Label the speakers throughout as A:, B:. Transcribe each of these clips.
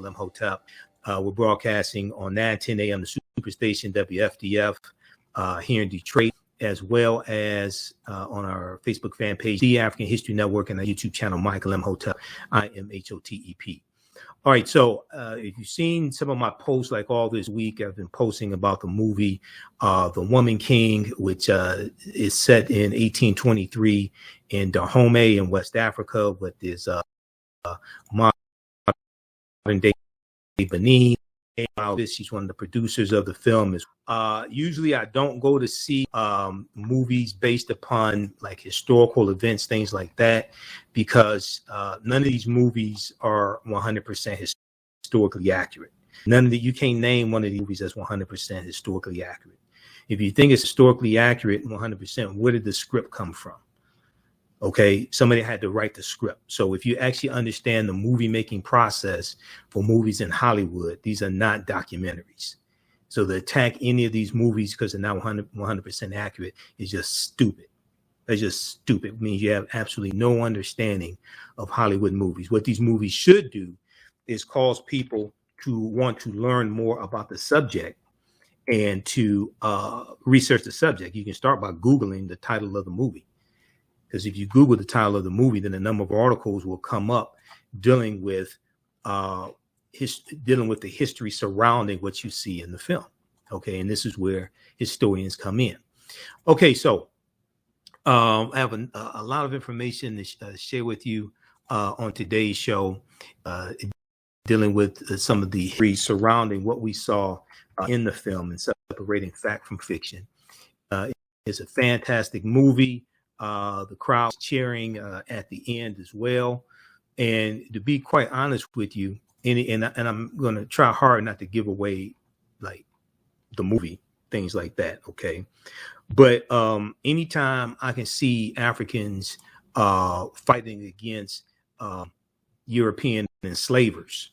A: Imhotep. We're broadcasting on 9:10 a.m. the Superstation WFDF here in Detroit, as well as on our Facebook fan page, The African History Network, and our YouTube channel, Michael Imhotep, IMHOTEP. All right, so if you've seen some of my posts, like all this week, I've been posting about the movie The Woman King, which is set in 1823 in Dahomey in West Africa, with this modern day Benin. She's one of the producers of the film. Usually I don't go to see movies based upon like historical events, things like that, because none of these movies are 100% historically accurate. You can't name one of these movies that's 100% historically accurate. If you think it's historically accurate 100%, where did the script come from? Okay, somebody had to write the script. So if you actually understand the movie making process for movies in Hollywood, these are not documentaries. So to attack any of these movies because they're not 100% accurate is just stupid. That's just stupid. It means you have absolutely no understanding of Hollywood movies. What these movies should do is cause people to want to learn more about the subject and to research the subject. You can start by Googling the title of the movie. Because if you Google the title of the movie, then a number of articles will come up dealing with the history surrounding what you see in the film. Okay, and this is where historians come in. Okay, so I have a lot of information to share with you on today's show, dealing with some of the history surrounding what we saw in the film and separating fact from fiction. It's a fantastic movie. The crowd's cheering at the end as well. And to be quite honest with you, and I'm going to try hard not to give away like the movie, things like that. Okay. But anytime I can see Africans fighting against European enslavers,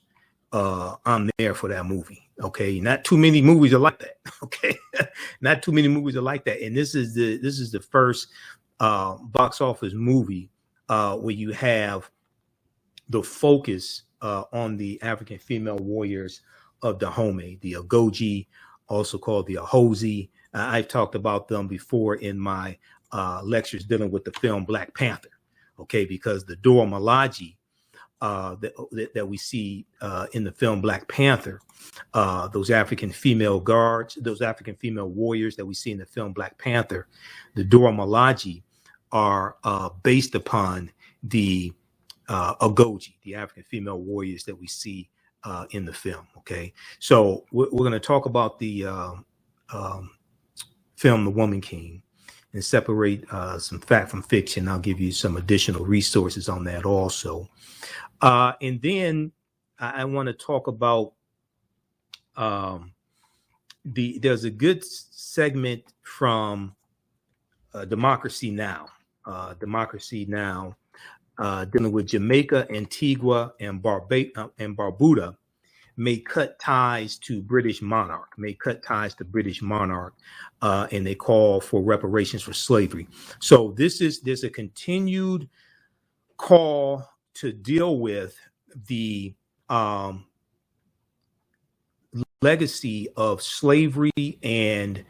A: I'm there for that movie. Okay. Not too many movies are like that. Okay. Not too many movies are like that. And this is the first box office movie where you have the focus on the African female warriors of Dahomey, the Agoji, also called the Ahozi. I've talked about them before in my lectures dealing with the film Black Panther. Okay, because the Dora Milaje that we see in the film Black Panther, those African female guards, those African female warriors that we see in the film Black Panther, the Dora Milaje are based upon the Agoji, the African female warriors that we see in the film. Okay, so we're going to talk about the film The Woman King and separate some fact from fiction. I'll give you some additional resources on that also. And then I want to talk about there's a good segment from Democracy Now! Dealing with Jamaica, Antigua, and Barbuda may cut ties to British Monarch, and they call for reparations for slavery. So there's a continued call to deal with the legacy of slavery and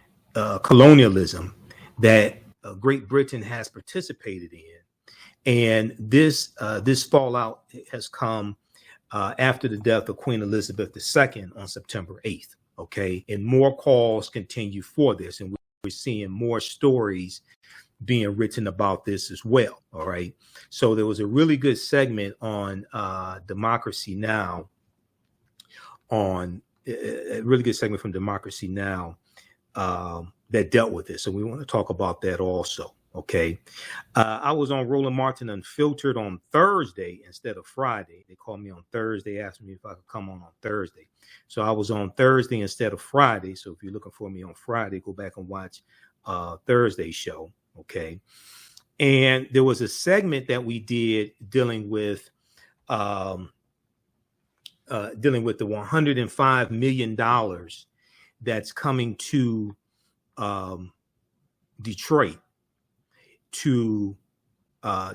A: colonialism that Great Britain has participated in. And this fallout has come after the death of Queen Elizabeth II on September 8th. Okay, and more calls continue for this, and we're seeing more stories being written about this as well. All right, so there was a really good segment on Democracy Now! A really good segment from Democracy Now! That dealt with this, so we want to talk about that also. Okay, I was on Roland Martin Unfiltered on Thursday instead of Friday. They called me on Thursday, asked me if I could come on Thursday. So I was on Thursday instead of Friday. So if you're looking for me on Friday, go back and watch Thursday's show. Okay, and there was a segment that we did dealing with the $105 million that's coming to Detroit to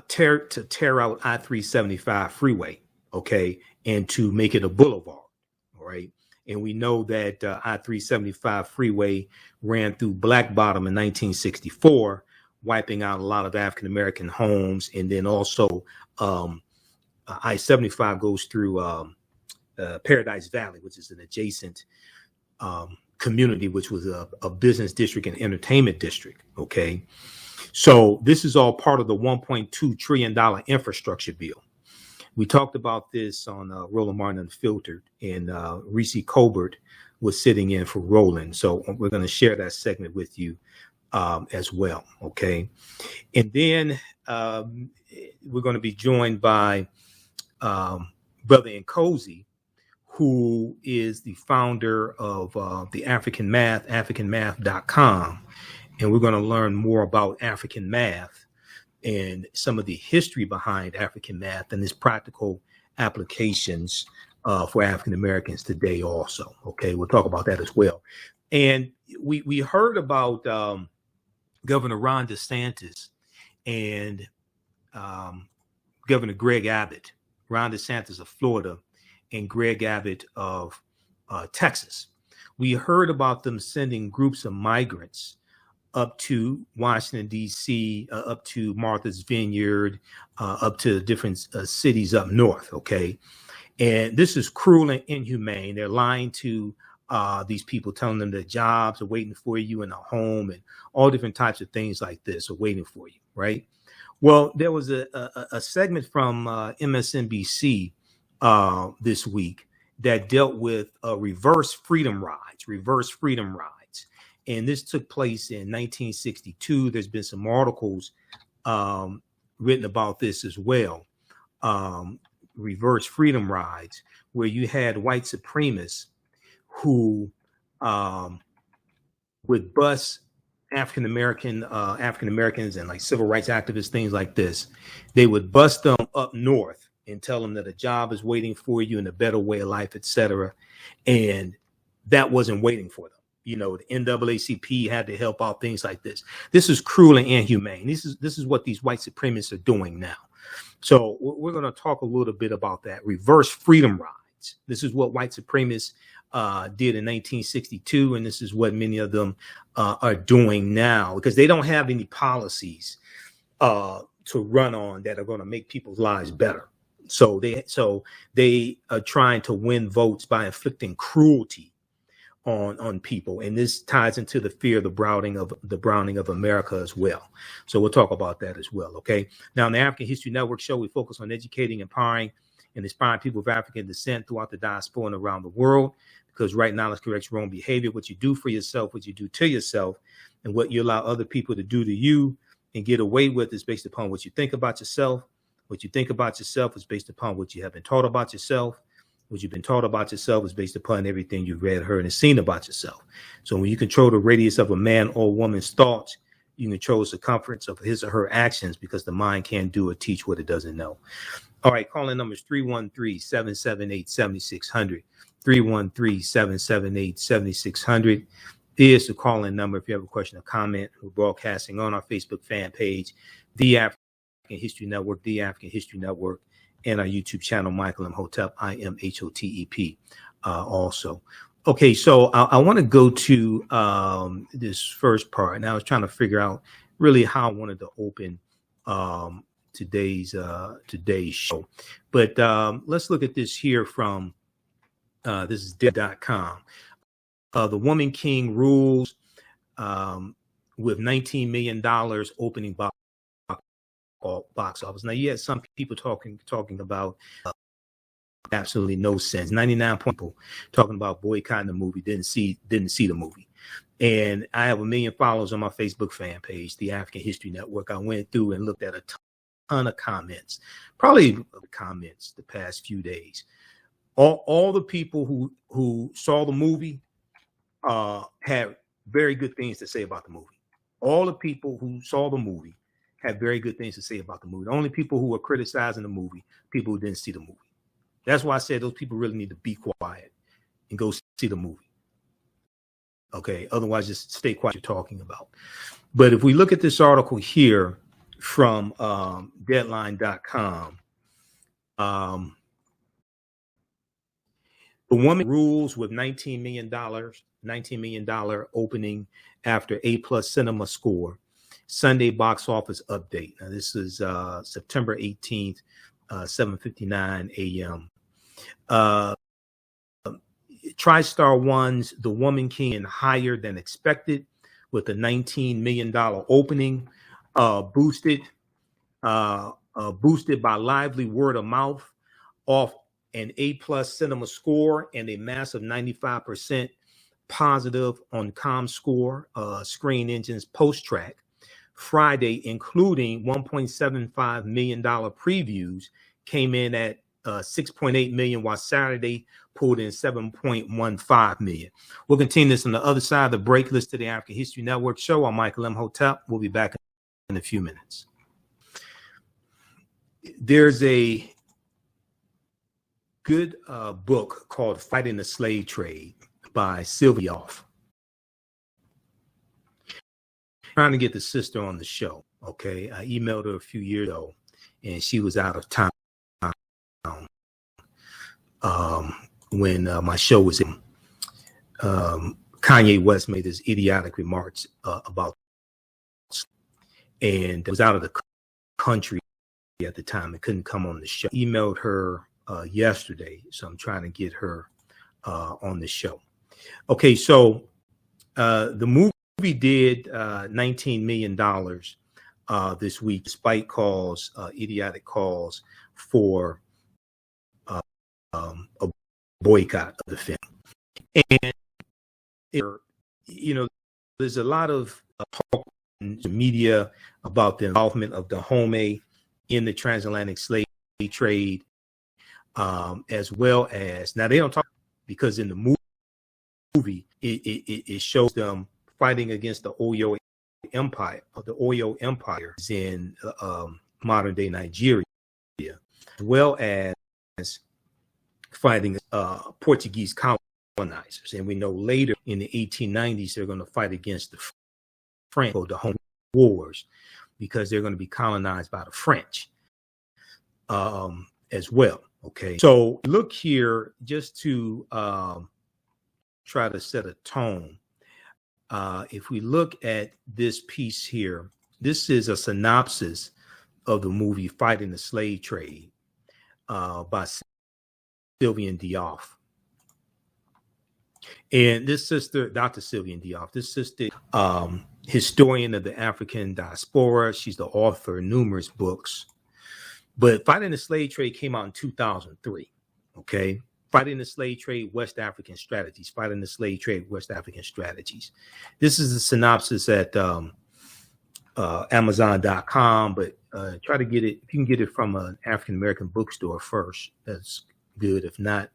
A: tear out I-375 freeway, okay, and to make it a boulevard. All right. And we know that I-375 freeway ran through Black Bottom in 1964, wiping out a lot of African-American homes. And then also I-75 goes through Paradise Valley, which is an adjacent community, which was a business district and entertainment district. Okay. So this is all part of the $1.2 trillion infrastructure bill. We talked about this on Roland Martin Unfiltered, and Reese Colbert was sitting in for Roland. So we're going to share that segment with you as well. Okay. And then we're going to be joined by Brother Nkosi, who is the founder of the African Math, AfricanMath.com. And we're going to learn more about African math and some of the history behind African math and its practical applications for African Americans today also. Okay, we'll talk about that as well. And we heard about Governor Ron DeSantis and Governor Greg Abbott, Ron DeSantis of Florida and Greg Abbott of Texas. We heard about them sending groups of migrants up to Washington, D.C., up to Martha's Vineyard, up to different cities up north, okay? And this is cruel and inhumane. They're lying to these people, telling them that jobs are waiting for you in a home and all different types of things like this are waiting for you, right? Well, there was a segment from MSNBC this week that dealt with reverse freedom rides. And this took place in 1962. There's been some articles written about this as well. Reverse freedom rides, where you had white supremacists who would bus African Americans and like civil rights activists, things like this. They would bus them up north and tell them that a job is waiting for you and a better way of life, etc. And that wasn't waiting for them. You know, the NAACP had to help out, things like this. This is cruel and inhumane. This is what these white supremacists are doing now. So we're going to talk a little bit about that. Reverse freedom rides. This is what white supremacists did in 1962, and this is what many of them are doing now, because they don't have any policies to run on that are going to make people's lives better. So they are trying to win votes by inflicting cruelty on people, and this ties into the fear of the browning of America as well. So we'll talk about that as well. Okay. Now, in the African History Network show, we focus on educating, empowering, and inspiring people of African descent throughout the diaspora and around the world. Because right knowledge corrects wrong behavior. What you do for yourself, what you do to yourself, and what you allow other people to do to you and get away with is based upon what you think about yourself. What you think about yourself is based upon what you have been taught about yourself. What you've been taught about yourself is based upon everything you've read, heard, and seen about yourself. So when you control the radius of a man or woman's thoughts, you control the circumference of his or her actions, because the mind can't do or teach what it doesn't know. All right, calling number is 313-778-7600. 313-778-7600 is the call-in number if you have a question or comment. We're broadcasting on our Facebook fan page, The African History Network, The African History Network, and our YouTube channel, Michael Imhotep, IMHOTEP, also. Okay, so I want to go to this first part, and I was trying to figure out really how I wanted to open today's show. But let's look at this here from this is dead.com. The Woman King rules with $19 million opening box office. Now, you had some people talking about absolutely no sense. 99 people talking about boycotting the movie, didn't see the movie. And I have 1 million followers on my Facebook fan page, The African History Network. I went through and looked at a ton of comments, probably comments the past few days. All the people who saw the movie had very good things to say about the movie. All the people who saw the movie had very good things to say about the movie. The only people who were criticizing the movie, people who didn't see the movie. That's why I said those people really need to be quiet and go see the movie. Okay, otherwise just stay quiet what you're talking about. But if we look at this article here from Deadline.com, The Woman Rules with $19 million opening after A+ cinema score. Sunday box office update. Now, this is September 18th, 7:59 a.m. TriStar One's The Woman King higher than expected with a $19 million opening, boosted by lively word of mouth off an A+ cinema score and a massive 95% positive on ComScore, Screen Engine's post-track. Friday, including $1.75 million previews, came in at 6.8 million, while Saturday pulled in 7.15 million. We'll continue this on the other side of the break. Listen to the African History Network show. I'm Michael Imhotep. We'll be back in a few minutes. There's a good book called Fighting the Slave Trade by Sylvia Off. Trying to get the sister on the show. Okay, I emailed her a few years ago, and she was out of town when my show was in. Kanye West made this idiotic remarks about, and was out of the country at the time and couldn't come on the show. Emailed her yesterday, so I'm trying to get her on the show. Okay, so the movie did $19 million this week, despite calls, idiotic calls for a boycott of the film. And there's a lot of talk in the media about the involvement of Dahomey in the transatlantic slave trade, as well as, now they don't talk, because in the movie it shows them fighting against the Oyo Empire. The Oyo Empire is in modern day Nigeria, as well as fighting Portuguese colonizers. And we know later in the 1890s they're going to fight against the French, the Dahomey Wars, because they're going to be colonized by the French as well. Okay, so look here, just to try to set a tone. If we look at this piece here, this is a synopsis of the movie Fighting the Slave Trade by Sylvian Diop. And this sister, Dr. Sylvian Diop, this sister, historian of the African diaspora. She's the author of numerous books. But Fighting the Slave Trade came out in 2003, okay? Fighting the Slave Trade, West African Strategies. Fighting the Slave Trade, West African Strategies. This is a synopsis at Amazon.com, but try to get it. If you can get it from an African-American bookstore first, that's good. If not,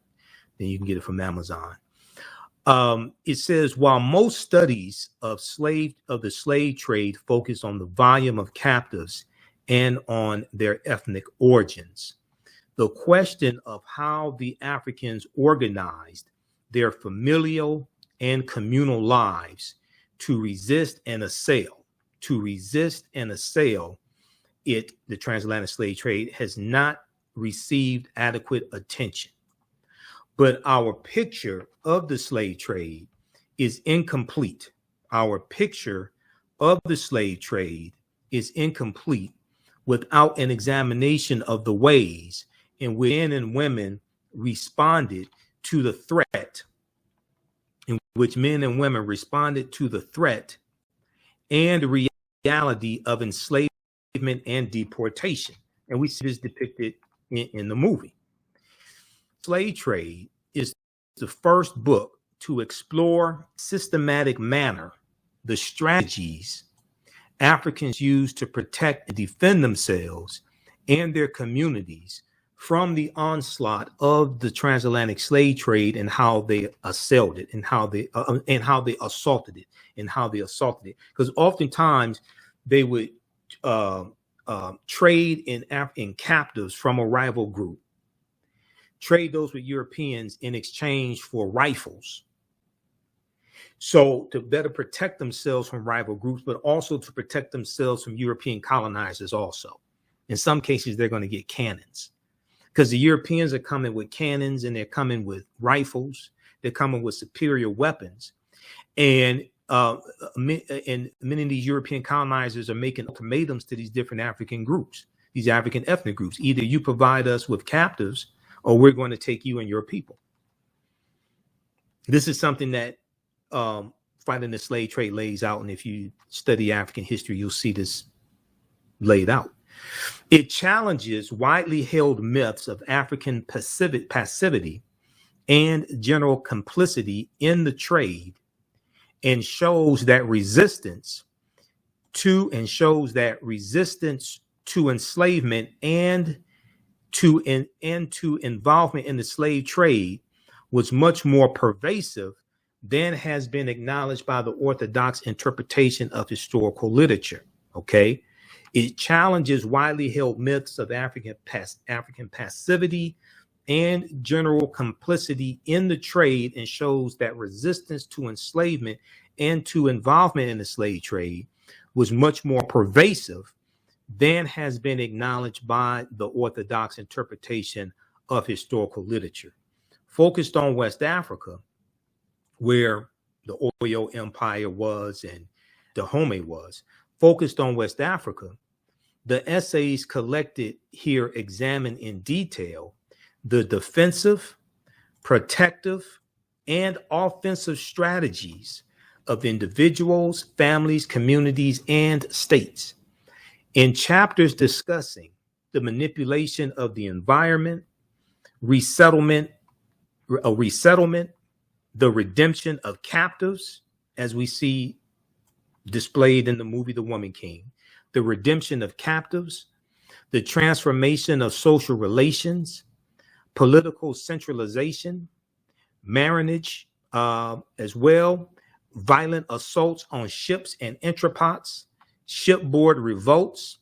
A: then you can get it from Amazon. It says, while most studies of the slave trade focus on the volume of captives and on their ethnic origins, the question of how the Africans organized their familial and communal lives to resist and assail the transatlantic slave trade, has not received adequate attention. But our picture of the slave trade is incomplete. Our picture of the slave trade is incomplete without an examination of the ways in which men and women responded to the threat, and reality of enslavement and deportation. And we see this depicted in the movie. Slave Trade is the first book to explore systematic manner the strategies Africans used to protect and defend themselves and their communities from the onslaught of the transatlantic slave trade, and how they assailed it, and how they assaulted it. Because oftentimes they would trade in captives from a rival group, trade those with Europeans in exchange for rifles. So to better protect themselves from rival groups, but also to protect themselves from European colonizers also. In some cases, they're going to get cannons, because the Europeans are coming with cannons and they're coming with rifles. They're coming with superior weapons. And many of these European colonizers are making ultimatums to these different African groups, these African ethnic groups. Either you provide us with captives or we're going to take you and your people. This is something that fighting the slave trade lays out. And if you study African history, you'll see this laid out. It challenges widely held myths of African passivity and general complicity in the trade, and shows that resistance to enslavement and to involvement in the slave trade was much more pervasive than has been acknowledged by the orthodox interpretation of historical literature. Okay, it challenges widely held myths of African passivity and general complicity in the trade, and shows that resistance to enslavement and to involvement in the slave trade was much more pervasive than has been acknowledged by the orthodox interpretation of historical literature. Focused on West Africa, where the Oyo Empire was and Dahomey was, focused on West Africa, the essays collected here examine in detail the defensive, protective, and offensive strategies of individuals, families, communities, and states. In chapters discussing the manipulation of the environment, resettlement, the redemption of captives, as we see displayed in the movie The Woman King, the redemption of captives, the transformation of social relations, political centralization, marriage as well, violent assaults on ships and entrepots, shipboard revolts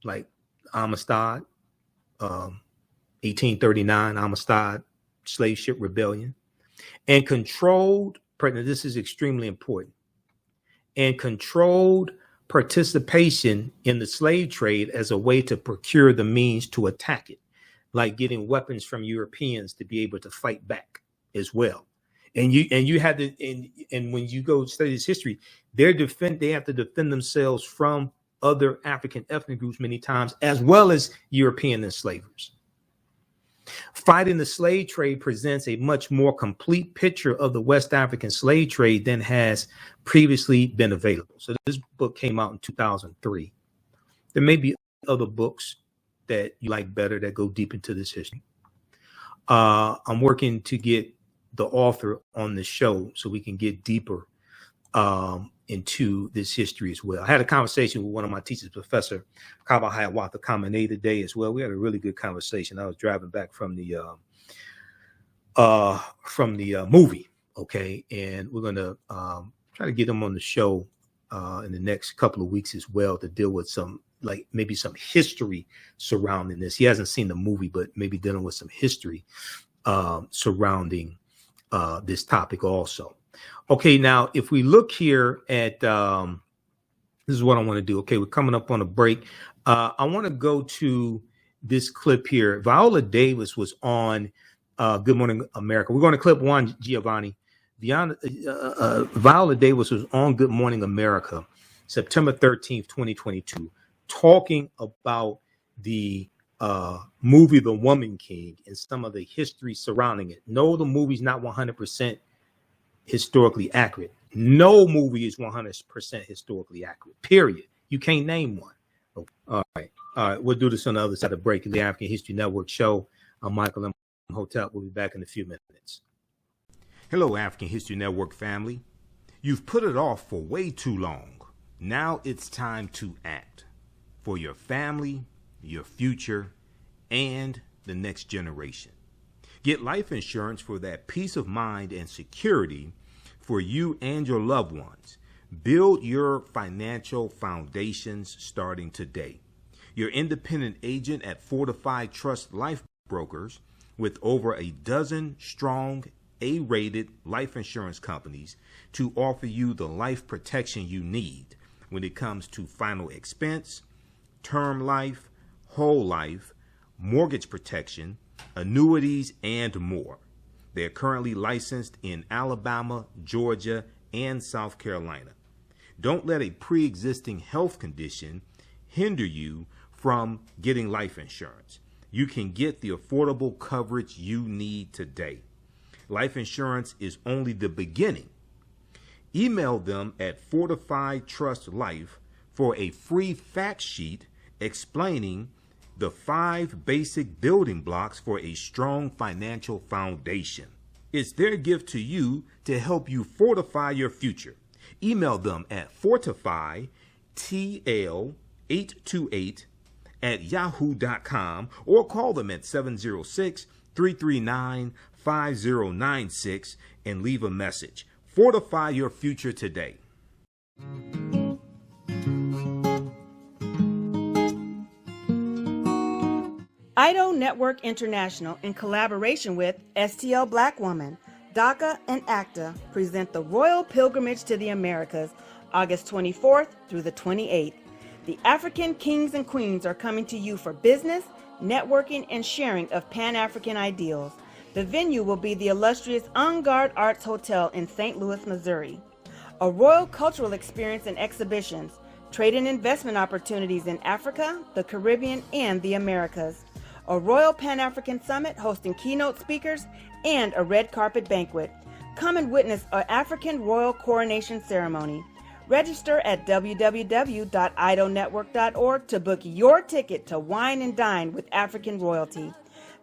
A: like Amistad, 1839 Amistad slave ship rebellion, and controlled, this is extremely important, and controlled participation in the slave trade as a way to procure the means to attack it, like getting weapons from Europeans to be able to fight back as well. And you had to, and when you go study this history, they have to defend themselves from other African ethnic groups many times, as well as European enslavers. Fighting the slave trade presents a much more complete picture of the West African slave trade than has previously been available. So this book came out in 2003. There may be other books that you like better that go deep into this history. I'm working to get the author on the show so we can get deeper into this history as well. I had a conversation with one of my teachers, Professor Kaba Hiawatha Kamene, today as well. We had a really good conversation. I was driving back from the movie, okay, and we're gonna try to get him on the show in the next couple of weeks as well to deal with some, like maybe some history surrounding this. He hasn't seen the movie, but maybe dealing with some history surrounding this topic also. Okay, now if we look here at this is what I want to do. Okay, we're coming up on a break. I want to go to this clip here. Viola Davis was on Good Morning America. We're going to clip one, Giovanni. Viola Davis was on Good Morning America, September 13th, 2022, talking about the movie The Woman King and some of the history surrounding it. No, the movie's not 100% historically accurate. No movie is 100% historically accurate, period. You can't name one. Okay. All right. We'll do this on the other side of the break in the African History Network show. I'm Michael Imhotep. We'll be back in a few minutes. Hello, African History Network family. You've put it off for way too long. Now it's time to act for your family, your future, and the next generation. Get life insurance for that peace of mind and security for you and your loved ones. Build your financial foundations starting today. Your independent agent at Fortified Trust Life Brokers, with over a dozen strong A-rated life insurance companies to offer you the life protection you need when it comes to final expense, term life, whole life, mortgage protection, annuities, and more. They're currently licensed in Alabama, Georgia, and South Carolina. Don't let a pre-existing health condition hinder you from getting life insurance. You can get the affordable coverage you need today. Life insurance is only the beginning. Email them at Fortified Trust Life for a free fact sheet explaining the 5 basic building blocks for a strong financial foundation. It's their gift to you to help you fortify your future. Email them at fortifytl828@yahoo.com or call them at 706-339-5096 and leave a message. Fortify your future today.
B: IDO Network International, in collaboration with STL Black Woman, DACA, and ACTA, present the Royal Pilgrimage to the Americas, August 24th through the 28th. The African kings and queens are coming to you for business, networking, and sharing of Pan-African ideals. The venue will be the illustrious En Garde Arts Hotel in St. Louis, Missouri. A royal cultural experience and exhibitions, trade and investment opportunities in Africa, the Caribbean, and the Americas. A Royal Pan-African Summit hosting keynote speakers, and a red carpet banquet. Come and witness an African royal coronation ceremony. Register at www.idonetwork.org to book your ticket to wine and dine with African royalty.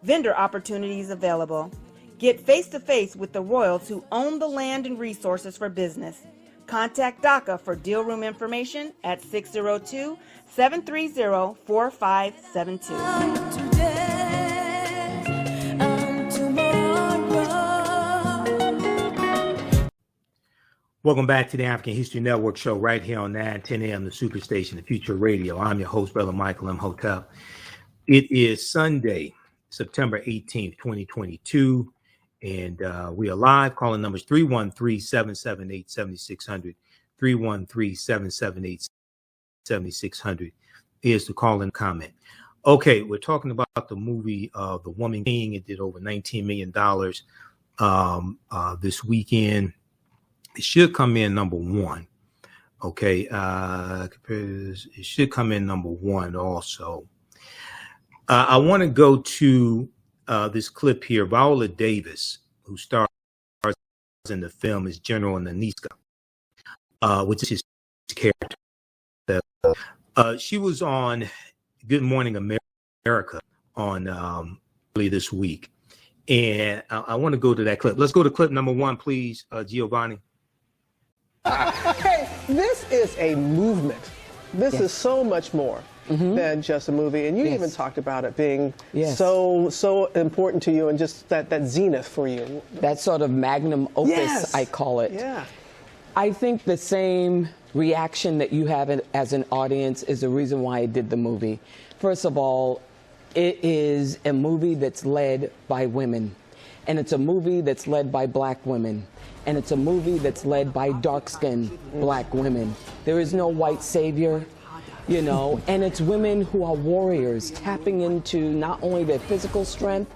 B: Vendor opportunities available. Get face-to-face with the royals who own the land and resources for business. Contact DACA for deal room information at 602-730-4572.
A: Welcome back to the African History Network show right here on 910 AM, the Superstation, the Future Radio. I'm your host, Brother Michael Imhotep. It is Sunday, September 18th, 2022, and we are live. Calling numbers 313-778-7600, 313-778-7600 is the call and comment. Okay, we're talking about the movie The Woman King. It did over $19 million this weekend. It should come in number one. Okay, it should come in number one also. I want to go to this clip here. Viola Davis, who stars in the film, is General Naniska, which is his character. She was on Good Morning America on early this week. And I want to go to that clip. Let's go to clip number one, please, Giovanni.
C: Hey, this is a movement. This is so much more than just a movie. And you even talked about it being so important to you and just that zenith for you.
D: That sort of magnum opus, I call it.
C: Yeah.
D: I think the same reaction that you have as an audience is the reason why I did the movie. First of all, it is a movie that's led by women. And it's a movie that's led by black women. And it's a movie that's led by dark-skinned black women. There is no white savior, you know, and it's women who are warriors, tapping into not only their physical strength,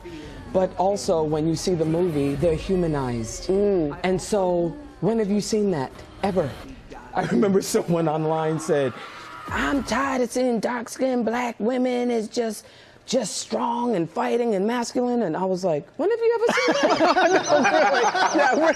D: but also when you see the movie, they're humanized. And so, when have you seen that, ever? I remember someone online said, I'm tired of seeing dark-skinned black women as just strong and fighting and masculine, and I was like, when have you ever seen that?
C: No,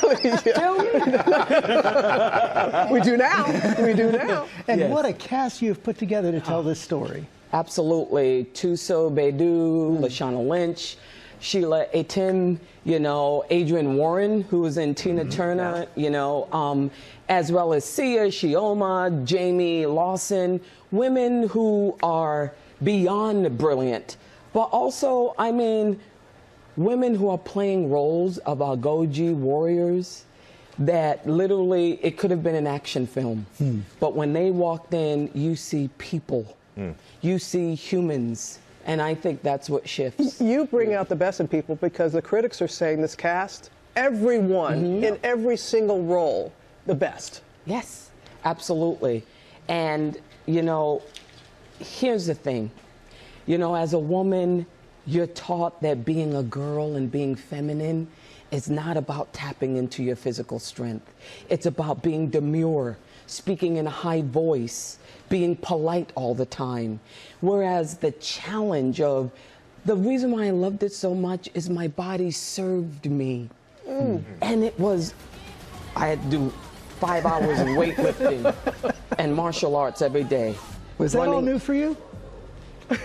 C: really. We do now. We do now.
E: And what a cast you've put together to tell this story.
D: Absolutely. Tuso Bedu, Lashana Lynch, Sheila Etim, you know, Adrienne Warren, who was in Tina Turner, you know, as well as Sia, Shioma, Jamie Lawson, women who are beyond brilliant, but also, I mean, women who are playing roles of Agoji warriors that literally, it could have been an action film. But when they walked in, you see people, you see humans, and I think that's what shifts.
C: You bring out the best in people because the critics are saying this cast, everyone in every single role, the best.
D: Yes, absolutely. And, you know, here's the thing. You know, as a woman, you're taught that being a girl and being feminine is not about tapping into your physical strength. It's about being demure, speaking in a high voice, being polite all the time. Whereas the challenge of, the reason why I loved it so much is my body served me. And it was, I had to do 5 hours of weightlifting and martial arts every day.
E: Was that all new for you?
F: Wait,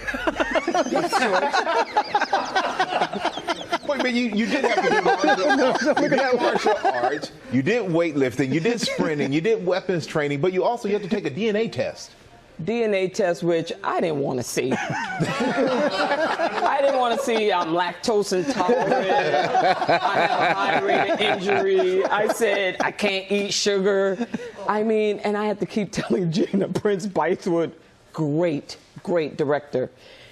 F: but you did have to do martial arts, you did weightlifting, you did sprinting, you did weapons training, but you also had to take a DNA test.
D: DNA test, which I didn't want to see. I didn't want to see I'm lactose intolerant, I have a high rate of injury. I said I can't eat sugar. I mean, and I had to keep telling Gina, Prince Bythewood, great director.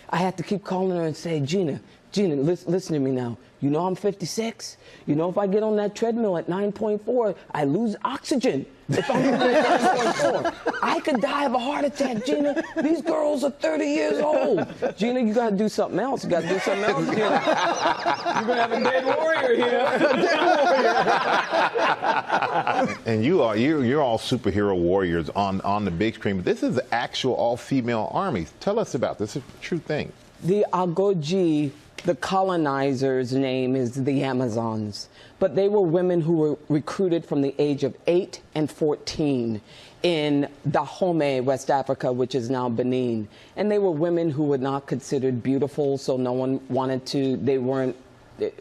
D: I had to keep calling her and say, Gina, listen to me now. You know I'm 56. You know if I get on that treadmill at 9.4, I lose oxygen. If I'm moving at 9.4, I could die of a heart attack, Gina. These girls are 30 years old. Gina, you got to do something else. You got to do something else, Gina. You're going to have a dead warrior here.
F: And you're all superhero warriors on the big screen. But this is the actual all-female army. Tell us about this. It's a true thing.
D: The Agoji, the colonizers' name is the Amazons, but they were women who were recruited from the age of 8 and 14 in Dahomey, West Africa, which is now Benin. And they were women who were not considered beautiful, so no one wanted to, they weren't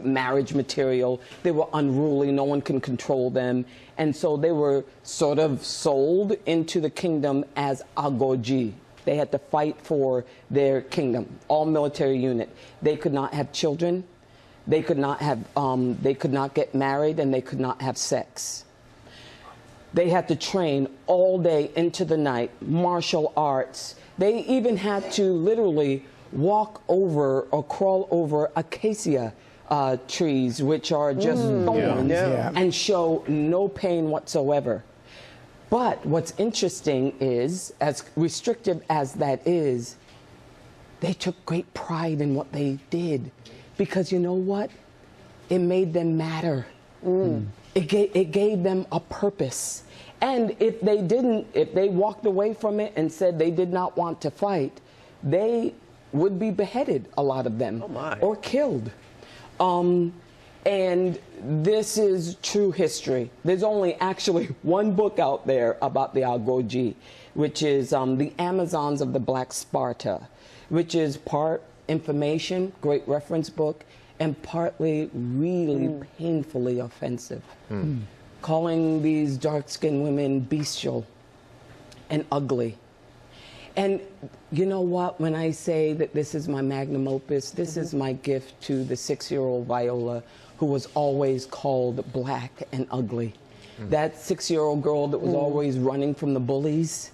D: marriage material, they were unruly, no one can control them. And so they were sort of sold into the kingdom as Agoji. They had to fight for their kingdom, all military unit. They could not have children, they could not get married, and they could not have sex. They had to train all day into the night, martial arts. They even had to literally walk over or crawl over acacia trees, which are just thorns, and show no pain whatsoever. But what's interesting is, as restrictive as that is, they took great pride in what they did. Because you know what? It made them matter. It gave them a purpose. And if they walked away from it and said they did not want to fight, they would be beheaded, a lot of them, or killed. And this is true history. There's only actually one book out there about the Agoji, which is The Amazons of the Black Sparta, which is part information, great reference book, and partly really painfully offensive. Calling these dark-skinned women bestial and ugly. And you know what, when I say that this is my magnum opus, this is my gift to the 6-year-old Viola, who was always called black and ugly. That 6-year-old girl that was always running from the bullies.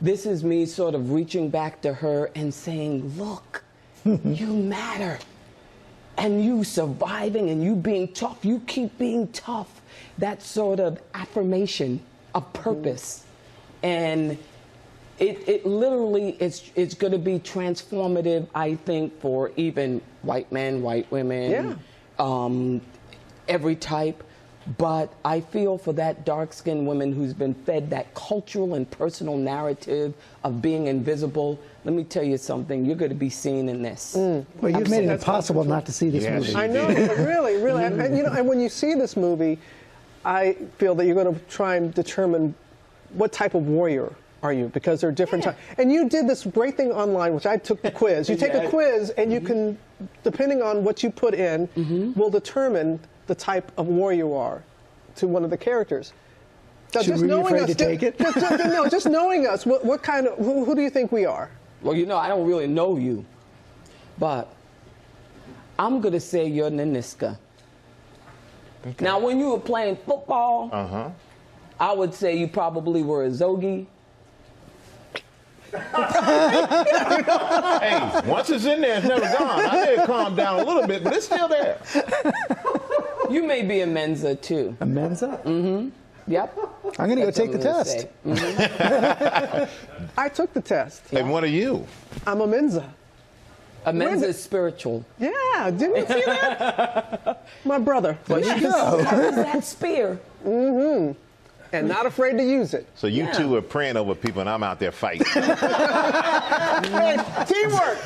D: This is me sort of reaching back to her and saying, look, you matter. And you surviving and you being tough, you keep being tough. That sort of affirmation of purpose. And it literally it's going to be transformative, I think, for even white men, white women, every type. But I feel for that dark-skinned woman who's been fed that cultural and personal narrative of being invisible. Let me tell you something, you're going to be seen in this.
E: Well, you've made it impossible not to see this movie.
C: I know, really. And, you know, and when you see this movie, I feel that you're going to try and determine what type of warrior are you, because there are different types. And you did this great thing online, which I took the quiz. You take a quiz, and you can, depending on what you put in, will determine the type of warrior you are to one of the characters. Now,
E: Should we be afraid to take it?
C: Just knowing us, what kind of, who do you think we are?
D: Well, you know, I don't really know you, but I'm going to say you're Naniska. Okay. Now, when you were playing football, I would say you probably were a Zogi.
F: Hey, once it's in there, it's never gone. I did calm down a little bit, but it's still there.
D: You may be a Mensa, too.
E: A Mensa?
D: Yep.
E: I'm going to go take the test.
C: I took the test.
F: And what are you?
C: I'm a Mensa.
D: Amazes spiritual.
C: Yeah, didn't you see that? My brother.
E: There you go.
D: Carries that spear.
C: Mm-hmm. And not afraid to use it.
F: So you two are praying over people, and I'm out there fighting.
C: Hey, teamwork.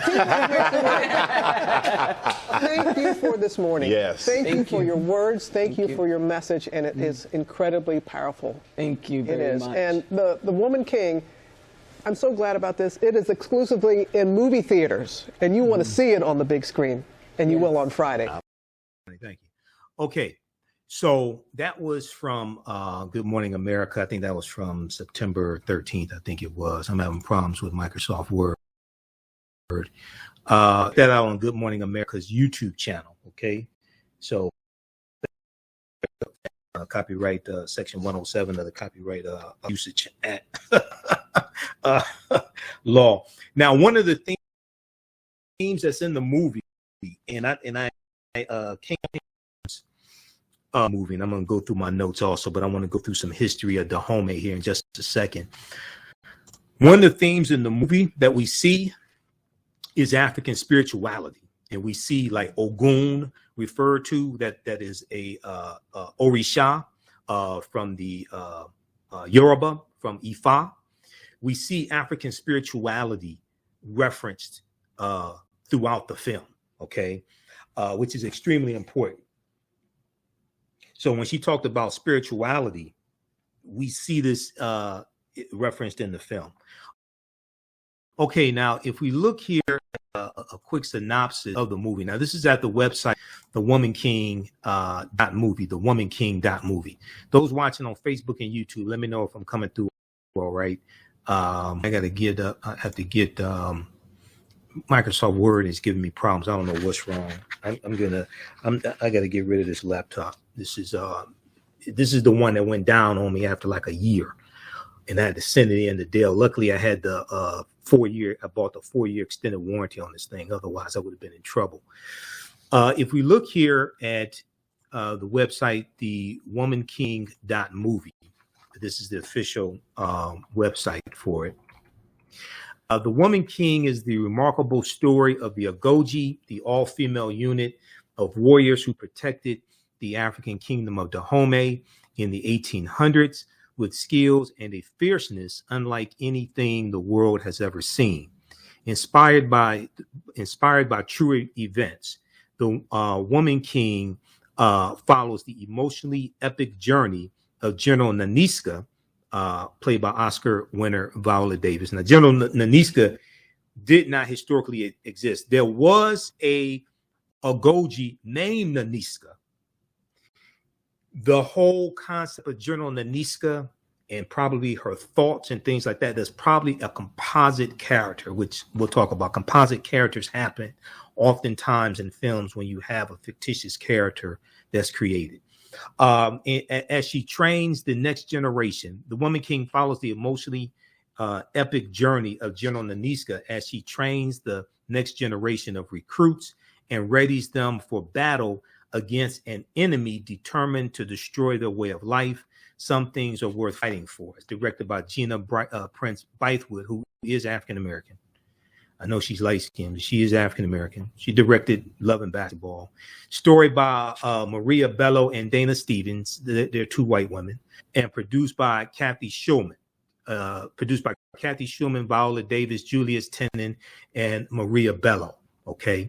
C: Thank you for this morning.
F: Yes.
C: Thank you for your words. Thank you for your message, and it is incredibly powerful.
D: Thank you very
C: It is.
D: much.
C: And the Woman King, I'm so glad about this. It is exclusively in movie theaters, and you want to see it on the big screen, and you will on Friday.
A: Thank you. Okay. So that was from Good Morning America. I think that was from September 13th. I think it was. I'm having problems with Microsoft Word. That out on Good Morning America's YouTube channel. Okay. So copyright section 107 of the Copyright Usage Act law. Now, one of the themes that's in the movie, and I came movie, and I'm going to go through my notes also, but I want to go through some history of Dahomey here in just a second. One of the themes in the movie that we see is African spirituality, and we see like Ogun referred to, that is a Orisha from the Yoruba, from Ifa. We see African spirituality referenced throughout the film, okay, which is extremely important. So when she talked about spirituality, we see this referenced in the film. Okay, now if we look here at a quick synopsis of the movie. Now this is at the website, thewomanking.movie, thewomanking.movie. Those watching on Facebook and YouTube, let me know if I'm coming through all right. I have to get Microsoft Word is giving me problems. I don't know what's wrong. I got to get rid of this laptop. This is the one that went down on me after like a year, and I had to send it in to Dell. Luckily, I had the 4-year. I bought the 4-year extended warranty on this thing. Otherwise, I would have been in trouble. If we look here at the website, thewomanking.movie, this is the official website for it. The Woman King is the remarkable story of the Agoji, the all-female unit of warriors who protected the African kingdom of Dahomey in the 1800s with skills and a fierceness unlike anything the world has ever seen. Inspired by true events, the Woman King follows the emotionally epic journey of General Naniska, played by Oscar winner Viola Davis. Now, General Naniska did not historically exist. There was a Agoji named Naniska. The whole concept of General Naniska and probably her thoughts and things like that, there's probably a composite character, which we'll talk about. Composite characters happen oftentimes in films when you have a fictitious character that's created. As she trains the next generation, the Woman King follows the emotionally epic journey of General Naniska as she trains the next generation of recruits and readies them for battle against an enemy determined to destroy their way of life. Some things are worth fighting for. It's directed by Gina Prince Bythewood, who is African American. I know she's light-skinned, but she is African-American. She directed Love and Basketball. Story by Maria Bello and Dana Stevens. They're two white women. And produced by Kathy Schulman. Viola Davis, Julius Tenen, and Maria Bello. Okay.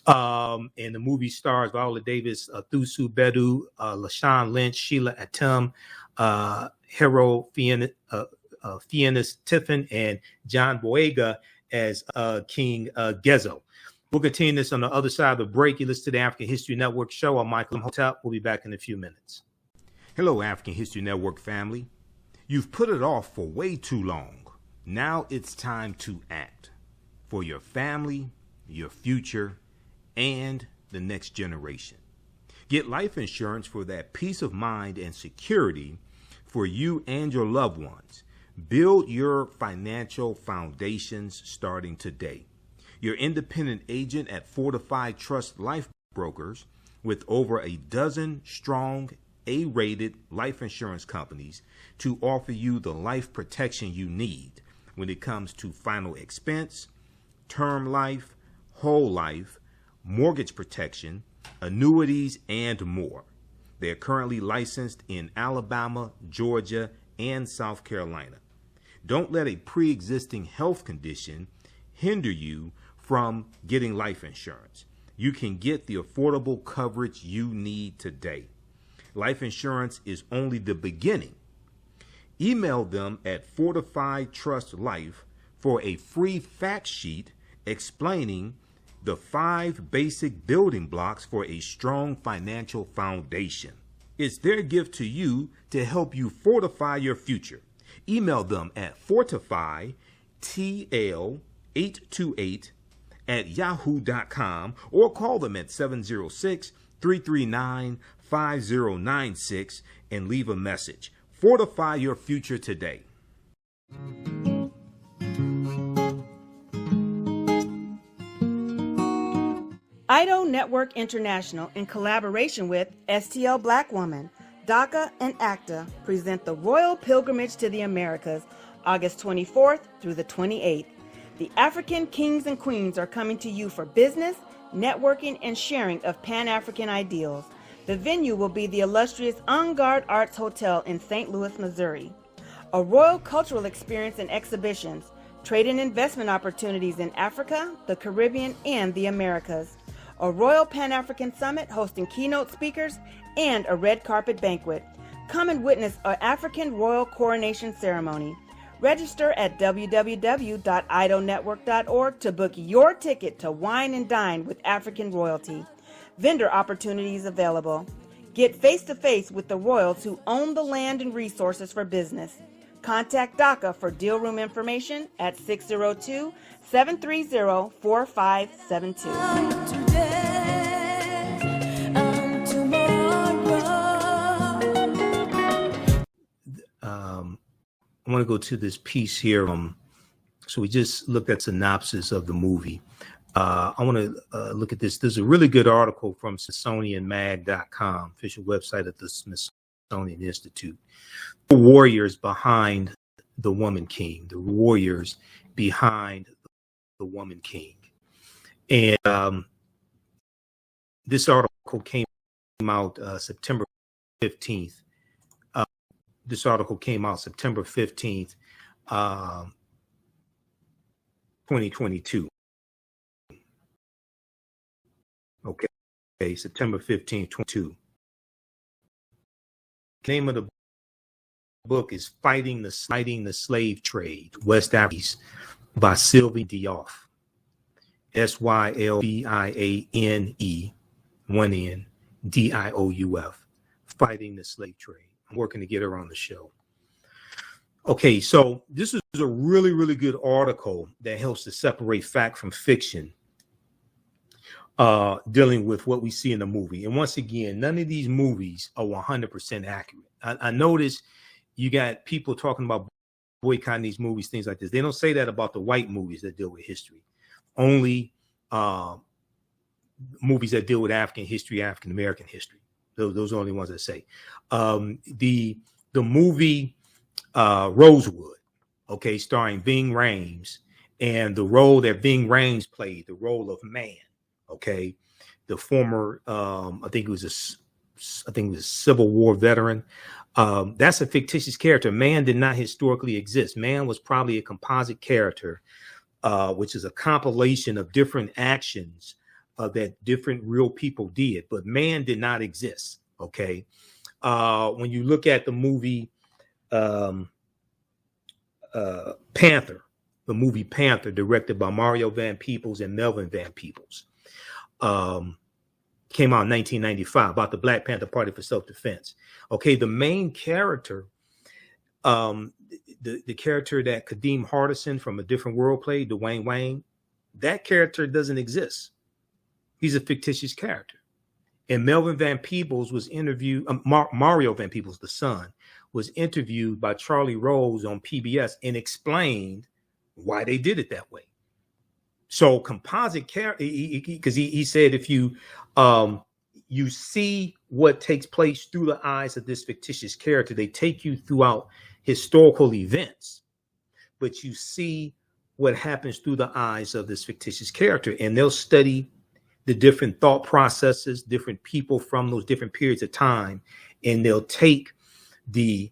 A: And the movie stars Viola Davis, Thusu Bedu, LaShawn Lynch, Sheila Atem, Hero Fiennes Tiffin, and John Boyega as King Gezo. We'll continue this on the other side of the break. You listen to the African History Network show. I'm Michael Imhotep. We'll be back in a few minutes. Hello, African History Network family. You've put it off for way too long. Now it's time to act for your family, your future, and the next generation. Get life insurance for that peace of mind and security for you and your loved ones. Build your financial foundations starting today. Your independent agent at Fortified Trust Life Brokers, with over a dozen strong A-rated life insurance companies to offer you the life protection you need when it comes to final expense, term life, whole life, mortgage protection, annuities, and more. They're currently licensed in Alabama, Georgia, and South Carolina. Don't let a pre-existing health condition hinder you from getting life insurance. You can get the affordable coverage you need today. Life insurance is only the beginning. Email them at Fortified Trust Life for a free fact sheet explaining the 5 basic building blocks for a strong financial foundation. It's their gift to you to help you fortify your future. Email them at fortifytl828@yahoo.com or call them at 706-339-5096 and leave a message. Fortify your future today.
B: IDO Network International, in collaboration with STL Black Woman, DACA, and ACTA, present the Royal Pilgrimage to the Americas, August 24th through the 28th. The African kings and queens are coming to you for business, networking, and sharing of Pan-African ideals. The venue will be the illustrious En Garde Arts Hotel in St. Louis, Missouri. A royal cultural experience and exhibitions, trade and investment opportunities in Africa, the Caribbean, and the Americas. A Royal Pan-African Summit hosting keynote speakers and a red carpet banquet. Come and witness an African royal coronation ceremony. Register at www.idonetwork.org to book your ticket to wine and dine with African royalty. Vendor opportunities available. Get face-to-face with the royals who own the land and resources for business. Contact DACA for deal room information at 602-730-4572.
A: I want to go to this piece here. So we just looked at synopsis of the movie. I want to look at this. There's a really good article from SmithsonianMag.com, official website of the Smithsonian Institute. The warriors behind the Woman King, the warriors behind the Woman King. And this article came out September 15th. This article came out September 15th, 2022. Okay, September 15th, 2022. The name of the book is Fighting the Slave Trade, West Africa, by Sylvie Diouf. Sylviane, one N, Diouf. Fighting the Slave Trade. I'm working to get her on the show. Okay, so this is a really, really good article that helps to separate fact from fiction, dealing with what we see in the movie. And once again, none of these movies are 100% accurate. I notice you got people talking about boycotting these movies, things like this. They don't say that about the white movies that deal with history. Only movies that deal with African history, African American history. Those are the only ones that say. The movie Rosewood, okay, starring Ving Rhames, and the role that Ving Rhames played, the role of Man, okay, the former, I think it was a Civil War veteran. That's a fictitious character. Man did not historically exist. Man was probably a composite character, which is a compilation of different actions that different real people did, but man did not exist. Okay. When you look at the movie Panther, directed by Mario Van Peebles and Melvin Van Peebles, came out in 1995, about the Black Panther Party for self-defense. Okay, the main character, the character that Kadeem Hardison from A Different World played, Dwayne Wayne, that character doesn't exist. He's a fictitious character. And Melvin Van Peebles was interviewed, Mario Van Peebles, the son, was interviewed by Charlie Rose on PBS and explained why they did it that way. So composite character, because he said, if you you see what takes place through the eyes of this fictitious character, they take you throughout historical events, but you see what happens through the eyes of this fictitious character. And they'll study the different thought processes, different people from those different periods of time. And they'll take the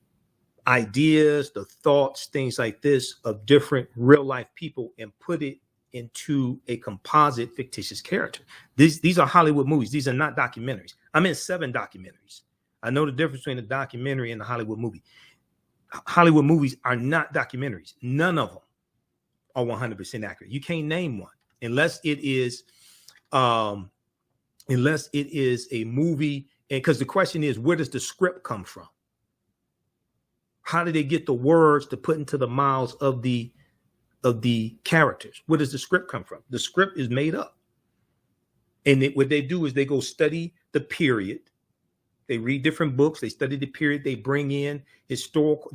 A: ideas, the thoughts, things like this of different real life people and put it into a composite fictitious character. These are Hollywood movies. These are not documentaries. I'm in 7 documentaries. I know the difference between a documentary and a Hollywood movie. Hollywood movies are not documentaries. None of them are 100% accurate. You can't name one unless it is a movie. And because the question is, where does the script come from? How do they get the words to put into the mouths of the characters? Where does the script come from? The script is made up. And what they do is they go study the period. They read different books. They study the period. They bring in historical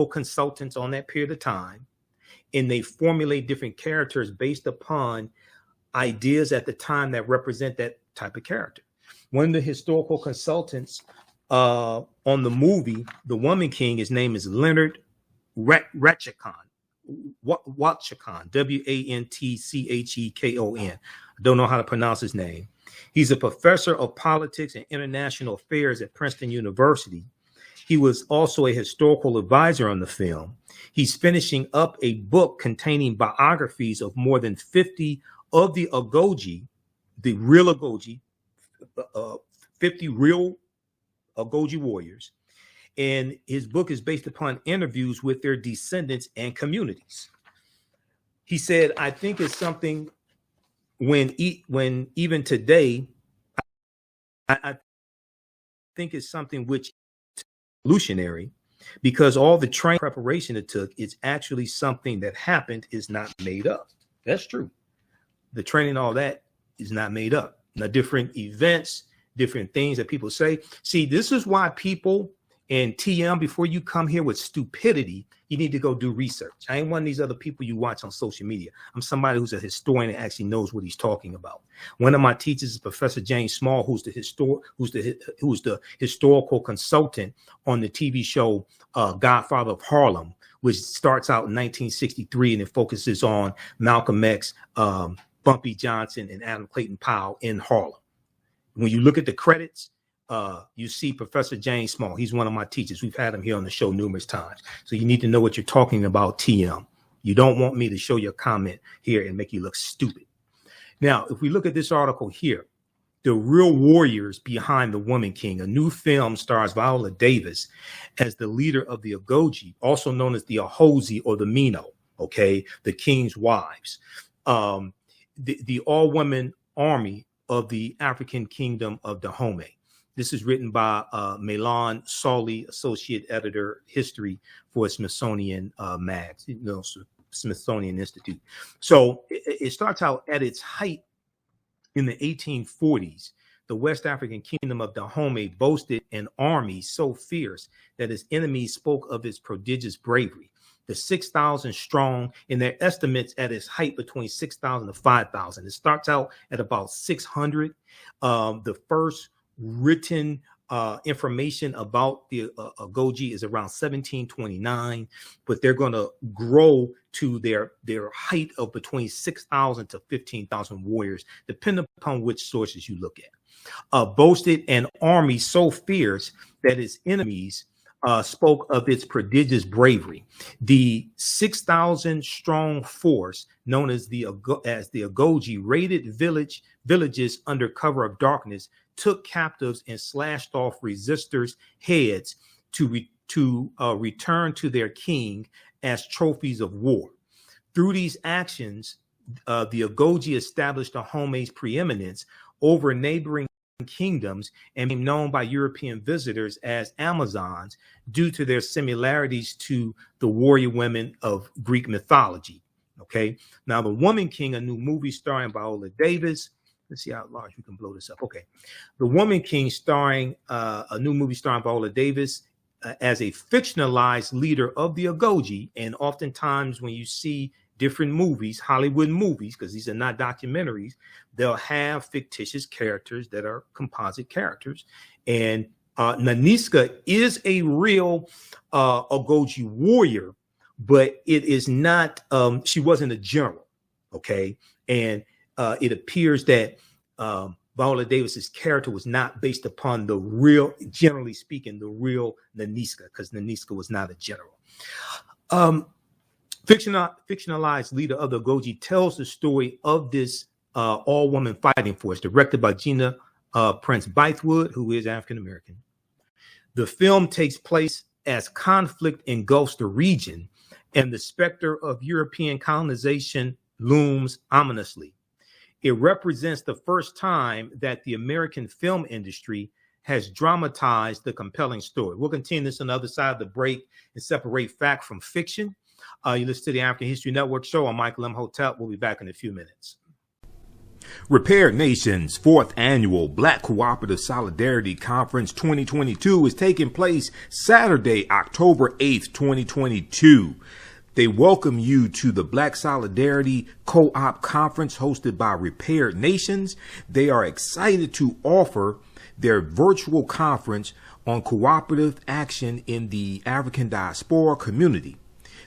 A: consultants on that period of time. And they formulate different characters based upon ideas at the time that represent that type of character. One of the historical consultants on the movie, The Woman King, his name is Leonard Ratchekon, Wantchekon. I don't know how to pronounce his name. He's a professor of politics and international affairs at Princeton University. He was also a historical advisor on the film. He's finishing up a book containing biographies of more than 50 of the Agoji, the real Agoji, 50 real Agoji warriors. And his book is based upon interviews with their descendants and communities. He said, I think it's something when even today, I think it's something which is evolutionary, because all the training preparation it took is actually something that happened, is not made up. That's true. The training, all that is not made up. Now, different events, different things that people say. See, this is why people in TM, before you come here with stupidity, you need to go do research. I ain't one of these other people you watch on social media. I'm somebody who's a historian and actually knows what he's talking about. One of my teachers is Professor James Small, who's the historical consultant on the TV show Godfather of Harlem, which starts out in 1963 and it focuses on Malcolm X, Bumpy Johnson, and Adam Clayton Powell in Harlem. When you look at the credits, you see Professor James Small. He's one of my teachers. We've had him here on the show numerous times. So you need to know what you're talking about, TM. You don't want me to show you a comment here and make you look stupid. Now, if we look at this article here, The Real Warriors Behind the Woman King, a new film stars Viola Davis as the leader of the Agoji, also known as the Ahozi or the Mino, okay, the king's wives. The all-women army of the African kingdom of Dahomey. This is written by Milan Sawley, associate editor, history for Smithsonian Smithsonian Institute. So it starts out at its height in the 1840s. The West African kingdom of Dahomey boasted an army so fierce that its enemies spoke of its prodigious bravery. The 6,000 strong, in their estimates at its height between 6,000 to 5,000. It starts out at about 600. The first written information about the Agoji is around 1729, but they're going to grow to their height of between 6,000 to 15,000 warriors, depending upon which sources you look at. Boasted an army so fierce that its enemies spoke of its prodigious bravery. The 6,000 strong force, known as the Agoji, raided villages under cover of darkness, took captives and slashed off resistors' heads to return to their king as trophies of war. Through these actions, the Agoji established Dahomey's preeminence over neighboring kingdoms and became known by European visitors as Amazons due to their similarities to the warrior women of Greek mythology. Okay, now The Woman King, a new movie starring Viola Davis. Let's see how large we can blow this up. Okay, The Woman King, starring a new movie starring Viola Davis as a fictionalized leader of the Agoji. And oftentimes when you see different movies, Hollywood movies, because these are not documentaries, they'll have fictitious characters that are composite characters. And Naniska is a real Agoji warrior, but it is not. She wasn't a general, okay, and it appears that Viola Davis's character was not based upon the real, generally speaking, the real Nanisca, because Nanisca was not a general. Fictionalized leader of the Goji tells the story of this all-woman fighting force, directed by Gina Prince Bythewood, who is African-American. The film takes place as conflict engulfs the region, and the specter of European colonization looms ominously. It represents the first time that the American film industry has dramatized the compelling story. We'll continue this on the other side of the break and separate fact from fiction. You listen to the African History Network show. I'm Michael Imhotep. We'll be back in a few minutes. Reparations' fourth annual Black Cooperative Solidarity Conference 2022 is taking place Saturday, October 8th, 2022. They welcome you to the Black Solidarity Co-op Conference hosted by Repaired Nations. They are excited to offer their virtual conference on cooperative action in the African diaspora community.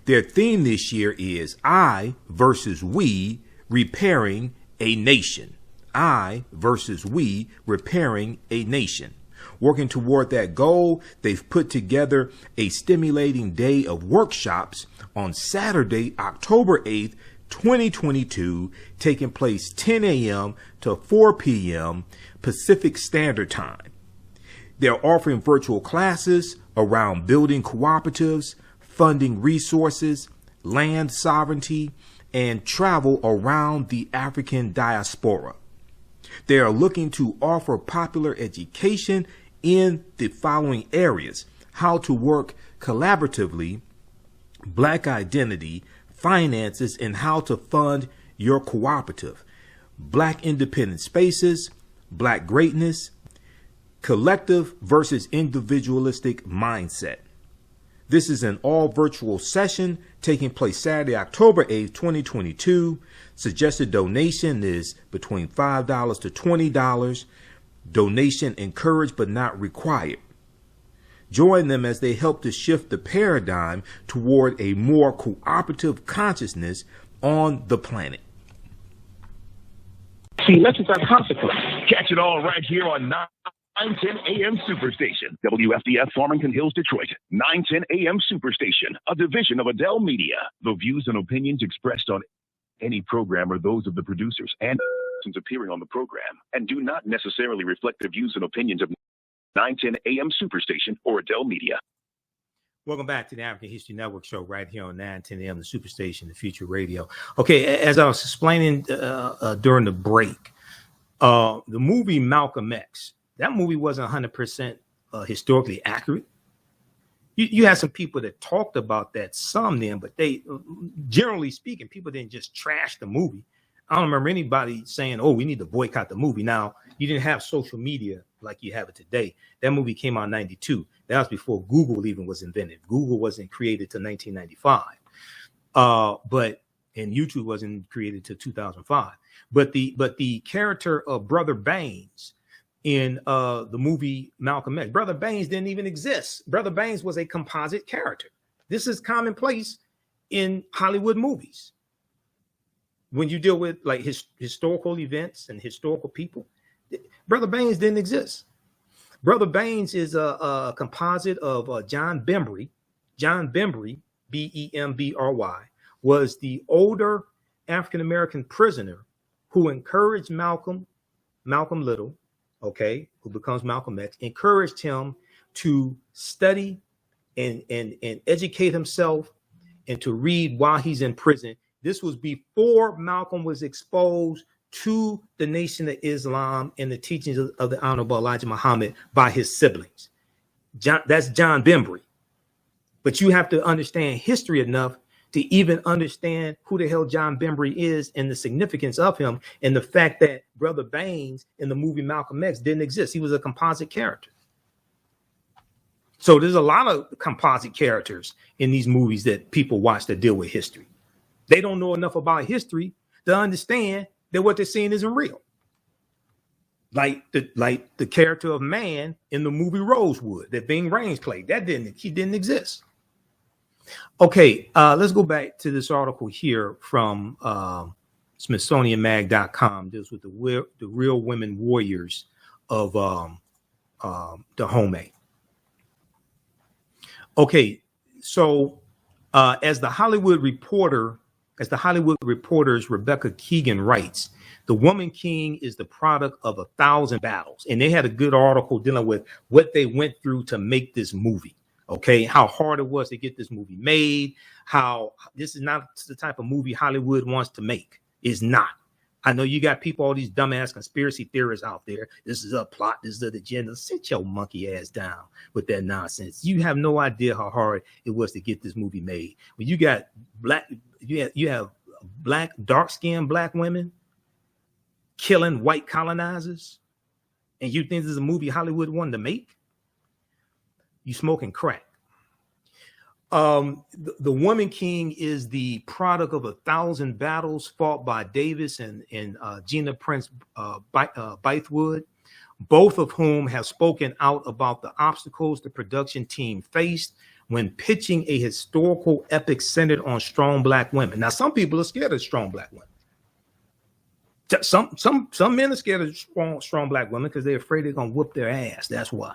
A: Their theme this year is I versus We, Repairing a Nation. I versus We, Repairing a Nation. Working toward that goal, they've put together a stimulating day of workshops on Saturday, October 8th, 2022, taking place 10 a.m. to 4 p.m. Pacific Standard Time. They're offering virtual classes around building cooperatives, funding resources, land sovereignty, and travel around the African diaspora. They are looking to offer popular education in the following areas: how to work collaboratively, Black identity, finances, and how to fund your cooperative, Black independent spaces, Black greatness, collective versus individualistic mindset. This is an all virtual session taking place Saturday, October 8th, 2022. Suggested donation is between $5 to $20. Donation encouraged but not required. Join them as they help to shift the paradigm toward a more cooperative consciousness on the planet.
G: See, lessons are consequence. Catch it all right here on 910 AM Superstation, WFDF Farmington Hills, Detroit. 910 AM Superstation, a division of Adele Media. The views and opinions expressed on any program are those of the producers and appearing on the program and do not necessarily reflect the views and opinions of 910 AM Superstation or Adele Media.
A: Welcome back to the African History Network show right here on 910 AM, the Superstation, the Future Radio. Okay, as I was explaining during the break, the movie Malcolm X, that movie wasn't 100% historically accurate. You had some people that talked about that some then, but they, generally speaking, people didn't just trash the movie. I don't remember anybody saying, oh, we need to boycott the movie. Now, you didn't have social media like you have it today. That movie came out in 92. That was before Google even was invented. Google wasn't created till 1995. And YouTube wasn't created till 2005. But the character of Brother Baines in the movie Malcolm X, Brother Baines didn't even exist. Brother Baines was a composite character. This is commonplace in Hollywood movies. When you deal with like historical events and historical people, Brother Baines didn't exist. Brother Baines is a composite of John Bembry. John Bembry, Bembry, was the older African-American prisoner who encouraged Malcolm Little, okay, who becomes Malcolm X, encouraged him to study and educate himself and to read while he's in prison. This was before Malcolm was exposed to the Nation of Islam and the teachings of the Honorable Elijah Muhammad by his siblings. That's John Bembry. But you have to understand history enough to even understand who the hell John Bembry is and the significance of him and the fact that Brother Baines in the movie Malcolm X didn't exist. He was a composite character. So there's a lot of composite characters in these movies that people watch that deal with history. They don't know enough about history to understand that what they're seeing isn't real. Like the character of Man in the movie Rosewood that Ving Rhames played. He didn't exist. Okay, let's go back to this article here from SmithsonianMag.com. Deals with the real women warriors of Dahomey. Okay, so as the Hollywood Reporter's Rebecca Keegan writes, the Woman King is the product of 1,000 battles. And they had a good article dealing with what they went through to make this movie. Okay, how hard it was to get this movie made, how this is not the type of movie Hollywood wants to make. It's not. I know you got people, all these dumbass conspiracy theorists out there. This is a plot, this is an agenda. Sit your monkey ass down with that nonsense. You have no idea how hard it was to get this movie made. When you got you have black, dark-skinned black women killing white colonizers, and you think this is a movie Hollywood wanted to make? You smoking crack. The Woman King is the product of 1,000 battles fought by Davis and Gina Prince Bythewood, both of whom have spoken out about the obstacles the production team faced when pitching a historical epic centered on strong black women. Now, some people are scared of strong black women. Some men are scared of strong black women because they're afraid they're gonna whoop their ass. That's why.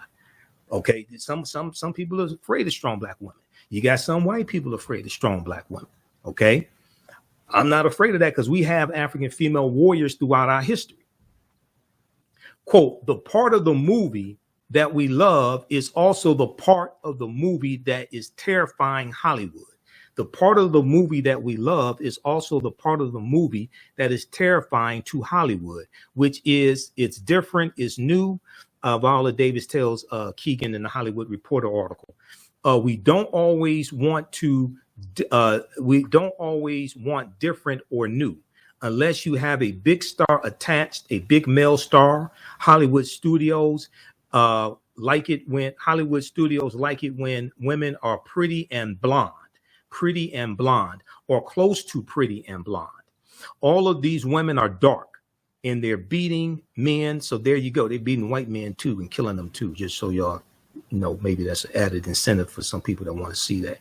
A: Okay, some people are afraid of strong black women. You got some white people afraid of strong black women. Okay, I'm not afraid of that because we have African female warriors throughout our history. Quote, the part of the movie that we love is also the part of the movie that is terrifying Hollywood. The part of the movie that we love is also the part of the movie that is terrifying to Hollywood, which is it's different, it's new. Viola Davis tells Keegan in the Hollywood Reporter article. We don't always want different or new, unless you have a big star attached, a big male star. Hollywood studios like it when women are pretty and blonde, or close to pretty and blonde. All of these women are dark. And they're beating men. So there you go. They're beating white men too and killing them too. Just so y'all know, maybe that's an added incentive for some people that want to see that.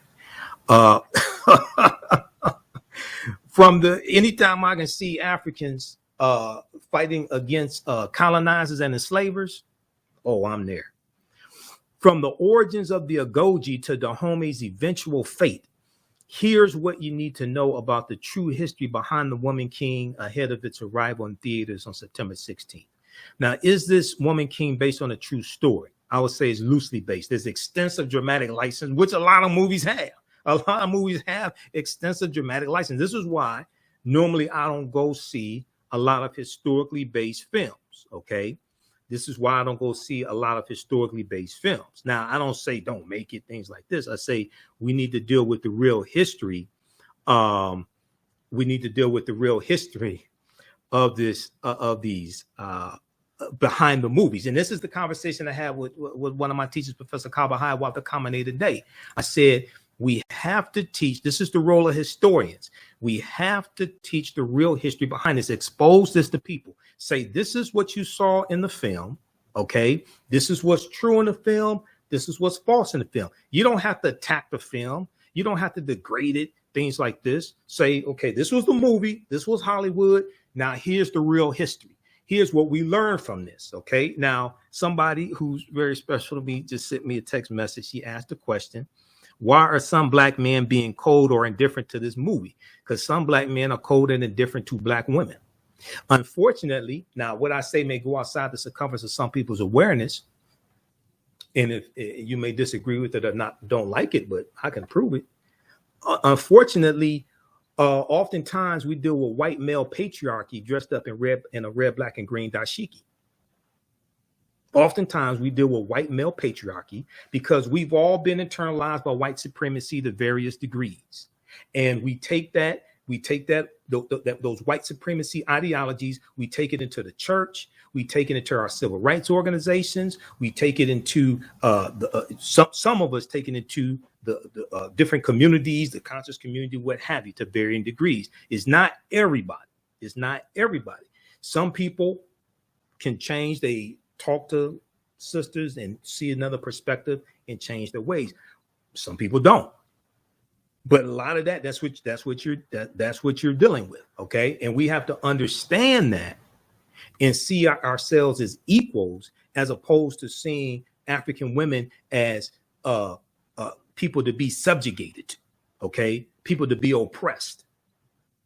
A: Anytime I can see Africans fighting against colonizers and enslavers, oh, I'm there. From the origins of the Agoge to Dahomey's eventual fate, here's what you need to know about the true history behind the Woman King ahead of its arrival in theaters on September 16th. Now, is this Woman King based on a true story? I would say it's loosely based. There's extensive dramatic license, which a lot of movies have. A lot of movies have extensive dramatic license. This is why normally I don't go see a lot of historically based films, okay? This is why I don't go see a lot of historically based films. Now, I don't say don't make it, things like this. I say we need to deal with the real history. We need to deal with the real history of these behind the movies. And this is the conversation I had with one of my teachers, Professor Kabahai, Walter Kamene today. I said, we have to teach, this is the role of historians. We have to teach the real history behind this, expose this to people. Say, this is what you saw in the film, okay? This is what's true in the film. This is what's false in the film. You don't have to attack the film. You don't have to degrade it, things like this. Say, okay, this was the movie. This was Hollywood. Now, here's the real history. Here's what we learned from this, okay? Now, somebody who's very special to me just sent me a text message. She asked a question. Why are some black men being cold or indifferent to this movie? Because some black men are cold and indifferent to black women. Unfortunately, now what I say may go outside the circumference of some people's awareness. And if you may disagree with it or not, don't like it, but I can prove it. Unfortunately, oftentimes we deal with white male patriarchy dressed up in a red, black, and green dashiki. Oftentimes we deal with white male patriarchy because we've all been internalized by white supremacy to various degrees. And we take that, those white supremacy ideologies, we take it into the church, we take it into our civil rights organizations, we take it into some of us take it into the different communities, the conscious community, what have you, to varying degrees. It's not everybody. It's not everybody. Some people can change. They talk to sisters and see another perspective and change their ways. Some people don't. But a lot of that's what you're dealing with, okay? And we have to understand that and see ourselves as equals, as opposed to seeing African women as people to be subjugated, okay? People to be oppressed.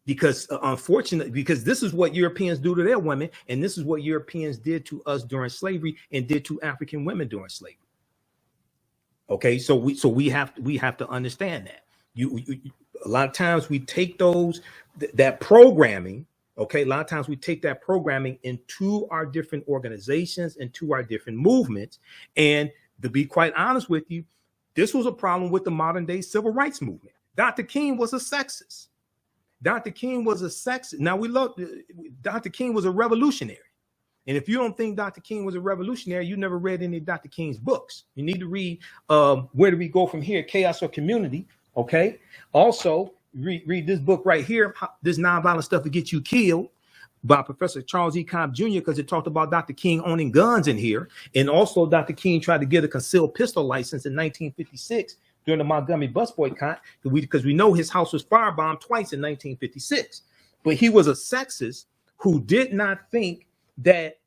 A: Because unfortunately, because this is what Europeans do to their women, and this is what Europeans did to us during slavery and did to African women during slavery. Okay, so we have to understand that. A lot of times we take that programming. Okay, a lot of times we take that programming into our different organizations, into our different movements. And to be quite honest with you, this was a problem with the modern day civil rights movement. Dr. King was a sexist. Dr. King was a sexist. Now Dr. King was a revolutionary. And if you don't think Dr. King was a revolutionary, you never read any of Dr. King's books. You need to read Where Do We Go From Here? Chaos or Community. Okay. Also, read this book right here, This Nonviolent Stuff That Gets You Killed, by Professor Charles E. Cobb Jr., because it talked about Dr. King owning guns in here. And also Dr. King tried to get a concealed pistol license in 1956 during the Montgomery bus boycott, because we know his house was firebombed twice in 1956. But he was a sexist who did not think that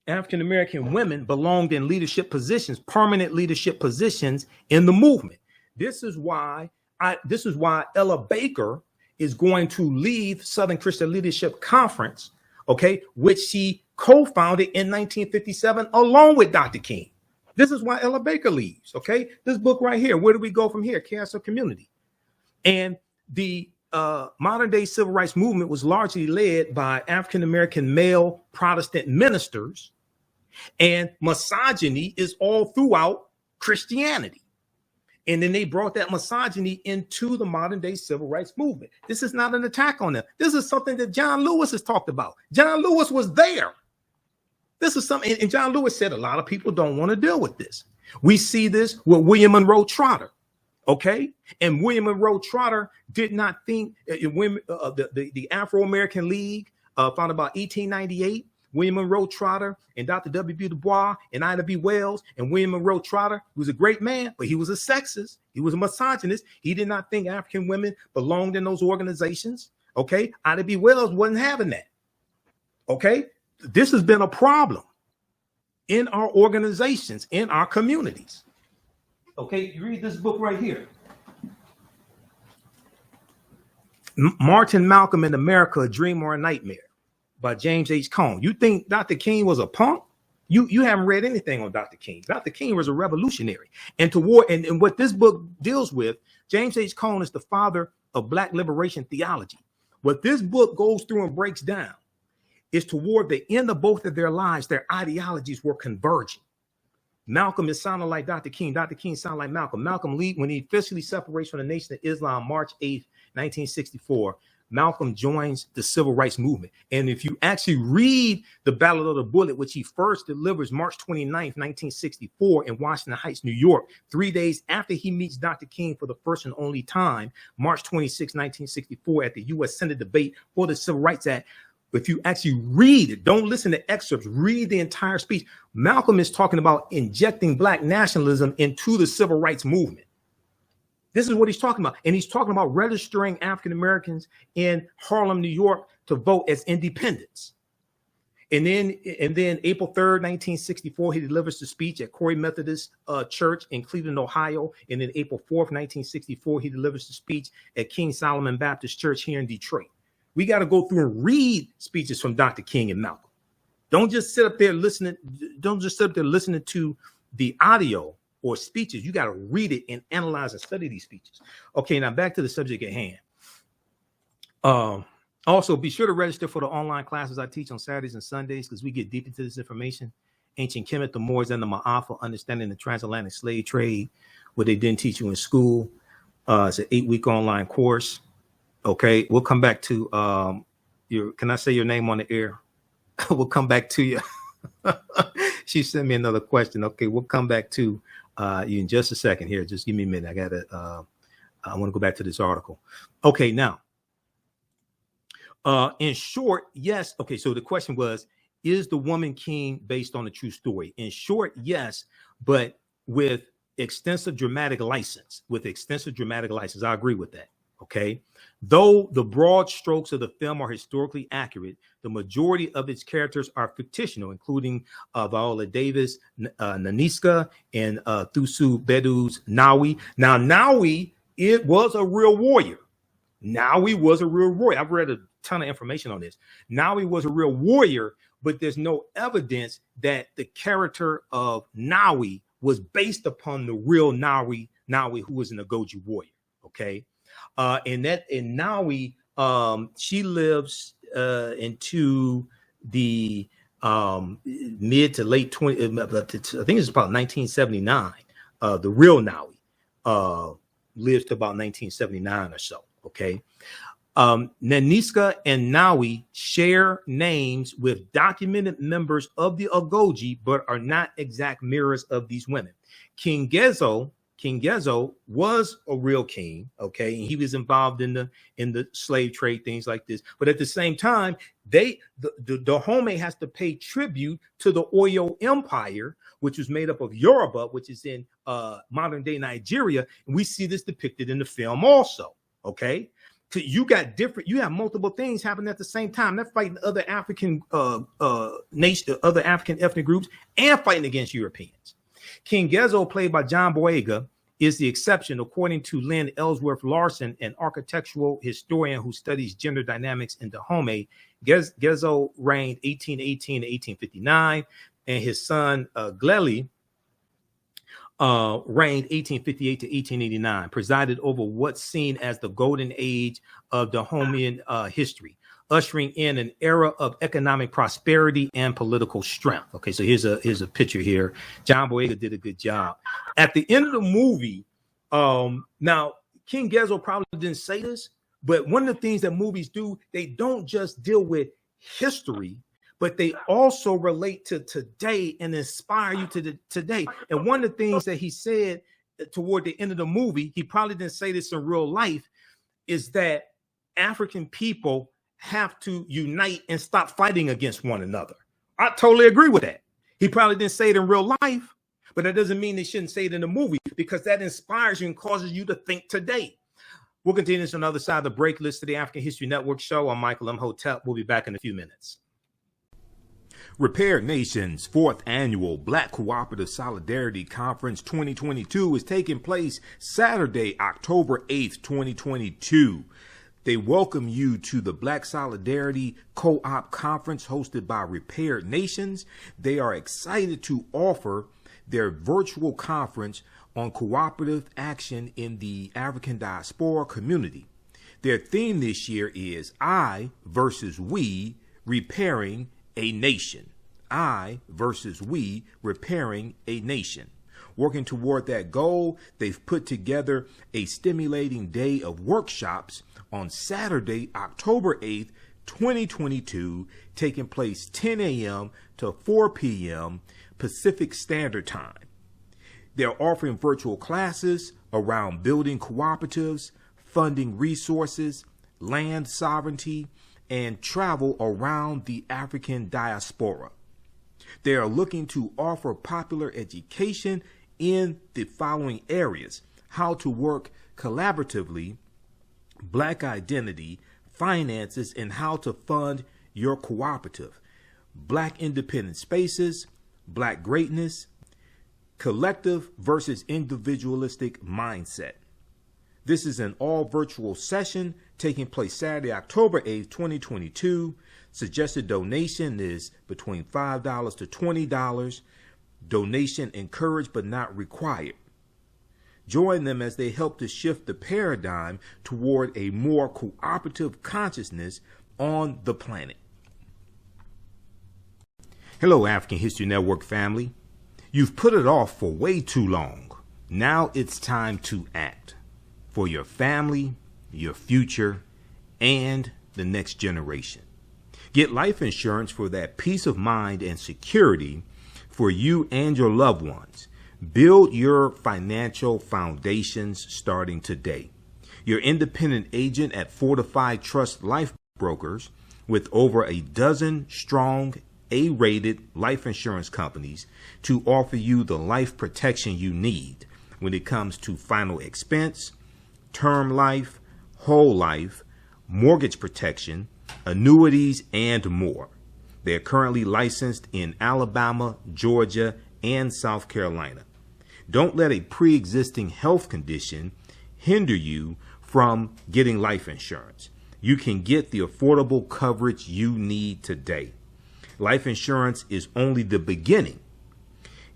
A: African-American women belonged in leadership positions, permanent leadership positions in the movement. This is why Ella Baker is going to leave Southern Christian Leadership Conference, okay, which she co-founded in 1957 along with Dr. King. This is why Ella Baker leaves, okay? This book right here, Where Do We Go From Here? Chaos or Community. And the modern day civil rights movement was largely led by African-American male Protestant ministers, and misogyny is all throughout Christianity. And then they brought that misogyny into the modern day civil rights movement. This is not an attack on them. This is something that John Lewis has talked about. John Lewis was there. This is something, and John Lewis said a lot of people don't want to deal with this. We see this with William Monroe Trotter, okay? And William Monroe Trotter did not think the Afro-American League, founded about 1898, William Monroe Trotter and Dr. W.B. Du Bois and Ida B. Wells, and William Monroe Trotter was a great man, but he was a sexist. He was a misogynist. He did not think African women belonged in those organizations, okay? Ida B. Wells wasn't having that, okay? This has been a problem in our organizations, in our communities. Okay, you read this book right here. Martin Malcolm in America, A Dream or a Nightmare, by James H. Cone. You think Dr. King was a punk? You haven't read anything on Dr. King. Dr. King was a revolutionary. And what this book deals with, James H. Cone is the father of Black liberation theology. What this book goes through and breaks down is toward the end of both of their lives, their ideologies were converging. Malcolm is sounding like Dr. King. Dr. King sounded like Malcolm. Malcolm Lee, when he officially separates from the Nation of Islam, March 8th, 1964, Malcolm joins the civil rights movement. And if you actually read the Ballad of the Bullet, which he first delivers March 29th, 1964 in Washington Heights, New York, 3 days after he meets Dr. King for the first and only time, March 26, 1964, at the U.S. Senate debate for the Civil Rights Act, if you actually read it, don't listen to excerpts, read the entire speech. Malcolm is talking about injecting Black nationalism into the civil rights movement. This is what he's talking about. And he's talking about registering African Americans in Harlem, New York to vote as independents. And then April 3rd, 1964, he delivers the speech at Corey Methodist Church in Cleveland, Ohio. And then April 4th, 1964, he delivers the speech at King Solomon Baptist Church here in Detroit. We got to go through and read speeches from Dr. King and Malcolm. Don't just sit up there listening. Don't just sit up there listening to the audio or speeches. You got to read it and analyze and study these speeches. Okay, now back to the subject at hand. Also, be sure to register for the online classes I teach on Saturdays and Sundays, because we get deep into this information. Ancient Kemet, the Moors, and the Ma'afa, understanding the transatlantic slave trade, what they didn't teach you in school. It's an 8-week online course. Okay, we'll come back to can I say your name on the air? We'll come back to you. She sent me another question. Okay, we'll come back to you in just a second here. Just give me a minute. I want to go back to this article. Okay, now, in short, yes. Okay, so the question was, is the woman king based on a true story? In short, yes, but with African American women, belonged in leadership positions, permanent leadership positions in the movement. This is why Ella Baker leaves, okay? This is why Ella Baker leaves. And what this book deals with, James H. Cone is the father of Black liberation theology. What he talks about is toward the end of both of their lives, their ideologies were converging. Malcolm is sounding like Dr. King. Dr. King sounded like Malcolm. Malcolm Lee, when he officially separates from the Nation of Islam, March 8th, 1964, in Washington Heights, New York, 3 days after he meets Dr. King for the first and only time, March 26, 1964, at the U.S. Senate debate for the Civil Rights Act, Okay, now, extensive dramatic license. I agree with that. Okay. Though the broad strokes of the film are historically accurate, the majority of its characters are fictional, including Viola Davis, Naniska, and Thusu Bedu's Nawi. Now, Nawi, it was a real warrior. I've read a ton of information on this. Nawi was a real warrior, but there's no evidence that the character of Nawi was based upon the real Nawi who was an Ogoji warrior. Okay. And Nawi, she lives into the mid to late 20, I think it's about 1979. The real Nawi lives to about 1979 or so. Okay. Naniska and Nawi share names with documented members of the Ogoji, but are not exact mirrors of these women. King Gezo was a real king, okay, and he was involved in the slave trade, things like this. But at the same time, the Dahomey has to pay tribute to the Oyo Empire, which was made up of Yoruba, which is in modern day Nigeria, and we see this depicted in the film also. Okay, you have multiple things happening at the same time. They're fighting other African nations, other African ethnic groups, and fighting against Europeans. King Gezo, played by John Boyega, is the exception, according to Lynn Ellsworth Larson, an architectural historian who studies gender dynamics in Dahomey. Gezo reigned 1818 to 1859, and his son Gleli reigned 1858 to 1889, presided over what's seen as the golden age of Dahomeyan history, ushering in an era of economic prosperity and political strength. Okay, so here's a picture here. John Boyega did a good job. At the end of the movie, now King Gezo probably didn't say this, but one of the things that movies do, they don't just deal with history, but they also relate to today and inspire you to today. And one of the things that he said toward the end of the movie, he probably didn't say this in real life, is that African people have to unite and stop fighting against one another. I totally agree with that. He probably didn't say it in real life, but that doesn't mean they shouldn't say it in the movie, because that inspires you and causes you to think today. We'll continue this on the other side of the break. Listen to the African History Network show. I'm Michael Imhotep. We'll be back in a few minutes. Repair Nation's 4th annual Black Cooperative Solidarity Conference 2022 is taking place Saturday, October 8th, 2022. They welcome you to the Black Solidarity Co-op Conference hosted by Repair Nations. They are excited to offer their virtual conference on cooperative action in the African diaspora community. Their theme this year is I versus We, Repairing a Nation. I versus We, Repairing a Nation. Working toward that goal, they've put together a stimulating day of workshops on Saturday, October 8th, 2022, taking place 10 a.m. to 4 p.m. Pacific Standard Time. They're offering virtual classes around building cooperatives, funding resources, land sovereignty, and travel around the African diaspora. They are looking to offer popular education in the following areas: how to work collaboratively, Black identity, finances, and how to fund your cooperative, Black independent spaces, Black greatness, collective versus individualistic mindset. This is an all virtual session taking place Saturday, October 8th, 2022. Suggested donation is between $5 to $20. Donation encouraged but not required. Join them as they help to shift the paradigm toward a more cooperative consciousness on the planet. Hello, African History Network family. You've put it off for way too long. Now it's time to act for your family, your future, and the next generation. Get life insurance for that peace of mind and security for you and your loved ones. Build your financial foundations starting today. Your independent agent at Fortified Trust Life Brokers, with over a dozen strong A-rated life insurance companies to offer you the life protection you need. when it comes to final expense, term life, whole life, mortgage protection, annuities, and more. They're currently licensed in Alabama, Georgia, and South Carolina. Don't let a pre-existing health condition hinder you from getting life insurance. You can get the affordable coverage you need today. Life insurance is only the beginning.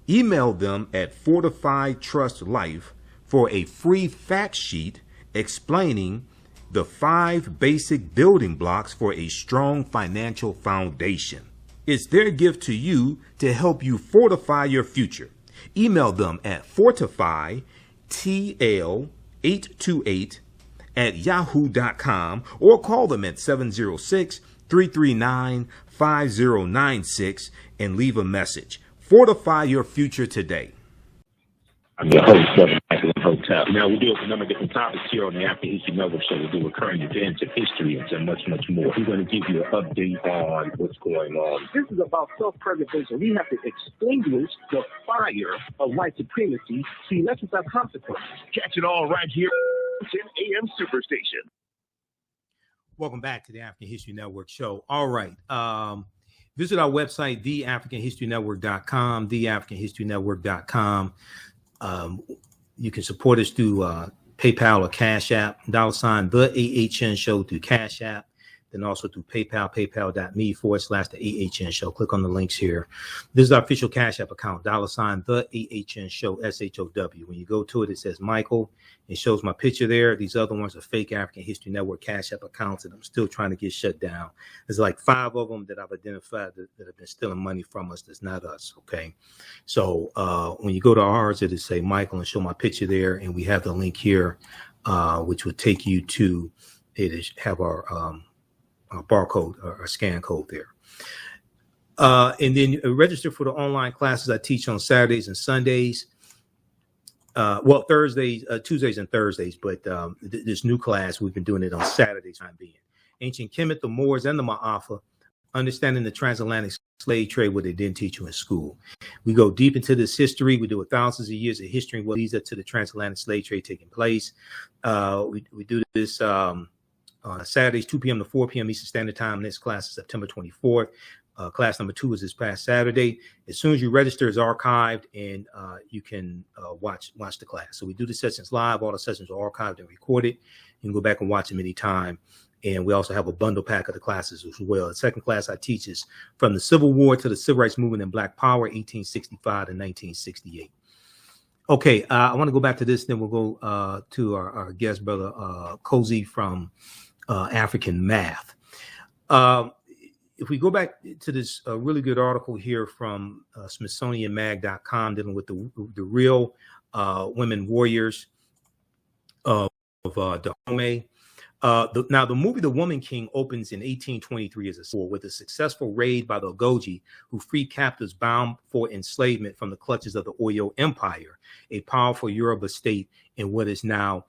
A: Email them at Fortified Trust Life for a free fact sheet explaining the 5 basic building blocks for a strong financial foundation. It's their gift to you to help you fortify your future. Email them at fortifytl828@yahoo.com or call them at 706-339-5096 and leave a message. Fortify your future today.
H: I'm your host, Michael Imhotep. Now, we deal with a number of different topics here on the African History Network Show. We do recurring events of history and much, much more. We're going to give you an update on what's going on. This is about self-preservation. We have to extinguish the fire of white supremacy. See, lessons have consequences.
G: Catch it all right here on 10 a.m. Superstation.
A: Welcome back to the African History Network Show. All right. Visit our website, TheAHNShow.com, TheAHNShow.com. You can support us through PayPal or Cash App, $ TheAHNShow through Cash App, then also through PayPal, paypal.me/TheAHNShow. Click on the links here. This is our official Cash App account, $ TheAHNShow, SHOW. When you go to it, it says Michael. It shows my picture there. These other ones are fake African History Network Cash App accounts that I'm still trying to get shut down. There's like 5 of them that I've identified that have been stealing money from us. That's not us, okay? So when you go to ours, it'll say Michael and show my picture there, and we have the link here, which will take you to it. Have our barcode or scan code there. And then register for the online classes I teach on Saturdays and Sundays. Thursdays, Tuesdays and Thursdays, but this new class, we've been doing it on Saturdays time being. Ancient Kemet, the Moors, and the Ma'afa, understanding the transatlantic slave trade, what they didn't teach you in school. We go deep into this history. We do thousands of years of history and what leads up to the transatlantic slave trade taking place. We do this on Saturdays, 2 p.m. to 4 p.m. Eastern Standard Time. This class is September 24th. Class number 2 is this past Saturday. As soon as you register, it's archived, and you can watch the class. So we do the sessions live. All the sessions are archived and recorded. You can go back and watch them anytime. And we also have a bundle pack of the classes as well. The second class I teach is from the Civil War to the Civil Rights Movement and Black Power, 1865 to 1968. Okay, I want to go back to this. Then we'll go to our guest, Brother Nkosi from African Math. If we go back to this really good article here from SmithsonianMag.com dealing with the real women warriors of Dahomey. Now, the movie The Woman King opens in 1823 as a war with a successful raid by the Ogoji, who freed captives bound for enslavement from the clutches of the Oyo Empire, a powerful Yoruba state in what is now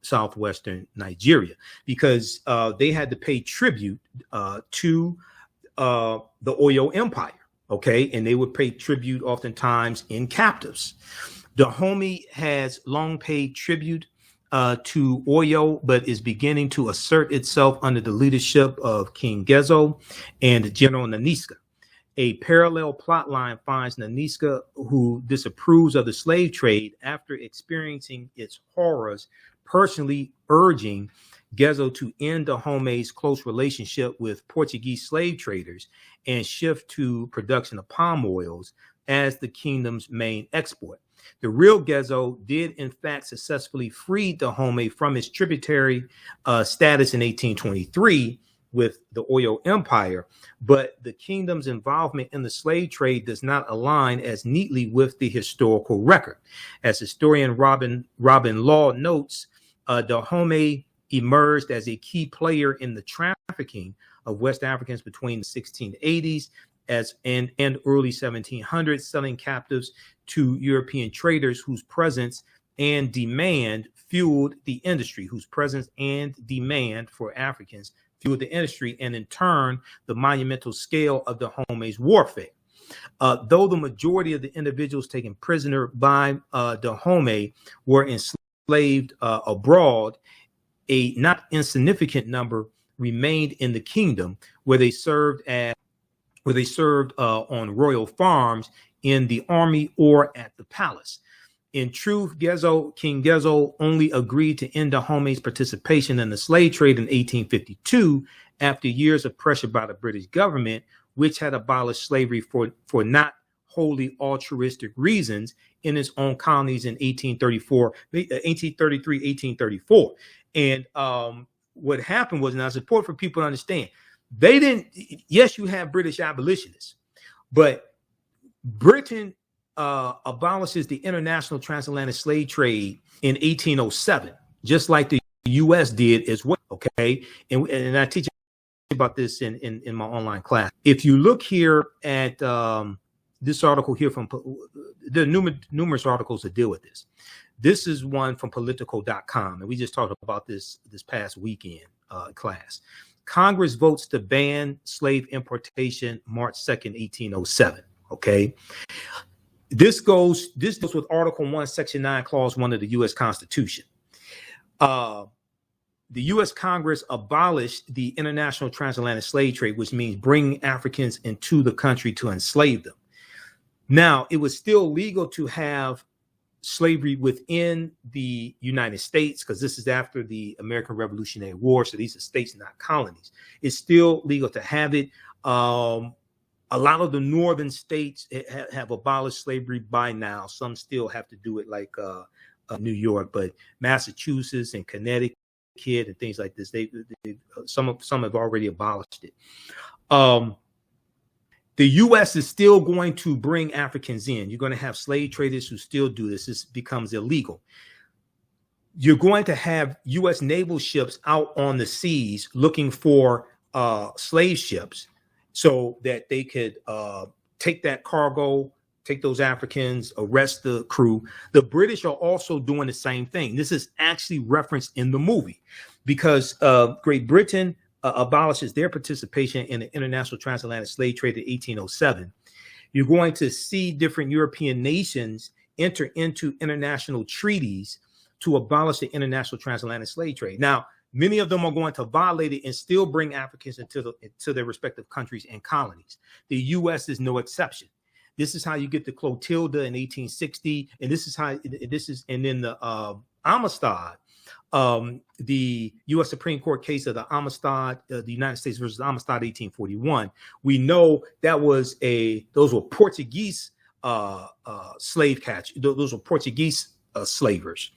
A: southwestern Nigeria, because they had to pay tribute to the Oyo Empire, okay? And they would pay tribute oftentimes in captives. Dahomey has long paid tribute to Oyo, but is beginning to assert itself under the leadership of King Gezo and General Naniska. A parallel plot line finds Naniska, who disapproves of the slave trade after experiencing its horrors, personally urging Gezo to end Dahomey's close relationship with Portuguese slave traders and shift to production of palm oils as the kingdom's main export. The real Gezo did, in fact, successfully free Dahomey from its tributary status in 1823 with the Oyo Empire, but the kingdom's involvement in the slave trade does not align as neatly with the historical record. As historian Robin Law notes, Dahomey emerged as a key player in the trafficking of West Africans between the 1680s and early 1700s, selling captives to European traders whose presence and demand fueled the industry, whose presence and demand for Africans fueled the industry, and in turn, the monumental scale of Dahomey's warfare. Though the majority of the individuals taken prisoner by Dahomey were enslaved abroad, a not insignificant number remained in the kingdom, where they served on royal farms, in the army, or at the palace. In truth, King Gezo only agreed to end Dahomey's participation in the slave trade in 1852 after years of pressure by the British government, which had abolished slavery for not wholly altruistic reasons in its own colonies in 1833, 1834. And what happened was, now it's important for people to understand, they didn't, yes, you have British abolitionists, but Britain abolishes the international transatlantic slave trade in 1807, just like the U.S. did as well. Okay, and I teach about this in my online class. If you look here at this article here there are numerous articles that deal with this. This is one from Politico.com, and we just talked about this past weekend class. Congress votes to ban slave importation March 2nd, 1807. Okay. This goes with Article 1, Section 9, Clause 1 of the U.S. Constitution. The U.S. Congress abolished the international transatlantic slave trade, which means bringing Africans into the country to enslave them. Now, it was still legal to have slavery within the United States, because this is after the American Revolutionary War, so these are states, not colonies. It's still legal to have it. A lot of the northern states have abolished slavery by now. Some still have to do it, like New York, but Massachusetts and Connecticut and things like this, some have already abolished it. The U.S. is still going to bring Africans in. You're going to have slave traders who still do this. This becomes illegal. You're going to have U.S. naval ships out on the seas looking for slave ships, so that they could take that cargo, take those Africans, arrest the crew. The British are also doing the same thing. This is actually referenced in the movie, because Great Britain abolishes their participation in the international transatlantic slave trade in 1807. You're going to see different European nations enter into international treaties to abolish the international transatlantic slave trade. Now, many of them are going to violate it and still bring Africans into their respective countries and colonies. The U.S. is no exception. This is how you get the Clotilda in 1860, and and then the Amistad, the U.S. Supreme Court case of the Amistad, the United States versus Amistad, 1841. We know those were Portuguese slave catch. Those were Portuguese slavers,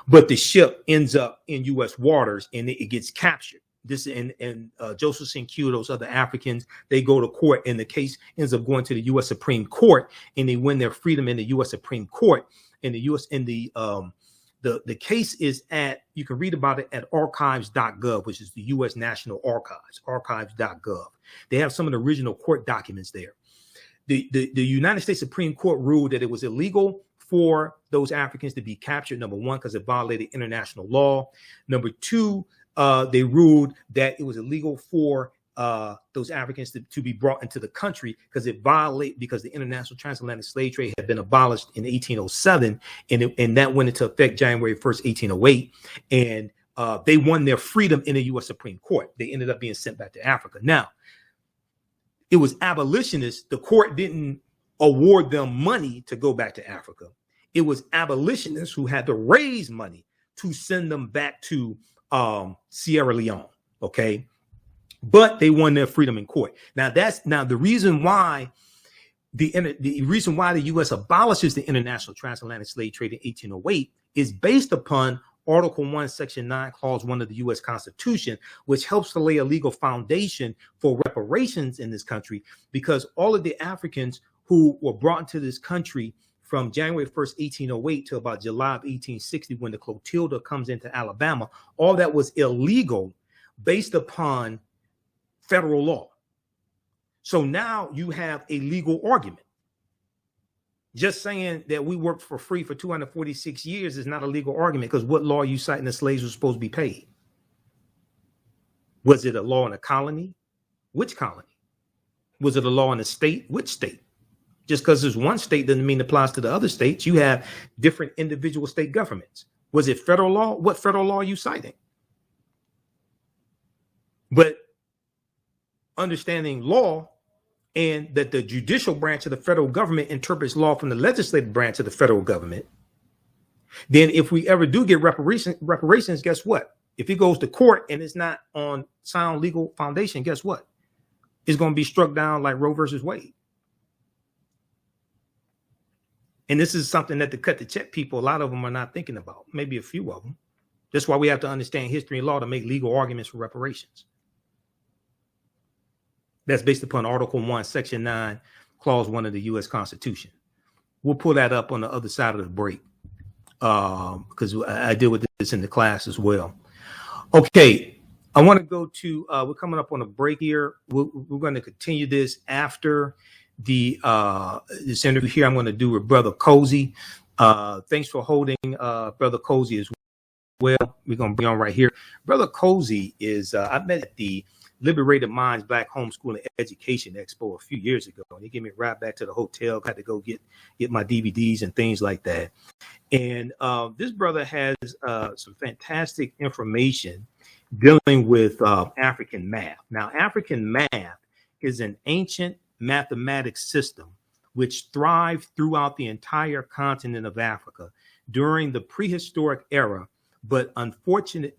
A: but the ship ends up in U.S. waters and it gets captured. This and Joseph Q, those other Africans, they go to court, and the case ends up going to the U.S. Supreme Court, and they win their freedom in the U.S. Supreme Court. In the U.S. The case is you can read about it at archives.gov, which is the U.S. National Archives, archives.gov. They have some of the original court documents there. The United States Supreme Court ruled that it was illegal for those Africans to be captured, number one, because it violated international law. Number two, they ruled that it was illegal for those Africans to be brought into the country because the international transatlantic slave trade had been abolished in 1807, and that went into effect January 1st, 1808. And they won their freedom in the U.S. Supreme Court. They ended up being sent back to Africa. Now, it was abolitionists. The court didn't award them money to go back to Africa. It was abolitionists who had to raise money to send them back to Sierra Leone. Okay. But they won their freedom in court. Now the reason why the U.S. abolishes the international transatlantic slave trade in 1808 is based upon Article 1, Section 9, Clause 1 of the U.S. Constitution, which helps to lay a legal foundation for reparations in this country, because all of the Africans who were brought into this country from January 1st, 1808 to about July of 1860, when the Clotilda comes into Alabama, all that was illegal based upon federal law. So now you have a legal argument. Just saying that we worked for free for 246 years is not a legal argument, because what law are you citing the slaves were supposed to be paid? Was it a law in a colony? Which colony? Was it a law in a state? Which state? Just because there's one state doesn't mean it applies to the other states. You have different individual state governments. Was it federal law? What federal law are you citing? But understanding law and that the judicial branch of the federal government interprets law from the legislative branch of the federal government, then if we ever do get reparations, guess what? If it goes to court and it's not on sound legal foundation, guess what? It's going to be struck down like Roe versus Wade. And this is something that the cut the check people, a lot of them are not thinking about, maybe a few of them. That's why we have to understand history and law to make legal arguments for reparations. That's based upon Article 1, Section 9, Clause 1 of the U.S. Constitution. We'll pull that up on the other side of the break because I deal with this in the class as well. Okay, I want to go to, we're coming up on a break here. We're going to continue this after this interview here. I'm going to do with Brother Nkosi. Thanks for holding Brother Nkosi as well. We're going to be on right here. Brother Nkosi is, I met at the Liberated Minds Black Homeschooling Education Expo a few years ago. And he gave me a ride back to the hotel. Got to go get my DVDs and things like that. And this brother has some fantastic information dealing with African math. Now, African math is an ancient mathematics system which thrived throughout the entire continent of Africa during the prehistoric era, but unfortunately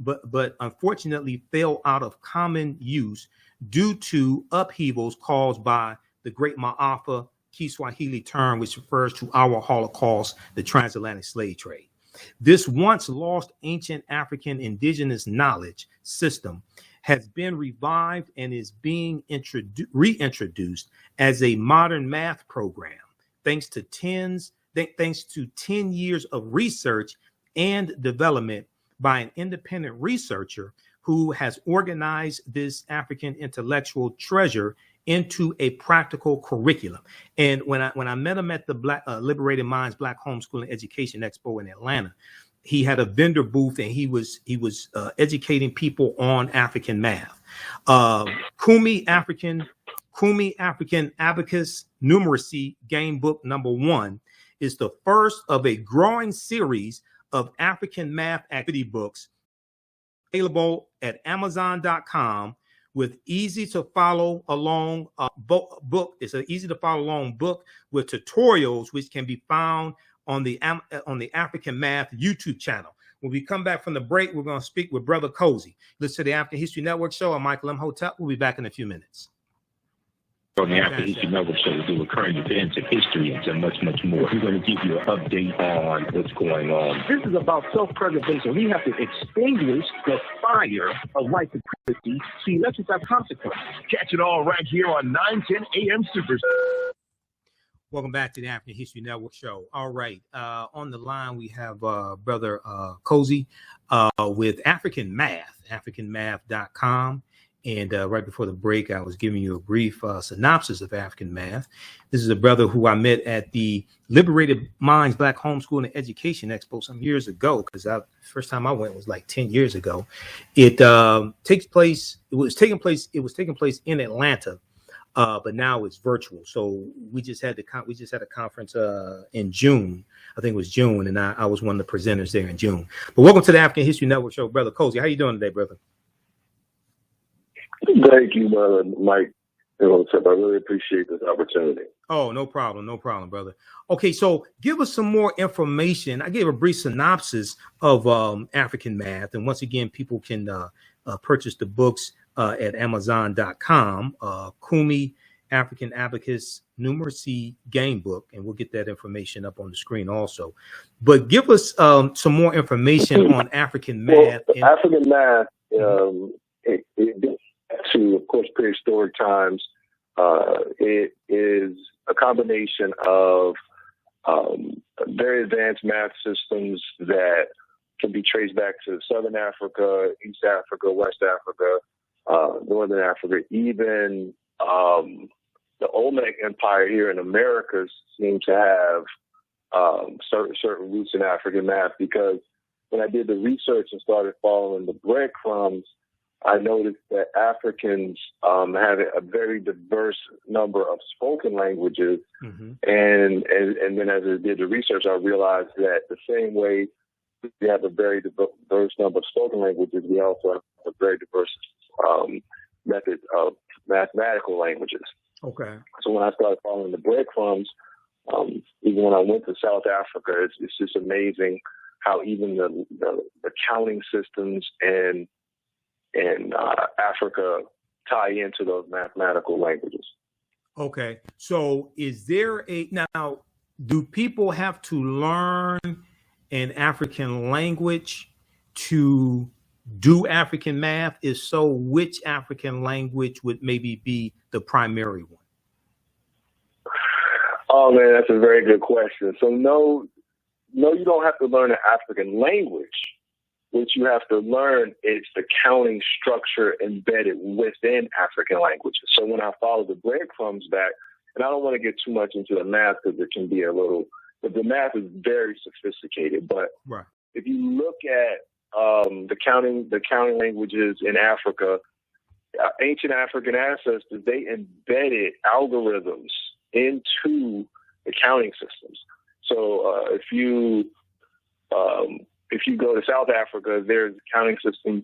A: fell out of common use due to upheavals caused by the Great Maafa Kiswahili term, which refers to our Holocaust, the transatlantic slave trade. This once lost ancient African indigenous knowledge system has been revived and is being reintroduced as a modern math program, thanks to 10 years of research and development by an independent researcher who has organized this African intellectual treasure into a practical curriculum. And when I met him at the Liberated Minds Black Homeschooling Education Expo in Atlanta, he had a vendor booth and he was educating people on African math. Kumi African Abacus Numeracy Game Book #1 is the first of a growing series of African math activity books available at Amazon.com with easy to follow along book. It's an easy to follow along book with tutorials which can be found on the African Math YouTube channel. When we come back from the break, we're going to speak with Brother Nkosi. Listen to the African History Network show. I'm Michael Imhotep. We'll be back in a few minutes.
H: On the African History Network show, we do current events and history and much, much more. We're going to give you an update on what's going on. This is about self-preservation. We have to extinguish the fire of white supremacy. See, let's just have consequences.
G: Catch it all right here on 910 AM Super.
A: Welcome back to the African History Network show. All right. On the line, we have Brother Nkosi with African Math, AfricanMath.com. And right before the break, I was giving you a brief synopsis of African math. This is a brother who I met at the Liberated Minds Black Homeschooling Education Expo some years ago, because first time I went was like 10 years ago. It was taking place in Atlanta, but now it's virtual. So we just had a conference in June. I think it was June, and I was one of the presenters there in June. But welcome to the African History Network show, Brother Nkosi. How you doing today, brother?
I: Thank you, brother Mike. I really appreciate this opportunity.
A: Oh, no problem, brother. Okay, so give us some more information. I gave a brief synopsis of African math, and once again, people can purchase the books at Amazon.com. Kumi African Abacus Numeracy Game Book, and we'll get that information up on the screen also. But give us some more information on African math.
I: Well, African math, to, of course, prehistoric times. It is a combination of very advanced math systems that can be traced back to Southern Africa, East Africa, West Africa, Northern Africa. Even the Olmec Empire here in America seemed to have certain roots in African math, because when I did the research and started following the breadcrumbs, I noticed that Africans have a very diverse number of spoken languages.
A: Mm-hmm.
I: And then as I did the research, I realized that the same way we have a very diverse number of spoken languages, we also have a very diverse method of mathematical languages.
A: Okay.
I: So when I started following the breadcrumbs, even when I went to South Africa, it's just amazing how even the counting systems and Africa tie into those mathematical languages.
A: Okay. So is there now, do people have to learn an African language to do African math? If so, which African language would maybe be the primary one?
I: Oh man, that's a very good question. So no, you don't have to learn an African language. What you have to learn is the counting structure embedded within African languages. So when I follow the breadcrumbs back, and I don't want to get too much into the math because it can be but the math is very sophisticated. But
A: right.
I: If you look at the counting languages in Africa, ancient African ancestors, they embedded algorithms into the counting systems. So if you go to South Africa, there's counting systems,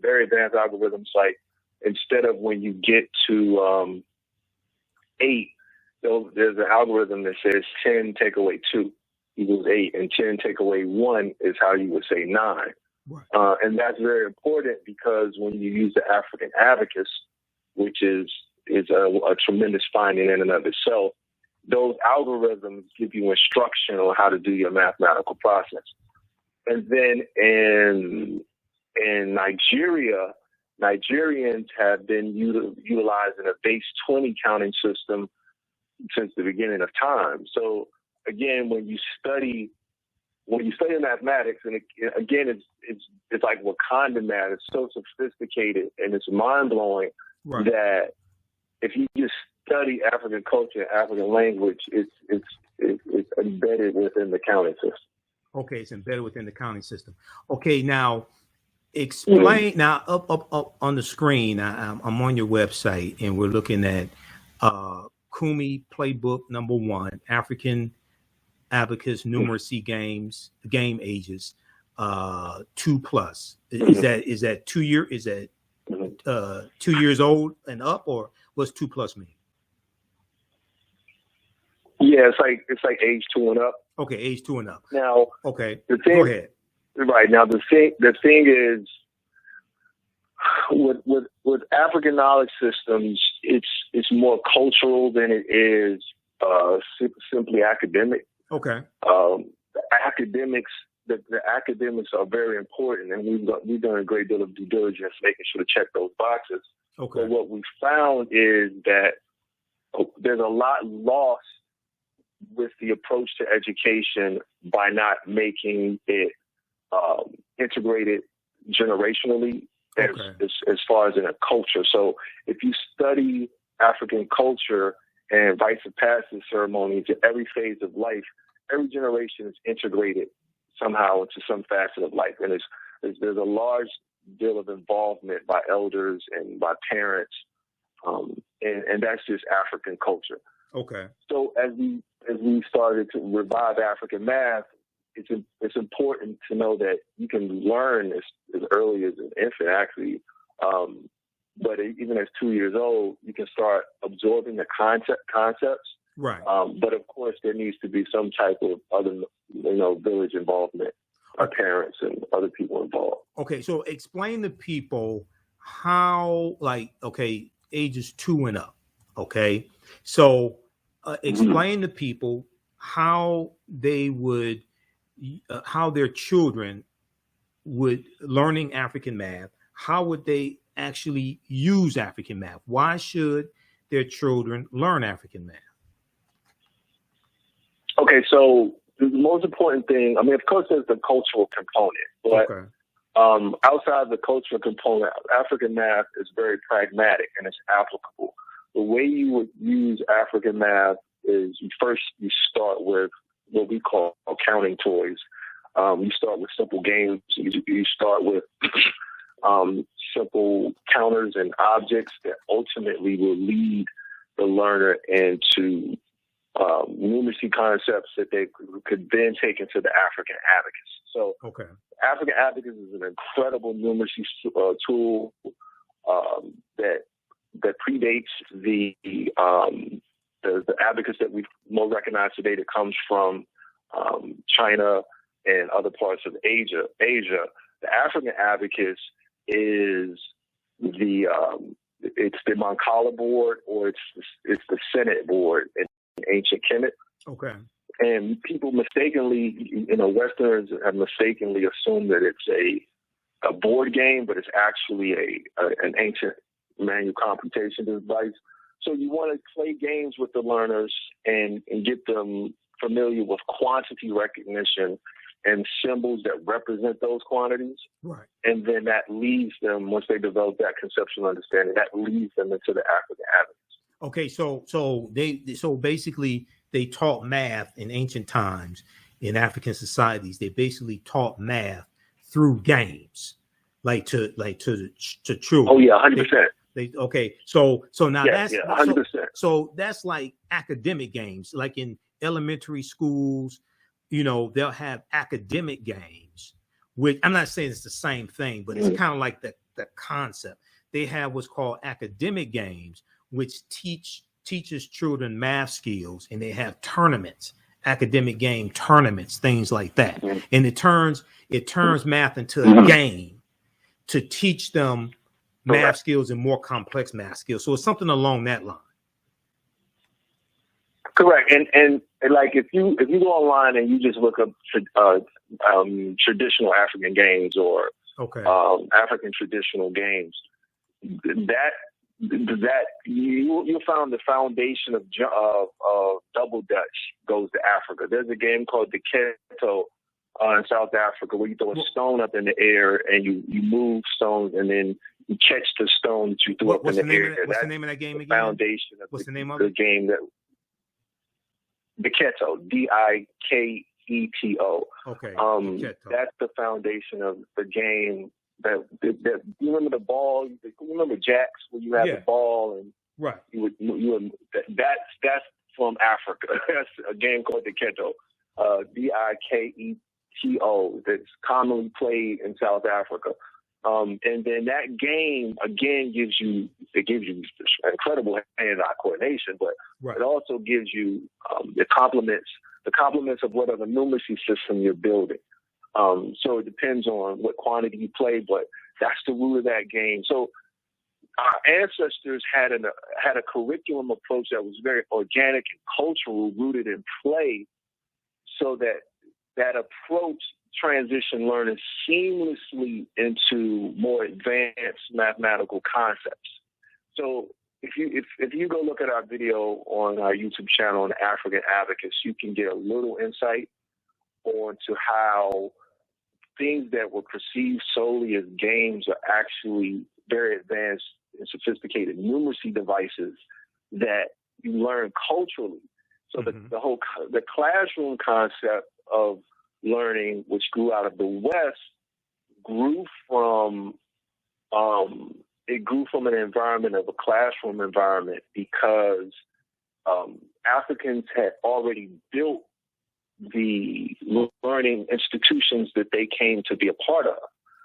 I: very advanced algorithms. Like instead of when you get to 8, there's an algorithm that says 10 take away 2 equals 8, and 10 take away 1 is how you would say 9.
A: Right.
I: And that's very important because when you use the African abacus, which is a tremendous finding in and of itself, those algorithms give you instruction on how to do your mathematical process. And then in Nigeria, Nigerians have been utilizing a base 20 counting system since the beginning of time. So again, when you study mathematics, and it's like Wakanda math. It's so sophisticated and it's mind blowing that if you just study African culture, African language, it's embedded within the counting system.
A: Okay, it's embedded within the counting system. Okay, now explain. Now up on the screen, I'm on your website, and we're looking at Kumi Playbook number 1, African Abacus Numeracy game ages, 2+. Is that 2 year? Is that 2 years old and up, or what's 2+ mean?
I: Yeah, it's like age 2 and up.
A: Okay, age 2 and up.
I: Now,
A: okay,
I: the thing,
A: go ahead.
I: Right now, the thing is, with African knowledge systems, it's more cultural than it is simply academic.
A: Okay.
I: The academics are very important, and we've done a great deal of due diligence making sure to check those boxes.
A: Okay.
I: But what we found is that there's a lot lost with the approach to education by not making it integrated generationally as far as in a culture. So if you study African culture and rites of passage ceremonies at every phase of life, every generation is integrated somehow into some facet of life. And there's a large deal of involvement by elders and by parents. And that's just African culture.
A: Okay.
I: So as we started to revive African math, it's important to know that you can learn as early as an infant, actually. But even as 2 years old, you can start absorbing the concepts.
A: Right.
I: But of course, there needs to be some type of other, village involvement, our parents and other people involved.
A: Okay, so explain to people how, ages 2 and up. Okay, so explain to people how they would, how their children would learning African math. How would they actually use African math? Why should their children learn African math?
I: Okay, so the most important thing, of course, there's the cultural component, but outside the cultural component, African math is very pragmatic and it's applicable. The way you would use African math is you start with what we call counting toys. You start with simple games. You start with simple counters and objects that ultimately will lead the learner into numeracy concepts that they could then take into the African abacus. So African abacus is an incredible numeracy tool that predates the abacus that we more recognize today, that comes from China and other parts of Asia. The African abacus is it's the Mancala board, or it's the Senate board in ancient Kemet.
A: Okay.
I: And people mistakenly, Westerners have mistakenly assumed that it's a board game, but it's actually an ancient manual computation device. So you want to play games with the learners and get them familiar with quantity recognition and symbols that represent those quantities.
A: Right.
I: And then that leads them, once they develop that conceptual understanding, that leads them into the African abacus.
A: Okay, so basically they taught math in ancient times in African societies. They basically taught math through games, like to children.
I: Oh yeah, 100%.
A: So now
I: that's 100%.
A: So that's like academic games, like in elementary schools. They'll have academic games, which I'm not saying it's the same thing, but it's kind of like the concept. They have what's called academic games, which teaches children math skills, and they have tournaments, academic game tournaments, things like that. And it turns math into a game to teach them math skills and more complex math skills. So it's something along that line.
I: Correct. And like if you go online and you just look up traditional African games or African traditional games, that you'll find the foundation of double dutch goes to Africa. There's a game called the Keto in South Africa where you throw a stone up in the air and you move stones and then you catch the stone that you threw up in the air.
A: What's the name of that game again?
I: Foundation of
A: what's the name of
I: the game that the Keto, Diketo.
A: Okay.
I: That's the foundation of the game. That you remember the ball? You remember jacks where you have the ball and
A: right.
I: That's from Africa. That's a game called the Keto, Diketo. That's commonly played in South Africa. And then that game again gives you incredible hand-eye coordination, but it also gives you the complements of whatever numeracy system you're building. So it depends on what quantity you play, but that's the root of that game. So our ancestors had a curriculum approach that was very organic and cultural, rooted in play, so that approach transition learning seamlessly into more advanced mathematical concepts. So if you go look at our video on our YouTube channel on African Abacus, you can get a little insight onto how things that were perceived solely as games are actually very advanced and sophisticated numeracy devices that you learn culturally. So the classroom concept of learning, which grew out of the West, grew from an environment of a classroom environment because Africans had already built the learning institutions that they came to be a part of.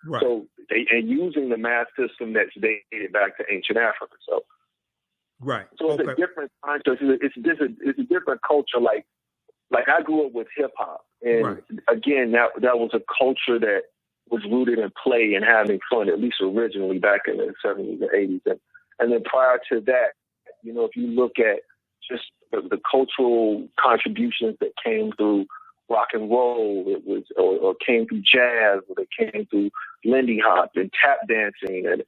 A: Right.
I: So and using the math system that's dated back to ancient Africa. So it's a different concept. It's a different culture. Like I grew up with hip hop, and again, that was a culture that was rooted in play and having fun, at least originally back in the 70s and 80s. And then prior to that, if you look at just the cultural contributions that came through rock and roll, it was or came through jazz, or they came through Lindy Hop and tap dancing, and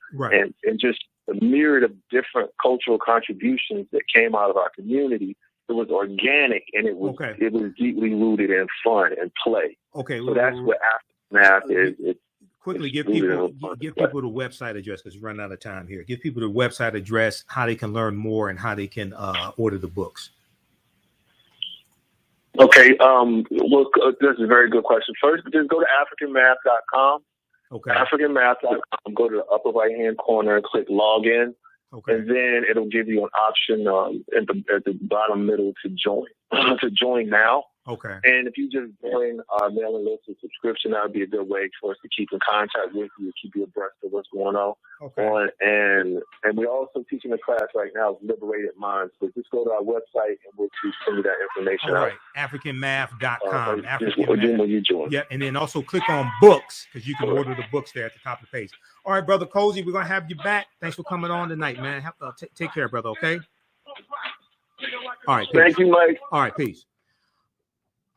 I: just a myriad of different cultural contributions that came out of our community. It was organic, and it was deeply rooted in fun and play.
A: Okay,
I: so that's what African math is.
A: Quickly, give people the website address because we're running out of time here. Give people the website address, how they can learn more, and how they can order the books.
I: Okay, well, this is a very good question. First, just go to AfricanMath.com,
A: Okay.
I: AfricanMath.com. Go to the upper right-hand corner and click login.
A: Okay.
I: And then it'll give you an option at the bottom middle to join. To join now.
A: Okay.
I: And if you just join our mailing list and subscription, that would be a good way for us to keep in contact with you, keep you abreast of what's going on.
A: Okay.
I: And we're also teaching a class right now, Liberated Minds. So just go to our website and we'll send you that information
A: All
I: out.
A: right. AfricanMath.com.
I: When you join.
A: Yeah, and then also click on books because you can order the books there at the top of the page. All right, Brother Cozy, we're going to have you back. Thanks for coming on tonight, man. Take care, brother, okay? All right. Peace.
I: Thank you, Mike.
A: All right, peace.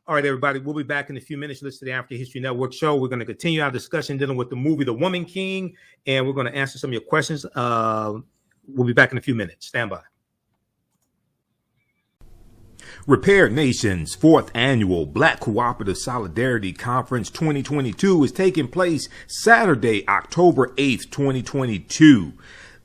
A: All right, everybody, we'll be back in a few minutes. Listen to the African History Network show. We're going to continue our discussion dealing with the movie The Woman King, and we're going to answer some of your questions. We'll be back in a few minutes. Stand by. Repaired Nations' 4th Annual Black Cooperative Solidarity Conference 2022 is taking place Saturday, October 8th, 2022.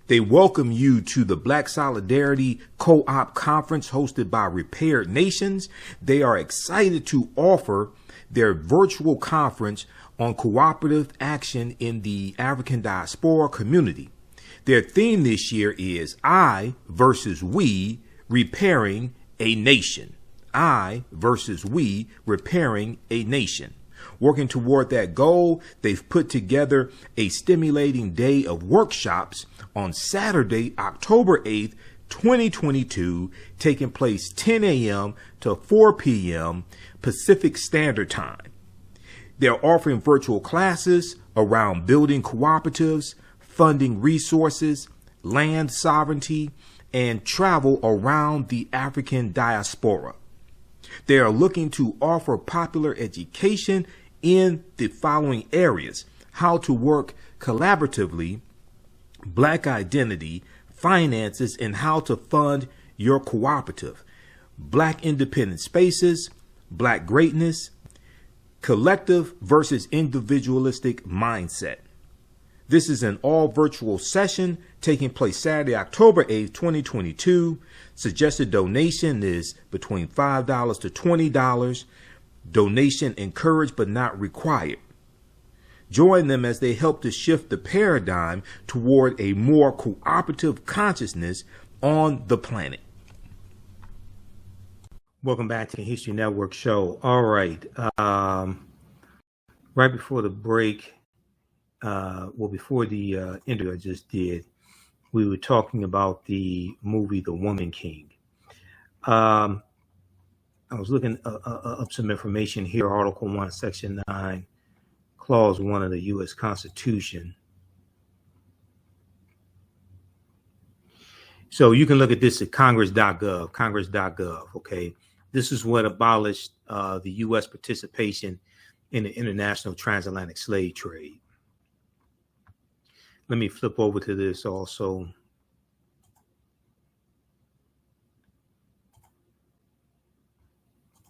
A: They welcome you to the Black Solidarity Co-op Conference hosted by Repaired Nations. They are excited to offer their virtual conference on cooperative action in the African diaspora community. Their theme this year is I versus We, Repairing a Nation. I versus We, Repairing a Nation. Working toward that goal, they've put together a stimulating day of workshops on Saturday, October 8th, 2022, taking place 10 a.m. to 4 p.m. Pacific Standard Time. They're offering virtual classes around building cooperatives, funding resources, land sovereignty, and travel around the African diaspora. They are looking to offer popular education in the following areas: how to work collaboratively, Black identity, finances, and how to fund your cooperative, Black independent spaces, Black greatness, collective versus individualistic mindset. This is an all virtual session taking place Saturday, October 8th, 2022. Suggested donation is between $5 to $20. Donation encouraged but not required. Join them as they help to shift the paradigm toward a more cooperative consciousness on the planet. Welcome back to the History Network show. All right. Right before the break, before the interview I just did, we were talking about the movie The Woman King. I was looking up some information here, Article 1, Section 9, Clause 1 of the U.S. Constitution. So you can look at this at congress.gov, okay? This is what abolished the U.S. participation in the international transatlantic slave trade. Let me flip over to this also.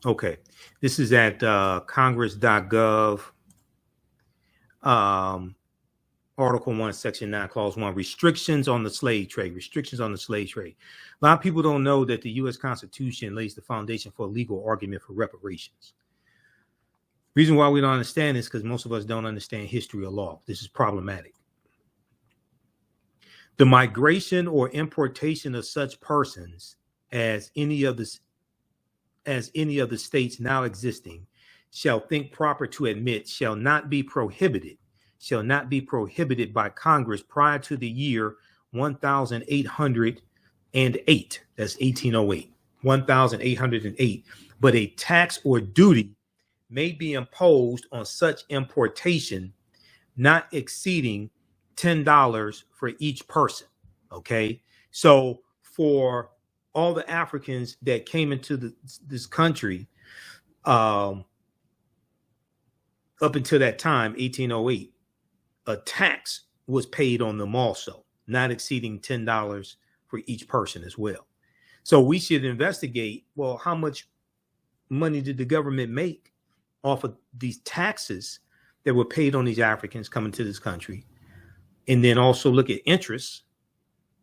A: Okay, this is at congress.gov, Article 1, Section 9, Clause 1, restrictions on the slave trade, restrictions on the slave trade. A lot of people don't know that the U.S. Constitution lays the foundation for a legal argument for reparations. Reason why we don't understand this is because most of us don't understand history or law. This is problematic. The migration or importation of such persons as any of the states now existing shall think proper to admit shall not be prohibited by Congress prior to the year 1808. That's 1808, 1808. But a tax or duty may be imposed on such importation not exceeding $10 for each person. Okay, so for all the Africans that came into this country up until that time, 1808, a tax was paid on them also, not exceeding $10 for each person as well. So we should investigate, well, how much money did the government make off of these taxes that were paid on these Africans coming to this country? And then also look at interest,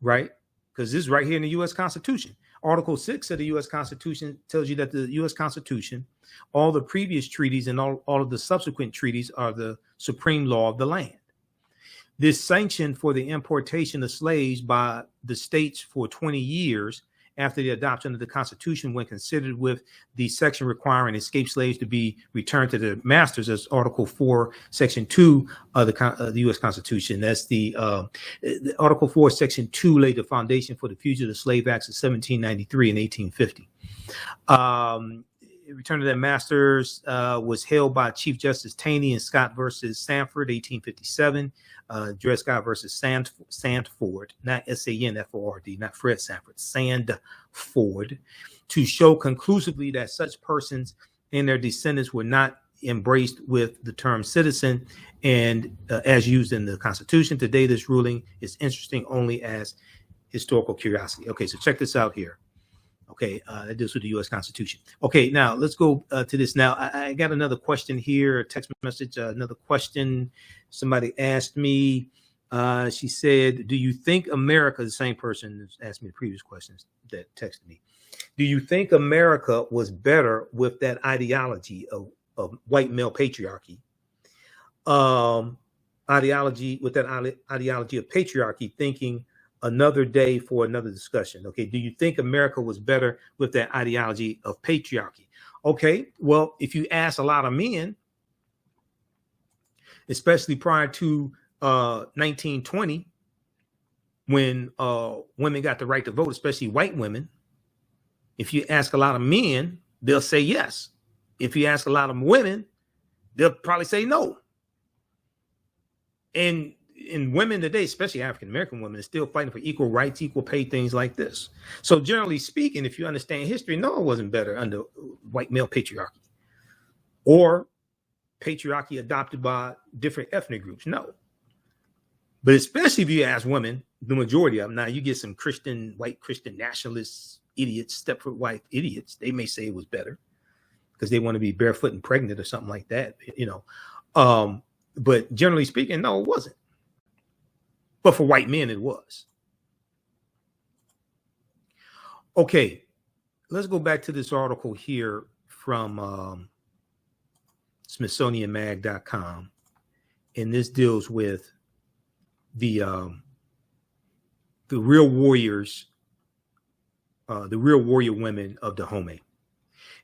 A: right? Because this is right here in the U.S. Constitution. Article 6 of the U.S. Constitution tells you that the U.S. Constitution, all the previous treaties and all of the subsequent treaties are the supreme law of the land. This sanction for the importation of slaves by the states for 20 years after the adoption of the Constitution, when considered with the section requiring escaped slaves to be returned to their masters, as Article 4, Section 2 of the U.S. Constitution. That's the Article 4, Section 2 laid the foundation for the Fugitive Slave Acts of 1793 and 1850. Return to their masters was held by Chief Justice Taney in Scott versus Sanford, 1857. Dred Scott versus Sandford, not S-A-N-F-O-R-D, not Fred Sanford, Sandford, to show conclusively that such persons and their descendants were not embraced with the term citizen and as used in the Constitution. Today, this ruling is interesting only as historical curiosity. Okay, so check this out here. Okay, that deals with the U.S. Constitution. Okay, now let's go to this. Now, I got another question here, a text message, another question. Somebody asked me, she said, do you think America, the same person that asked me the previous questions that texted me, do you think America was better with that ideology of white male patriarchy? Ideology of patriarchy, thinking another day for another discussion. Okay, do you think America was better with that ideology of patriarchy? Okay, well, if you ask a lot of men, especially prior to 1920, when women got the right to vote, especially white women, if you ask a lot of men, they'll say yes. If you ask a lot of women, they'll probably say no. And women today, especially African-American women, are still fighting for equal rights, equal pay, things like this. So generally speaking, if you understand history, no, it wasn't better under white male patriarchy or patriarchy adopted by different ethnic groups. No. But especially if you ask women, the majority of them, now you get some white Christian nationalists, idiots, Stepford wife idiots, they may say it was better because they want to be barefoot and pregnant or something like that, you know. But generally speaking, no, it wasn't. But for white men, it was. Okay, let's go back to this article here from SmithsonianMag.com. And this deals with the real warriors, the real warrior women of Dahomey.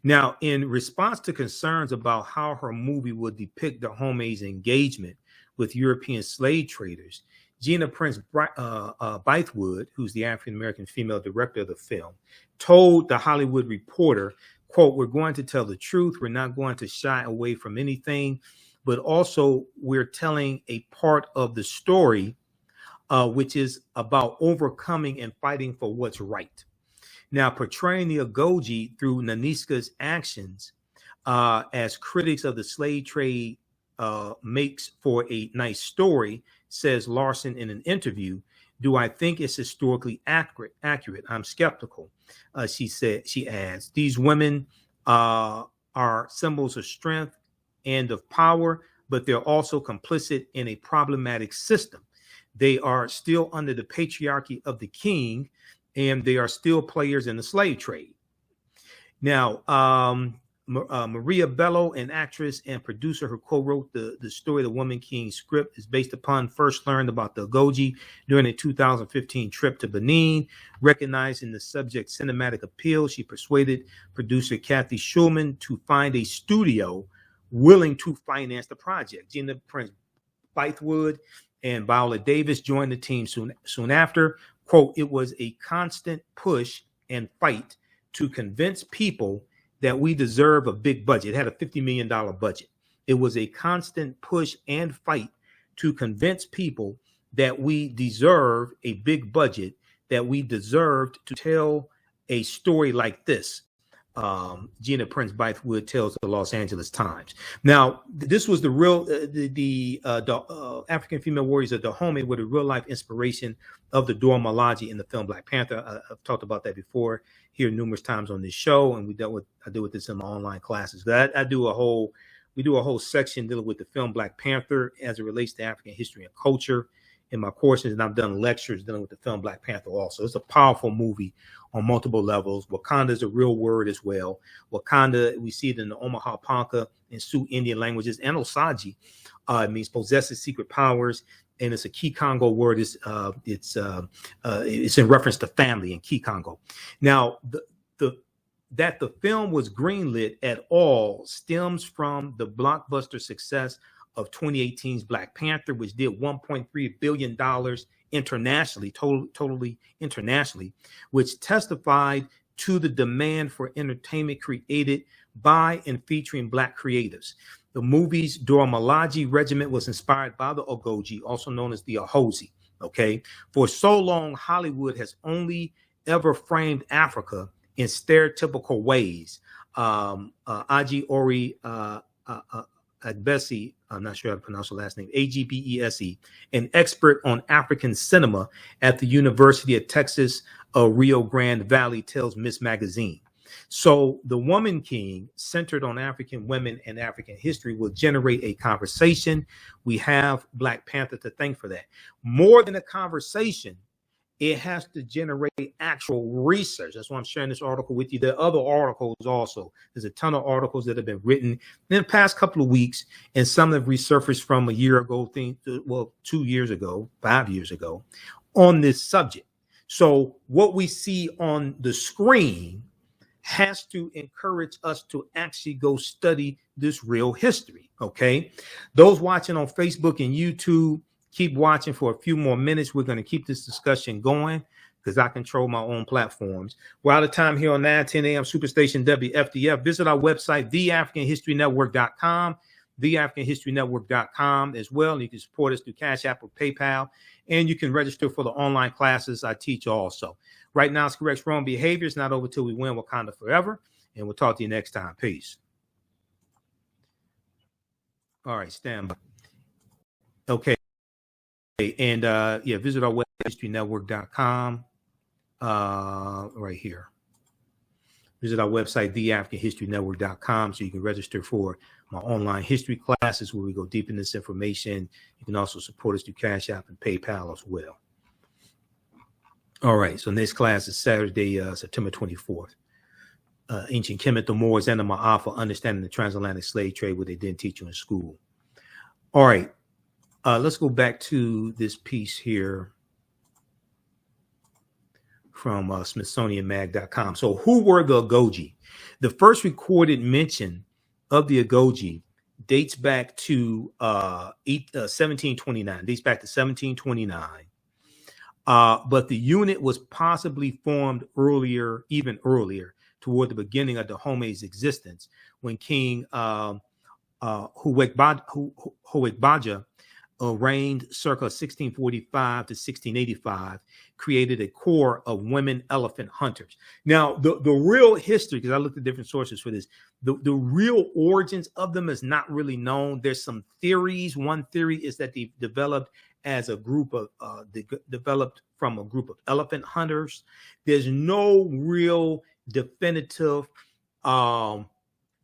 A: Now, in response to concerns about how her movie would depict Dahomey's engagement with European slave traders, Gina Prince Bythewood, who's the African-American female director of the film, told The Hollywood Reporter, quote, "We're going to tell the truth. We're not going to shy away from anything, but also we're telling a part of the story, which is about overcoming and fighting for what's right." Now, portraying the Agoge through Naniska's actions as critics of the slave trade makes for a nice story, says Larson in an interview. Do I think it's historically accurate? I'm skeptical. She adds, these women are symbols of strength and of power, but they're also complicit in a problematic system. They are still under the patriarchy of the king, and they are still players in the slave trade. Now, Maria Bello, an actress and producer who co-wrote the story, The Woman King script, is based upon first learned about the Agoge during a 2015 trip to Benin. Recognizing the subject's cinematic appeal, she persuaded producer Kathy Schulman to find a studio willing to finance the project. Gina Prince Bythewood and Viola Davis joined the team soon after. Quote, "It was a constant push and fight to convince people that we deserve a big budget." It had a $50 million budget. It was a constant push and fight to convince people that we deserve a big budget, that we deserved to tell a story like this. Gina Prince Bythewood tells the Los Angeles Times. Now, this was the real, the African female warriors of Dahomey were the real life inspiration of the Dora Milaje in the film Black Panther. I've talked about that before here numerous times on this show, and I deal with this in my online classes. But we do a whole section dealing with the film Black Panther as it relates to African history and culture in my courses, and I've done lectures dealing with the film Black Panther also. It's a powerful movie on multiple levels. Wakanda is a real word as well. Wakanda, we see it in the Omaha Ponca and Sioux Indian languages, and Osage. It means possesses secret powers. and it's a Key Congo word. It's in reference to family in Key Congo. Now, that the film was greenlit at all stems from the blockbuster success of 2018's Black Panther, which did $1.3 billion internationally, totally internationally, which testified to the demand for entertainment created by and featuring Black creatives. The movie's Dora Milaje regiment was inspired by the Ogoji, also known as the Ahosi. Okay, for so long, Hollywood has only ever framed Africa in stereotypical ways. Aji Ori Agbesi, I'm not sure how to pronounce the last name, Agbese, an expert on African cinema at the University of Texas, Rio Grande Valley, tells Miss Magazine. So the Woman King, centered on African women and African history, will generate a conversation. We have Black Panther to thank for that. More than a conversation, it has to generate actual research. That's why I'm sharing this article with you. There are other articles also. There's a ton of articles that have been written in the past couple of weeks, and some have resurfaced from a year ago, 2 years ago, 5 years ago, on this subject. So what we see on the screen has to encourage us to actually go study this real history, okay? Those watching on Facebook and YouTube, keep watching for a few more minutes. We're going to keep this discussion going because I control my own platforms. We're out of time here on 910 AM Superstation WFDF. Visit our website, TheAHNHistoryNetwork.com, TheAHNHistoryNetwork.com as well. And you can support us through Cash App or PayPal, and you can register for the online classes I teach also. Right now, it's corrects wrong behavior. It's not over till we win Wakanda forever. And we'll talk to you next time. Peace. All right, stand by. Okay. And visit our website, historynetwork.com. Right here. Visit our website, TheAfricanHistoryNetwork.com, so you can register for my online history classes where we go deep in this information. You can also support us through Cash App and PayPal as well. All right, so next class is Saturday, September 24th. Ancient Kemet, the Moors, and the Ma'afa, Understanding the Transatlantic Slave Trade, what they didn't teach you in school. All right, let's go back to this piece here from SmithsonianMag.com. So who were the Ogoji? The first recorded mention of the Ogoji dates back to 1729, dates back to 1729. But the unit was possibly formed earlier, even earlier, toward the beginning of Dahomey's existence, when King Huwekbaja reigned circa 1645 to 1685, created a corps of women elephant hunters. Now, the real history, because I looked at different sources for this, the real origins of them is not really known. There's some theories. One theory is that they developed as a group of developed from a group of elephant hunters. There's no real definitive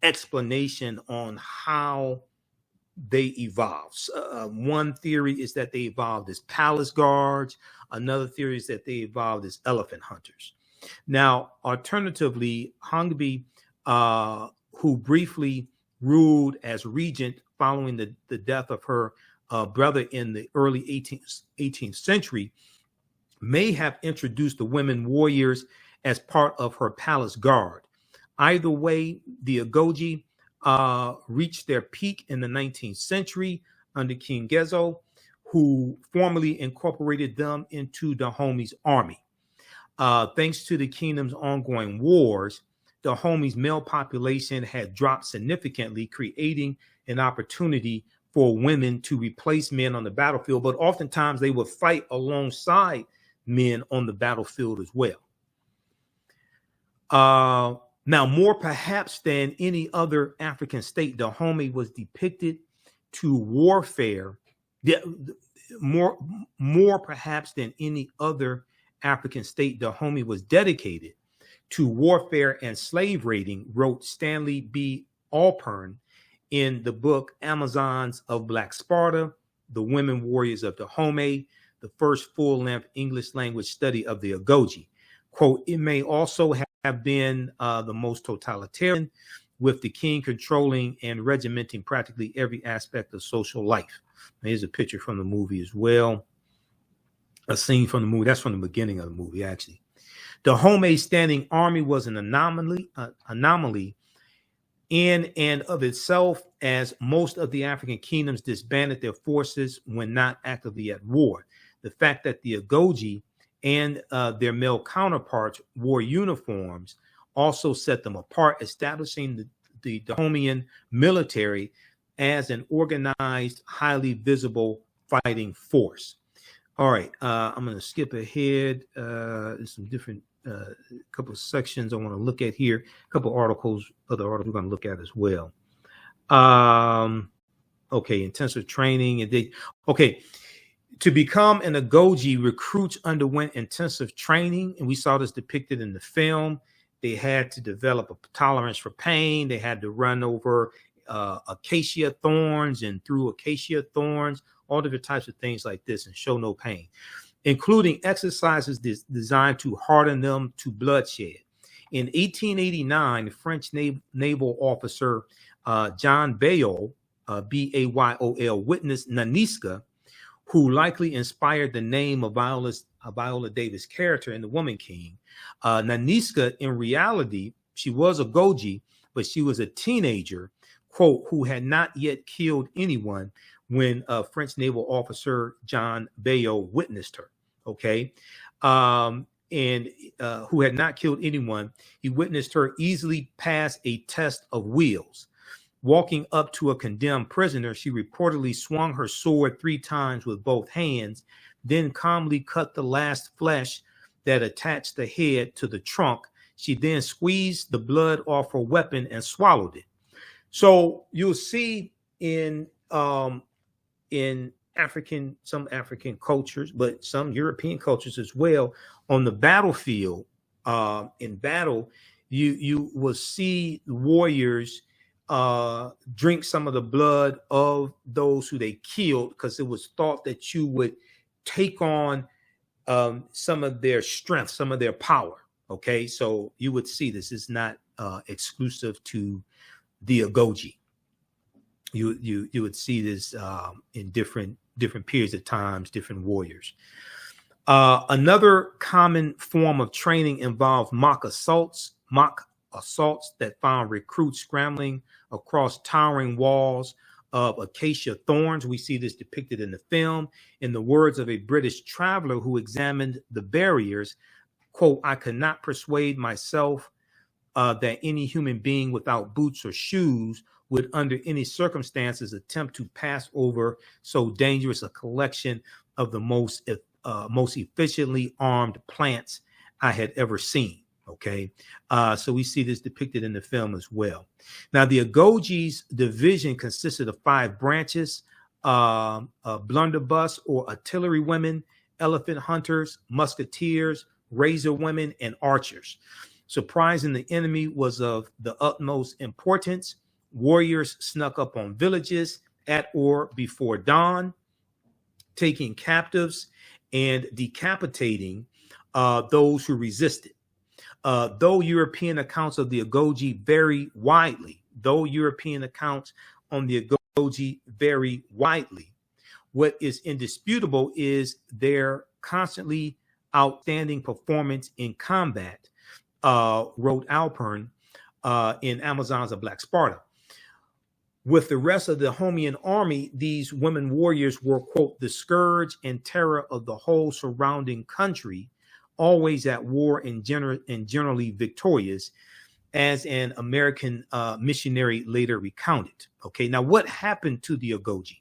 A: explanation on how they evolved. One theory is that they evolved as palace guards. Another theory is that they evolved as elephant hunters. Now, alternatively, Hongbi, who briefly ruled as regent following the death of her brother in the early 18th century, may have introduced the women warriors as part of her palace guard. Either way, the Ogoji reached their peak in the 19th century under King Gezo, who formally incorporated them into Dahomey's army. Thanks to the kingdom's ongoing wars, Dahomey's male population had dropped significantly, creating an opportunity for women to replace men on the battlefield, but oftentimes they would fight alongside men on the battlefield as well. Now, more perhaps than any other African state, Dahomey was depicted to warfare. More perhaps than any other African state, Dahomey was dedicated to warfare and slave raiding, wrote Stanley B. Alpern in the book Amazons of Black Sparta, The Women Warriors of Dahomey, the first full-length English language study of the Ogoji. Quote, it may also have been the most totalitarian, with the king controlling and regimenting practically every aspect of social life. Here's a picture from the movie as well. A scene from the movie. That's from the beginning of the movie, actually. The Dahomey standing army was an anomaly in and of itself, as most of the African kingdoms disbanded their forces when not actively at war. The fact that the Agoji and their male counterparts wore uniforms also set them apart, establishing the Dahomeyan military as an organized, highly visible fighting force. All right, I'm going to skip ahead. There's some different couple of sections I want to look at here. A couple of articles, other articles we're going to look at as well. Okay, intensive training. Okay, to become an Agoji, recruits underwent intensive training, and we saw this depicted in the film. They had to develop a tolerance for pain. They had to run over acacia thorns and through acacia thorns, all different types of things like this, and show no pain, including exercises designed to harden them to bloodshed. In 1889, French naval officer John Bayol, B-A-Y-O-L, witnessed Naniska, who likely inspired the name of Viola Davis' character in The Woman King. Naniska, in reality, she was a Goji, but she was a teenager, quote, who had not yet killed anyone when French naval officer John Bayol witnessed her, okay? And who had not killed anyone. He witnessed her easily pass a test of wills. Walking up to a condemned prisoner, she reportedly swung her sword 3 times with both hands, then calmly cut the last flesh that attached the head to the trunk. She then squeezed the blood off her weapon and swallowed it. So you'll see in some African cultures, but some European cultures as well, on the battlefield, in battle, you will see warriors drink some of the blood of those who they killed, because it was thought that you would take on some of their strength, some of their power. Okay, so you would see this is not exclusive to the Agoji. You would see this in different periods of times, different warriors. Another common form of training involved mock assaults that found recruits scrambling across towering walls of acacia thorns. We see this depicted in the film. In the words of a British traveler who examined the barriers, quote, "I could not persuade myself that any human being without boots or shoes would under any circumstances attempt to pass over so dangerous a collection of the most efficiently armed plants I had ever seen." Okay, so we see this depicted in the film as well. Now, the Agoji's division consisted of 5 branches: blunderbuss or artillery women, elephant hunters, musketeers, razor women, and archers. Surprising the enemy was of the utmost importance. Warriors snuck up on villages at or before dawn, taking captives and decapitating those who resisted. Though European accounts of the Agoji vary widely, what is indisputable is their constantly outstanding performance in combat, wrote Alpern in Amazons of Black Sparta. With the rest of the Dahomeyan army, these women warriors were, quote, the scourge and terror of the whole surrounding country, always at war and generally victorious, as an American missionary later recounted. Okay, now what happened to the Agoji?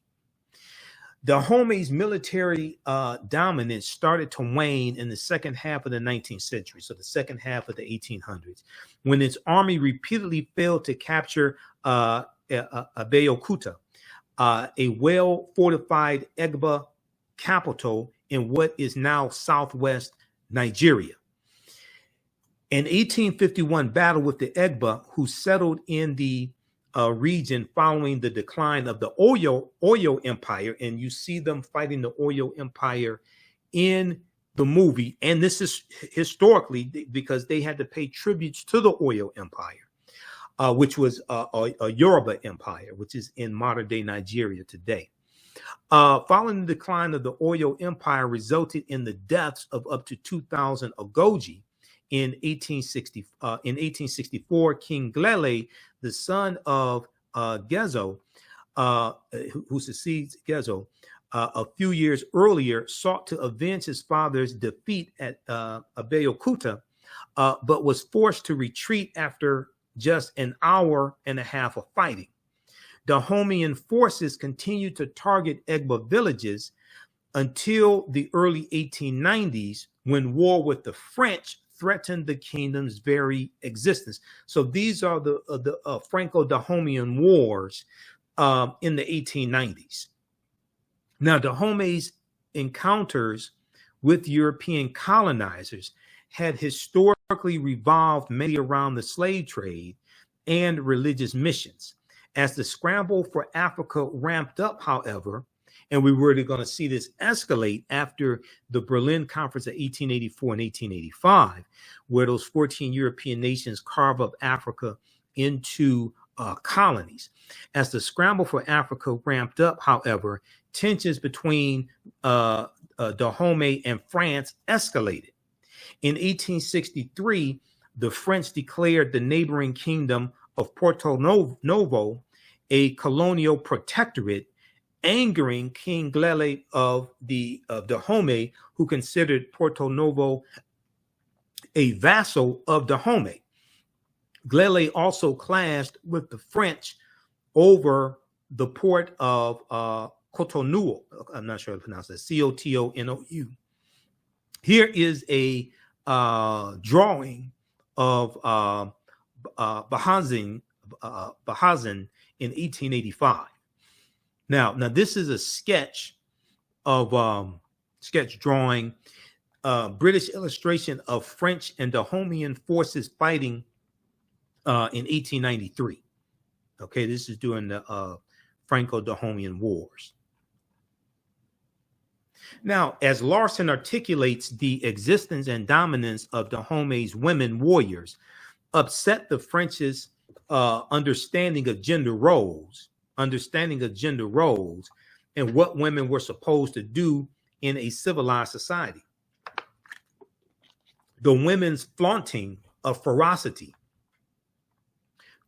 A: Dahomey's military dominance started to wane in the second half of the 19th century, so the second half of the 1800s, when its army repeatedly failed to capture Abeokuta, a well-fortified Egba capital in what is now southwest Nigeria. An 1851 battle with the Egba, who settled in the region following the decline of the Oyo Empire, and you see them fighting the Oyo Empire in the movie, and this is historically because they had to pay tributes to the Oyo Empire, which was a Yoruba Empire, which is in modern-day Nigeria today. Following the decline of the Oyo Empire resulted in the deaths of up to 2,000 Ogoji. In 1864, King Glele, the son of Gezo, who succeeds Gezo, a few years earlier, sought to avenge his father's defeat at Abeokuta, but was forced to retreat after just an hour and a half of fighting. Dahomeyan forces continued to target Egba villages until the early 1890s, when war with the French threatened the kingdom's very existence. So these are the Franco-Dahomeyan wars in the 1890s. Now, Dahomey's encounters with European colonizers had historically revolved mainly around the slave trade and religious missions. As the scramble for Africa ramped up, however, and we were going to see this escalate after the Berlin Conference of 1884 and 1885, where those 14 European nations carved up Africa into colonies. As the scramble for Africa ramped up, however, tensions between Dahomey and France escalated. In 1863, the French declared the neighboring kingdom of Porto Novo a colonial protectorate, angering King Glele of Dahomey, who considered Porto Novo a vassal of Dahomey. Glele also clashed with the French over the port of Cotonou. I'm not sure how to pronounce it. Cotonou. Here is a drawing of Bahazin in 1885. Now this is a sketch of sketch drawing, British illustration of French and Dahomeyan forces fighting in 1893. Okay, this is during the Franco-Dahomeyan Wars. Now, as Larson articulates, the existence and dominance of Dahomey's women warriors upset the French's understanding of gender roles, and what women were supposed to do in a civilized society. The women's flaunting of ferocity,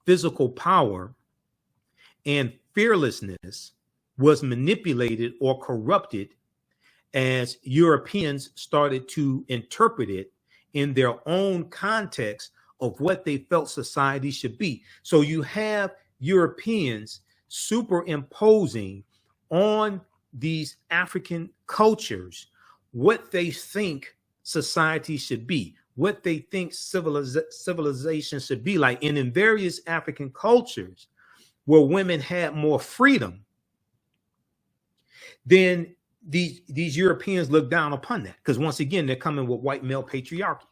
A: physical power, and fearlessness was manipulated or corrupted as Europeans started to interpret it in their own context of what they felt society should be. So you have Europeans superimposing on these African cultures what they think society should be, what they think civilization should be like. And in various African cultures where women had more freedom, then these Europeans look down upon that, because once again, they're coming with white male patriarchy.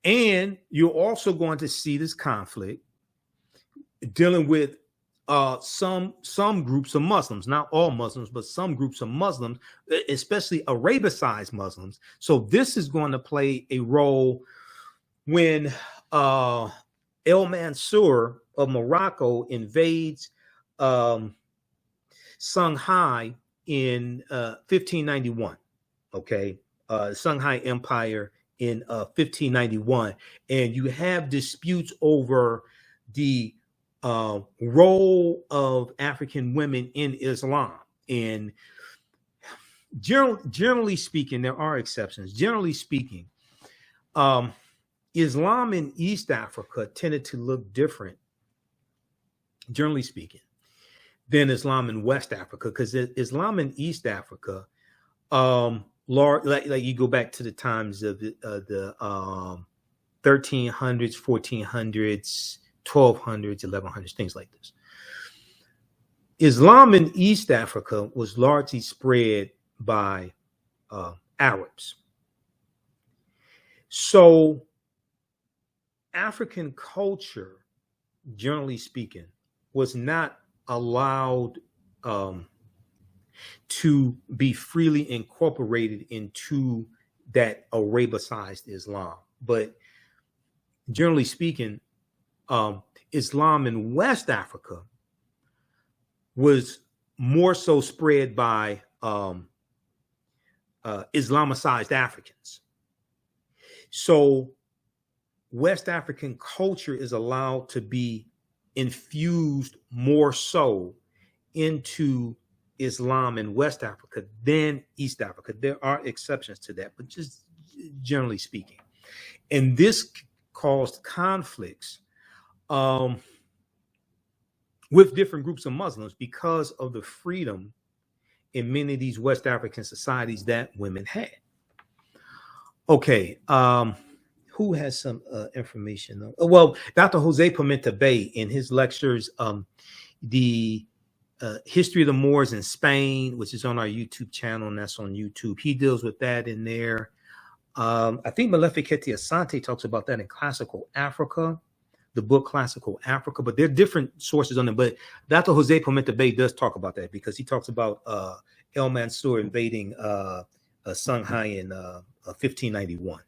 A: And you're also going to see this conflict dealing with some groups of Muslims, not all Muslims, but some groups of Muslims, especially Arabicized Muslims. So this is going to play a role when El Mansur of Morocco invades Songhai in 1591. Okay, Songhai Empire in 1591, and you have disputes over the role of African women in Islam. And generally speaking, there are exceptions. Generally speaking, Islam in East Africa tended to look different, generally speaking, than Islam in West Africa, because Islam in East Africa, like you go back to the times of the 1300s, 1400s, 1200s, 1100s, things like this. Islam in East Africa was largely spread by Arabs. So African culture, generally speaking, was not allowed to be freely incorporated into that Arabicized Islam. But generally speaking, Islam in West Africa was more so spread by Islamicized Africans. So West African culture is allowed to be infused more so into Islam in West Africa than East Africa. There are exceptions to that, but just generally speaking. And this caused conflicts with different groups of Muslims because of the freedom in many of these West African societies that women had. Okay, who has some information? Well, Dr. Jose Pimenta Bay in his lectures, the History of the Moors in Spain, which is on our YouTube channel, and that's on YouTube. He deals with that in there. I think Maleficenti Asante talks about that in Classical Africa, the book Classical Africa, but there are different sources on it. But Dr. Jose Pimenta Bay does talk about that because he talks about El Mansur invading Songhai in 1591.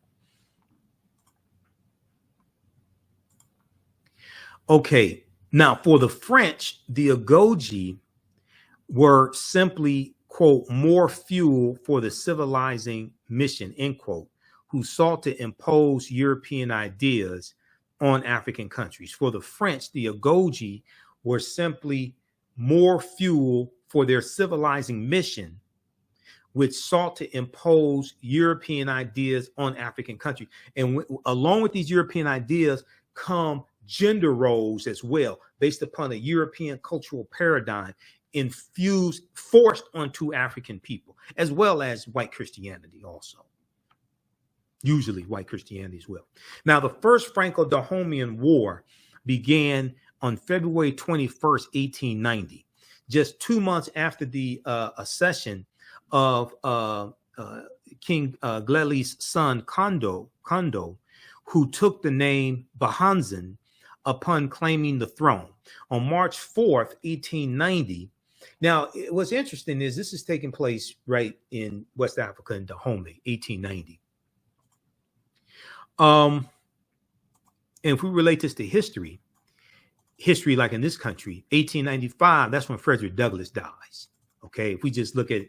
A: Okay, now for the French, the Agoji were simply, quote, more fuel for the civilizing mission, end quote, who sought to impose European ideas on African countries. For the French, the Agoji were simply more fuel for their civilizing mission, which sought to impose European ideas on African countries. And along with these European ideas come gender roles as well, based upon a European cultural paradigm infused, forced onto African people, as well as white Christianity also. Usually white Christianity as well. Now, the first Franco-Dahomean War began on February 21st, 1890, just 2 months after the accession of King Gleli's son, Kondo, who took the name Bahanzan upon claiming the throne. On March 4th, 1890, now what's interesting is this is taking place right in West Africa in Dahomey, 1890. And if we relate this to history like in this country, 1895, that's when Frederick Douglass dies. Okay, if we just look at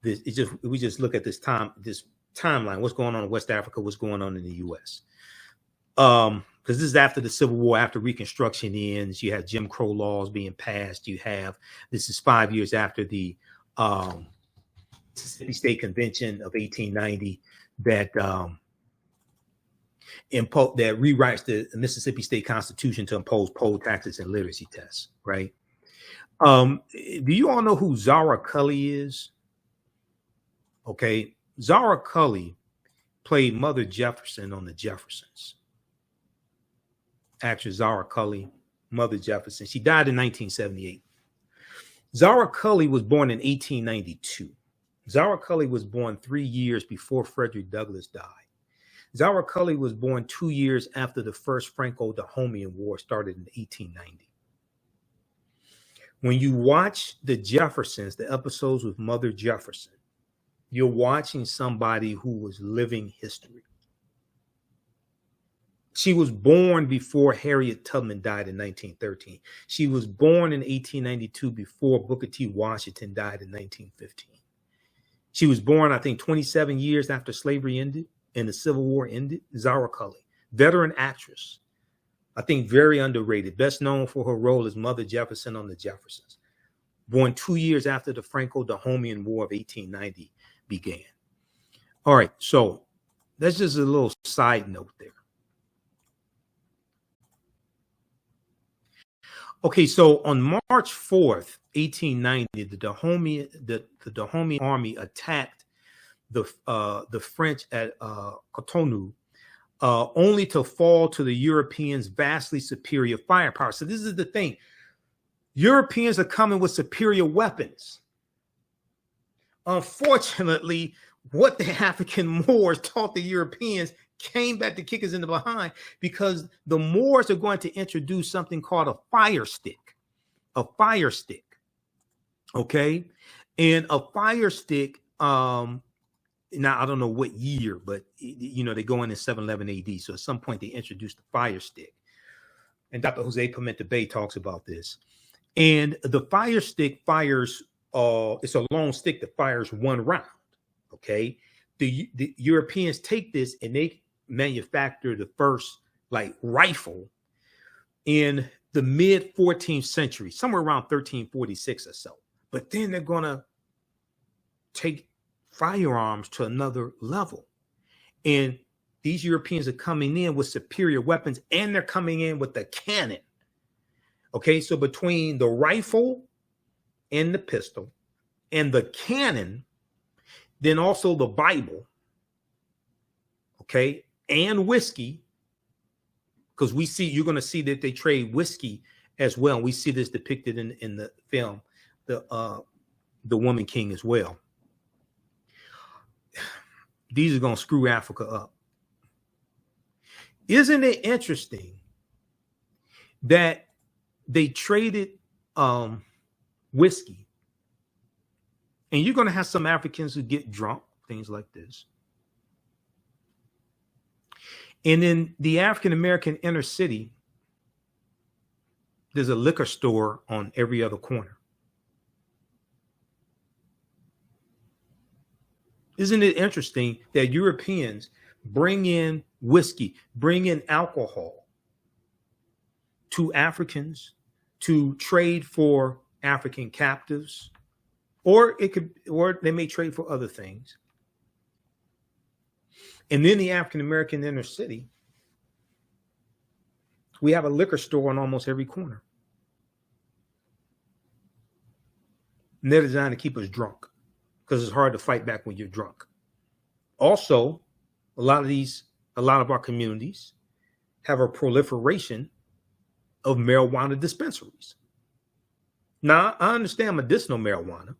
A: this, we just look at this timeline, what's going on in West Africa, what's going on in the U.S. Because this is after the Civil War, after Reconstruction ends, you have Jim Crow laws being passed. This is 5 years after the Mississippi State Convention of 1890 that rewrites the Mississippi State Constitution to impose poll taxes and literacy tests, right? Do you all know who Zara Cully is? Okay, Zara Cully played Mother Jefferson on the Jeffersons. Actress Zara Cully, Mother Jefferson. She died in 1978. Zara Cully was born in 1892. Zara Cully was born 3 years before Frederick Douglass died. Zara Cully was born 2 years after the first Franco-Dahomean War started in 1890. When you watch the Jeffersons, the episodes with Mother Jefferson, you're watching somebody who was living history. She was born before Harriet Tubman died in 1913. She was born in 1892 before Booker T. Washington died in 1915. She was born, I think, 27 years after slavery ended and the Civil War ended. Zara Cully, veteran actress, I think very underrated, best known for her role as Mother Jefferson on the Jeffersons. Born 2 years after the Franco-Dahomean War of 1890 began. All right, so that's just a little side note there. Okay, so on March 4th, 1890, the Dahomey army attacked the French at Cotonou, only to fall to the Europeans' vastly superior firepower. So this is the thing. Europeans are coming with superior weapons. Unfortunately, what the African Moors taught the Europeans came back to kick us in the behind, because the Moors are going to introduce something called a fire stick. Okay. And a fire stick, now I don't know what year, but they go in 711 AD. So at some point they introduced the fire stick. And Dr. Jose Pimenta Bay talks about this. And the fire stick fires, it's a long stick that fires one round. Okay. The Europeans take this and they manufacture the first like rifle in the mid 14th century, somewhere around 1346 or so. But then they're going to take firearms to another level. And these Europeans are coming in with superior weapons, and they're coming in with the cannon. Okay, so between the rifle and the pistol and the cannon, then also the Bible, okay, and whiskey, because you're going to see that they trade whiskey as well. And we see this depicted in the film, The Woman King as well. These are going to screw Africa up. Isn't it interesting that they traded whiskey? And you're going to have some Africans who get drunk, things like this. And in the African-American inner city, there's a liquor store on every other corner. Isn't it interesting that Europeans bring in whiskey, bring in alcohol to Africans to trade for African captives, or they may trade for other things. And then the African-American inner city, we have a liquor store on almost every corner. And they're designed to keep us drunk because it's hard to fight back when you're drunk. Also, a lot of our communities have a proliferation of marijuana dispensaries. Now, I understand medicinal marijuana.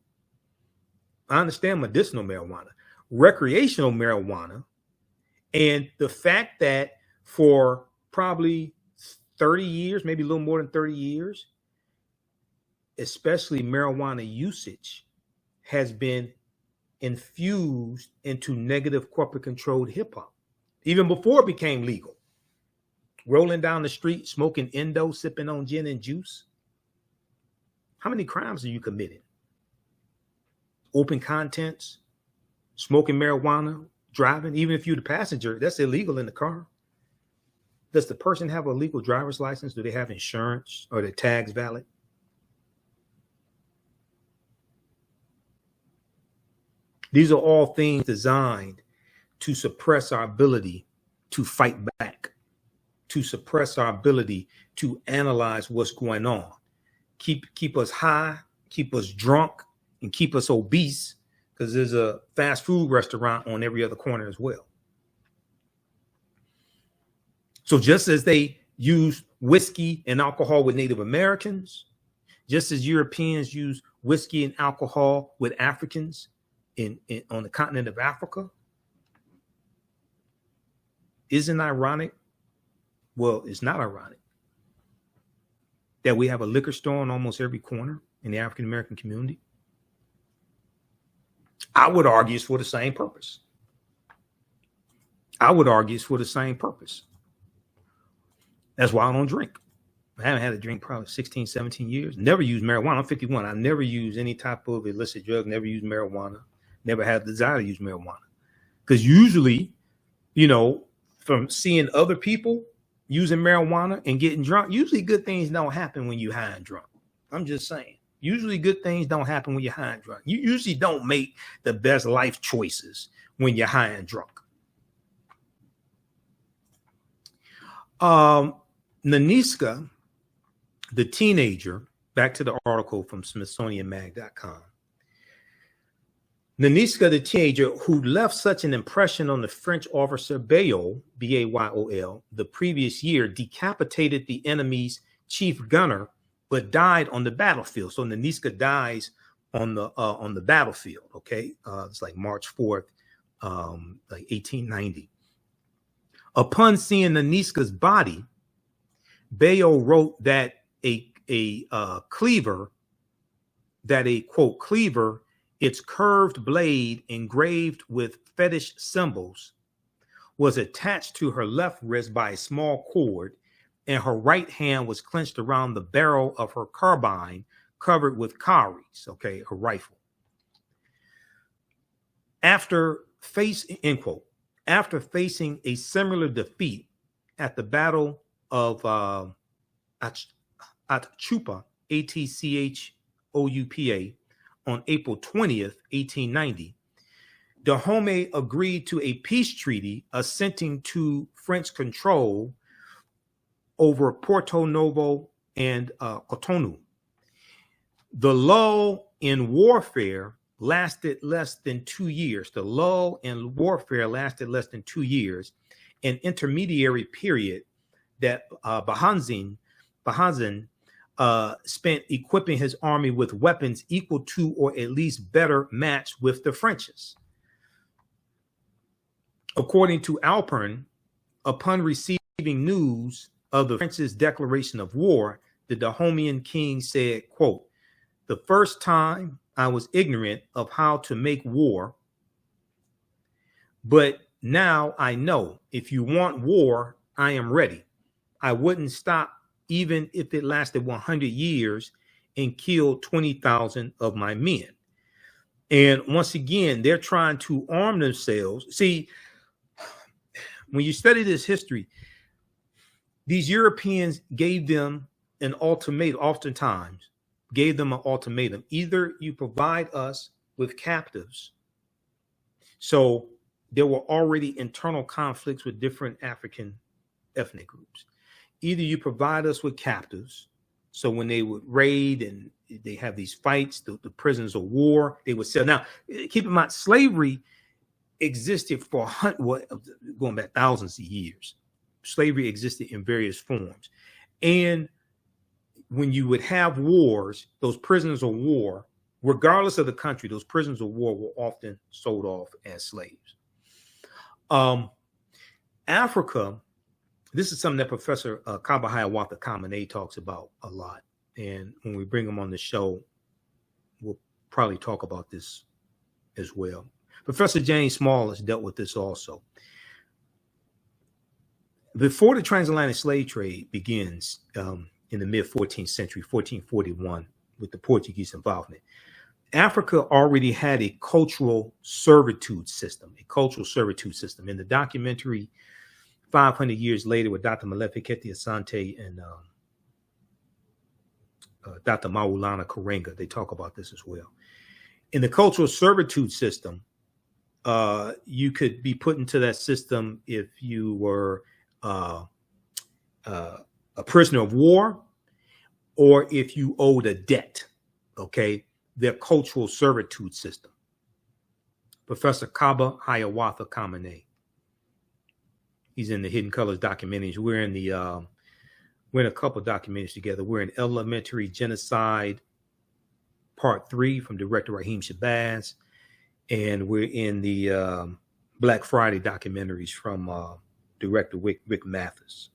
A: Recreational marijuana. And the fact that for probably 30 years, maybe a little more than 30 years, especially marijuana usage has been infused into negative corporate controlled hip hop, even before it became legal. Rolling down the street, smoking Indo, sipping on gin and juice. How many crimes are you committing? Open contents, smoking marijuana, driving, even if you're the passenger, that's illegal in the car. Does the person have a legal driver's license? Do they have insurance? Are their tags valid? These are all things designed to suppress our ability to fight back, to suppress our ability to analyze what's going on, keep us high, keep us drunk, and keep us obese, because there's a fast food restaurant on every other corner as well. So just as they use whiskey and alcohol with Native Americans, just as Europeans use whiskey and alcohol with Africans on the continent of Africa, isn't ironic? Well, it's not ironic that we have a liquor store on almost every corner in the African American community. I would argue it's for the same purpose. That's why I don't drink. I haven't had a drink probably 16, 17 years. Never used marijuana. I'm 51. I never used any type of illicit drug. Never used marijuana. Never had the desire to use marijuana. Because usually, from seeing other people using marijuana and getting drunk, usually good things don't happen when you're high and drunk. I'm just saying. Usually good things don't happen when you're high and drunk. You usually don't make the best life choices when you're high and drunk. Naniska, the teenager, back to the article from SmithsonianMag.com. Naniska, the teenager who left such an impression on the French officer Bayol, B-A-Y-O-L, the previous year, decapitated the enemy's chief gunner, but died on the battlefield. So Naniska dies on the battlefield. Okay, it's like March 4th, like 1890. Upon seeing Naniska's body, Bayol wrote that a quote cleaver, its curved blade engraved with fetish symbols, was attached to her left wrist by a small cord and her right hand was clenched around the barrel of her carbine covered with cowries, okay, her rifle. After end quote, after facing a similar defeat at the Battle of Atchupa, Atchoupa, on April 20th, 1890, Dahomey agreed to a peace treaty assenting to French control over Porto Novo and Cotonou. The lull in warfare lasted less than 2 years. The lull in warfare lasted less than 2 years, an intermediary period that Bahazin spent equipping his army with weapons equal to or at least better matched with the French's. According to Alpern, upon receiving news of the French's declaration of war, the Dahomeyan king said, quote, "The first time I was ignorant of how to make war, but now I know if you want war, I am ready. I wouldn't stop even if it lasted 100 years and killed 20,000 of my men." And once again, they're trying to arm themselves. See, when you study this history, these Europeans gave them an ultimatum, oftentimes gave them an ultimatum. Either you provide us with captives. So there were already internal conflicts with different African ethnic groups. Either you provide us with captives. So when they would raid and they have these fights, the prisoners of war, they would sell. Now, keep in mind, slavery existed for going back thousands of years. Slavery existed in various forms. And when you would have wars, those prisoners of war, regardless of the country, those prisoners of war were often sold off as slaves. Africa, this is something that Professor Kaba Hiawatha Kamene talks about a lot. And when we bring him on the show, we'll probably talk about this as well. Professor James Small has dealt with this also. Before the transatlantic slave trade begins in the mid-14th century, 1441, with the Portuguese involvement, Africa already had a cultural servitude system, In the documentary 500 Years Later with Dr. Malefikete Asante and Dr. Maulana Karenga, they talk about this as well. In the cultural servitude system, you could be put into that system if you were a prisoner of war or if you owed a debt, okay? Their cultural servitude system. Professor Kaba Hiawatha Kamene. He's in the Hidden Colors documentaries. We're in a couple of documentaries together. We're in Elementary Genocide Part 3 from director Raheem Shabazz. And we're in the Black Friday documentaries from director Rick Mathis.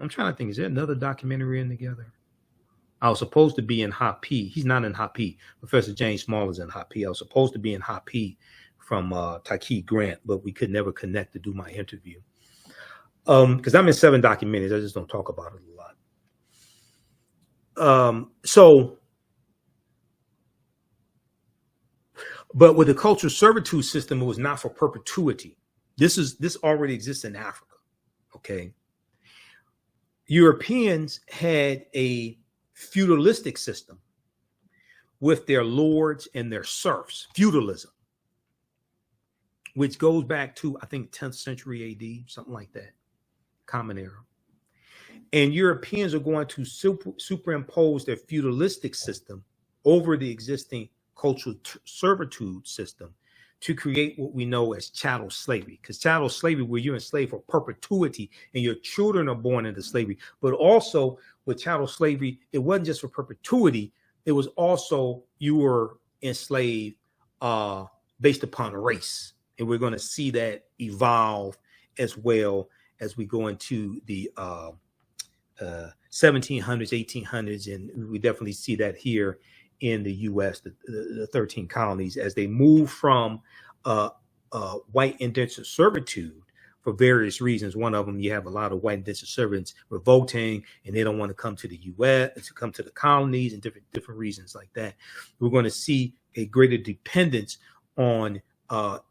A: I'm trying to think, is there another documentary in together? I was supposed to be in Hot P. He's not in Hot P. Professor James Small is in Hot P. I was supposed to be in Hot P from Taki Grant, but we could never connect to do my interview. Because I'm in 7 documentaries. I just don't talk about it a lot. But with the cultural servitude system, it was not for perpetuity. This already exists in Africa, okay? Europeans had a feudalistic system with their lords and their serfs, feudalism, which goes back to, I think, 10th century AD, something like that, Common Era. And Europeans are going to superimpose their feudalistic system over the existing cultural servitude system to create what we know as chattel slavery. Because chattel slavery, where you're enslaved for perpetuity and your children are born into slavery. But also with chattel slavery, it wasn't just for perpetuity. It was also you were enslaved based upon race. And we're going to see that evolve as well as we go into the 1700s, 1800s. And we definitely see that here in the U.S., the 13 colonies, as they move from white indentured servitude for various reasons. One of them, you have a lot of white indentured servants revolting, and they don't want to come to the U.S., to come to the colonies, and different reasons like that. We're going to see a greater dependence on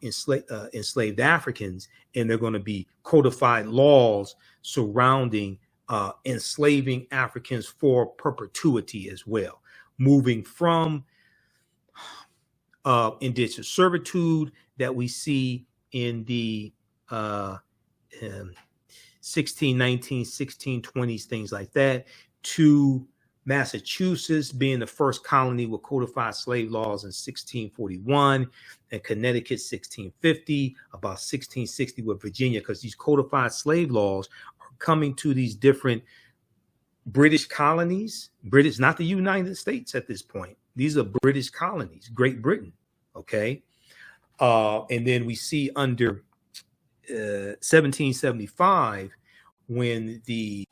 A: enslaved Africans, and they're going to be codified laws surrounding enslaving Africans for perpetuity as well, moving from indentured servitude that we see in the 1619, 1620s, things like that, to Massachusetts being the first colony with codified slave laws in 1641, and Connecticut 1650, about 1660 with Virginia, because these codified slave laws are coming to these different British colonies, British, not the United States at this point. These are British colonies, Great Britain, okay? And then we see under 1775, when the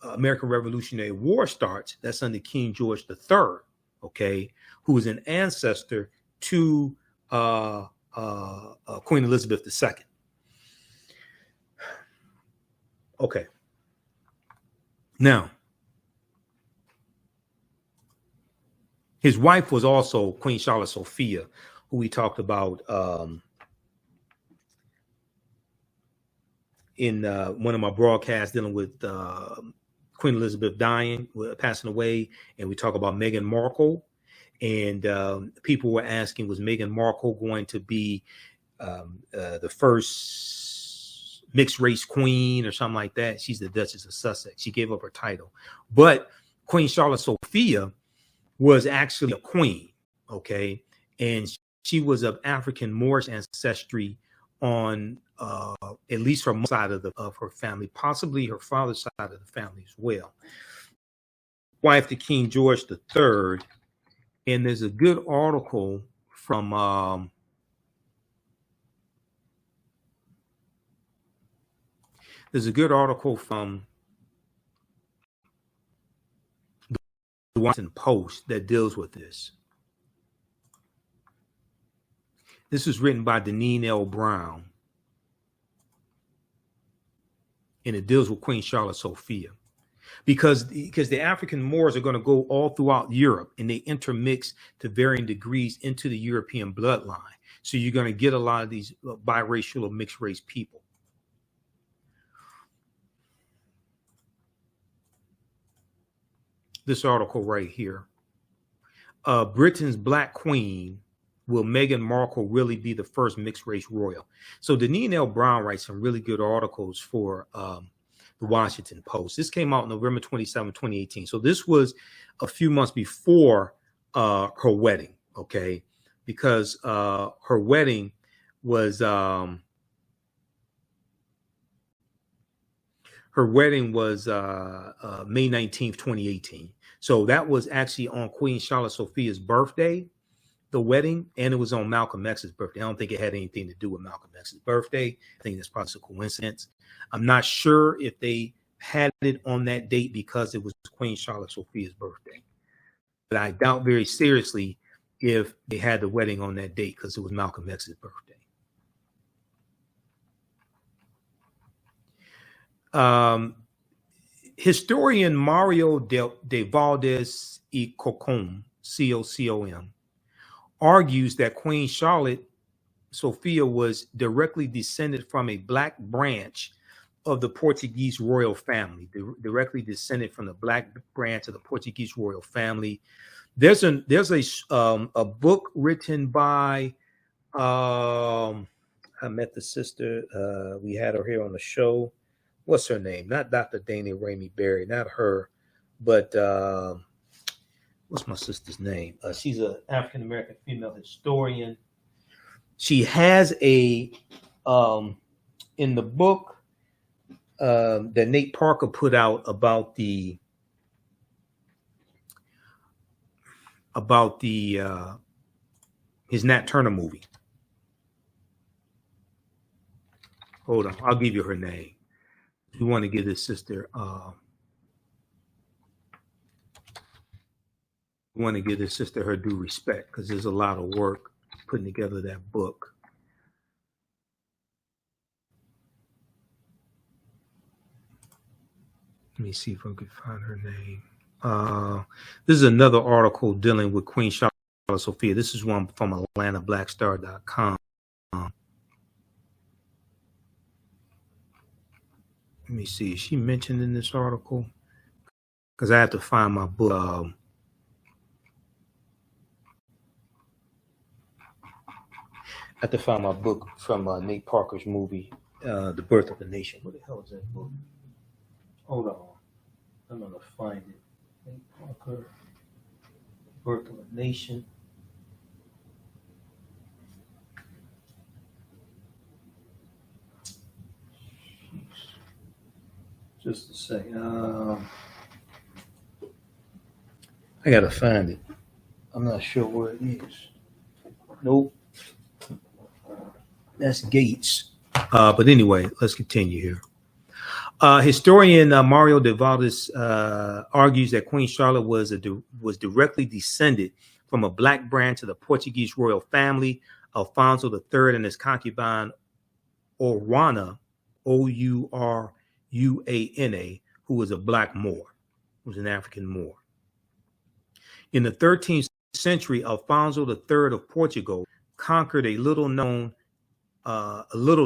A: American Revolutionary War starts, that's under King George III, okay, who is an ancestor to Queen Elizabeth II. Okay. Now, his wife was also Queen Charlotte Sophia, who we talked about in one of my broadcasts dealing with Queen Elizabeth dying, passing away, and we talk about Meghan Markle. And people were asking, was Meghan Markle going to be the first mixed race queen or something like that? She's the Duchess of Sussex. She gave up her title. But Queen Charlotte Sophia was actually a queen, okay? And she was of African Moorish ancestry on at least her side of her family, possibly her father's side of the family as well. Wife to King George III. And there's a good article from the Washington Post that deals with this. This was written by Deneen L. Brown, and it deals with Queen Charlotte Sophia. Because the African Moors are going to go all throughout Europe, and they intermix to varying degrees into the European bloodline. So you're going to get a lot of these biracial or mixed race people. This article right here. Britain's Black Queen, will Meghan Markle really be the first mixed race royal? So Deneen L. Brown writes some really good articles for the Washington Post. This came out November 27, 2018. So this was a few months before her wedding, okay? Because her wedding was May 19th, 2018. So that was actually on Queen Charlotte Sophia's birthday, the wedding, and it was on Malcolm X's birthday. I don't think it had anything to do with Malcolm X's birthday. I think that's probably a coincidence. I'm not sure if they had it on that date because it was Queen Charlotte Sophia's birthday. But I doubt very seriously if they had the wedding on that date because it was Malcolm X's birthday. Historian Mario de Valdez y Cocom, C-O-C-O-M, argues that Queen Charlotte Sophia was directly descended from a black branch of the Portuguese royal family, directly descended from the black branch of the Portuguese royal family. There's a book written by I met the sister. We had her here on the show. What's her name? Not Dr. Dana Ramey Berry, not her, but what's my sister's name? She's an African American female historian. She has a in the book that Nate Parker put out about the his Nat Turner movie. Hold on, I'll give you her name. We want to give this sister her due respect because there's a lot of work putting together that book. Let me see if I can find her name. This is another article dealing with Queen Charlotte Sophia. This is one from AtlantaBlackStar.com. Let me see. Is she mentioned in this article? Because I have to find my book. I have to find my book from Nate Parker's movie, The Birth of a Nation. What the hell is that book? Hold on. I'm going to find it. Nate Parker, Birth of a Nation. Just a second. I got to find it. I'm not sure where it is. Nope. That's Gates. But anyway, let's continue here. Historian Mario de Valdes argues that Queen Charlotte was directly descended from a black branch of the Portuguese royal family, Alfonso III and his concubine Oruana, Ouruana, who was a black Moor, who was an African Moor. In the 13th century, Alfonso III of Portugal conquered a little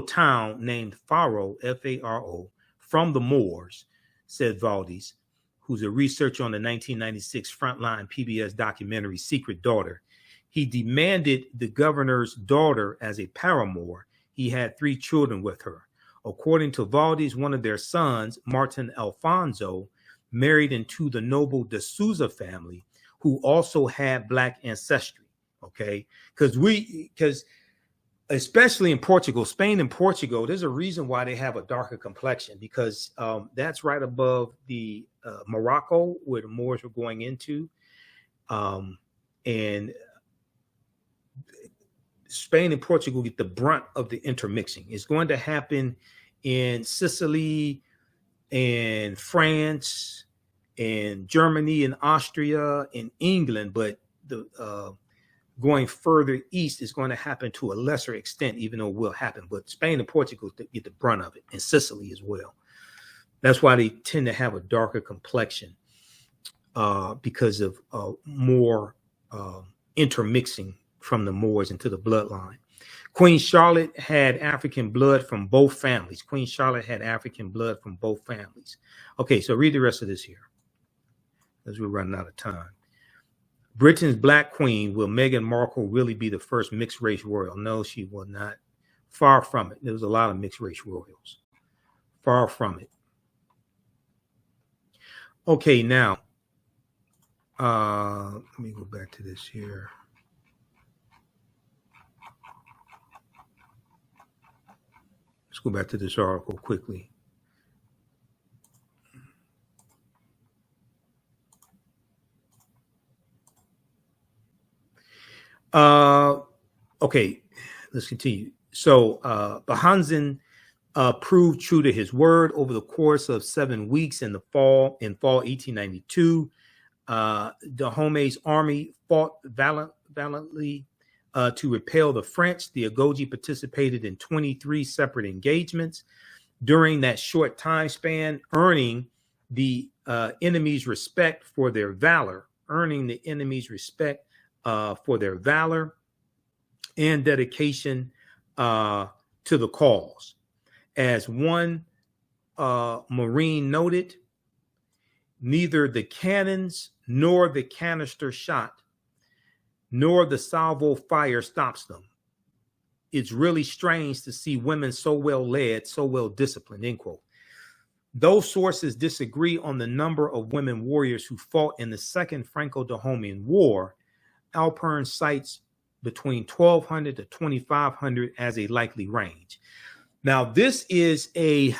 A: town named Faro, F-A-R-O, from the Moors, said Valdes, who's a researcher on the 1996 Frontline PBS documentary Secret Daughter. He demanded the governor's daughter as a paramour. He had 3 children with her. According to Valdes, one of their sons, Martin Alfonso, married into the noble de Souza family, who also had black ancestry. Okay, because especially in Portugal, Spain and Portugal, there's a reason why they have a darker complexion, because that's right above the Morocco, where the Moors were going into. And Spain and Portugal get the brunt of the intermixing. It's going to happen in Sicily and France and Germany and Austria and England, but the going further east is going to happen to a lesser extent, even though it will happen. But Spain and Portugal get the brunt of it, and Sicily as well. That's why they tend to have a darker complexion, because of more intermixing from the Moors into the bloodline. Queen Charlotte had African blood from both families. Okay, so read the rest of this here, as we're running out of time. Britain's Black Queen, will Meghan Markle really be the first mixed race royal? No, she will not. Far from it. There was a lot of mixed race royals. Far from it. Okay, now, let me go back to this here. Let's go back to this article quickly. Okay, let's continue. So Bahanzin proved true to his word over the course of 7 weeks in fall 1892. Dahomey's army fought valiantly to repel the French. The Ogoji participated in 23 separate engagements during that short time span, earning the enemy's respect for their valor, and dedication to the cause. As one Marine noted, neither the cannons nor the canister shot nor the salvo fire stops them. It's really strange to see women so well led, so well disciplined, end quote. Those sources disagree on the number of women warriors who fought in the Second Franco-Dahomean War. Alpern cites between 1,200 to 2,500 as a likely range. Now, this is a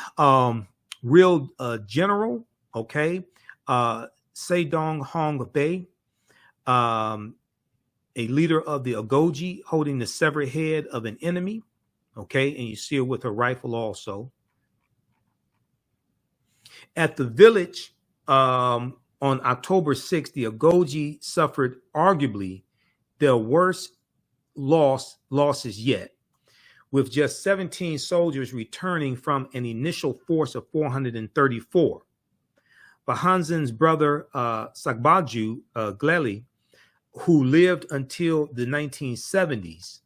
A: real general, okay? Sedong Hong Bay, a leader of the Ogoji, holding the severed head of an enemy, okay? And you see her with a rifle also. At the village on October 6th, the Ogoji suffered arguably their worst losses yet, with just 17 soldiers returning from an initial force of 434. Bahanzan's brother, Sagbaju Gleli, who lived until the 1970s,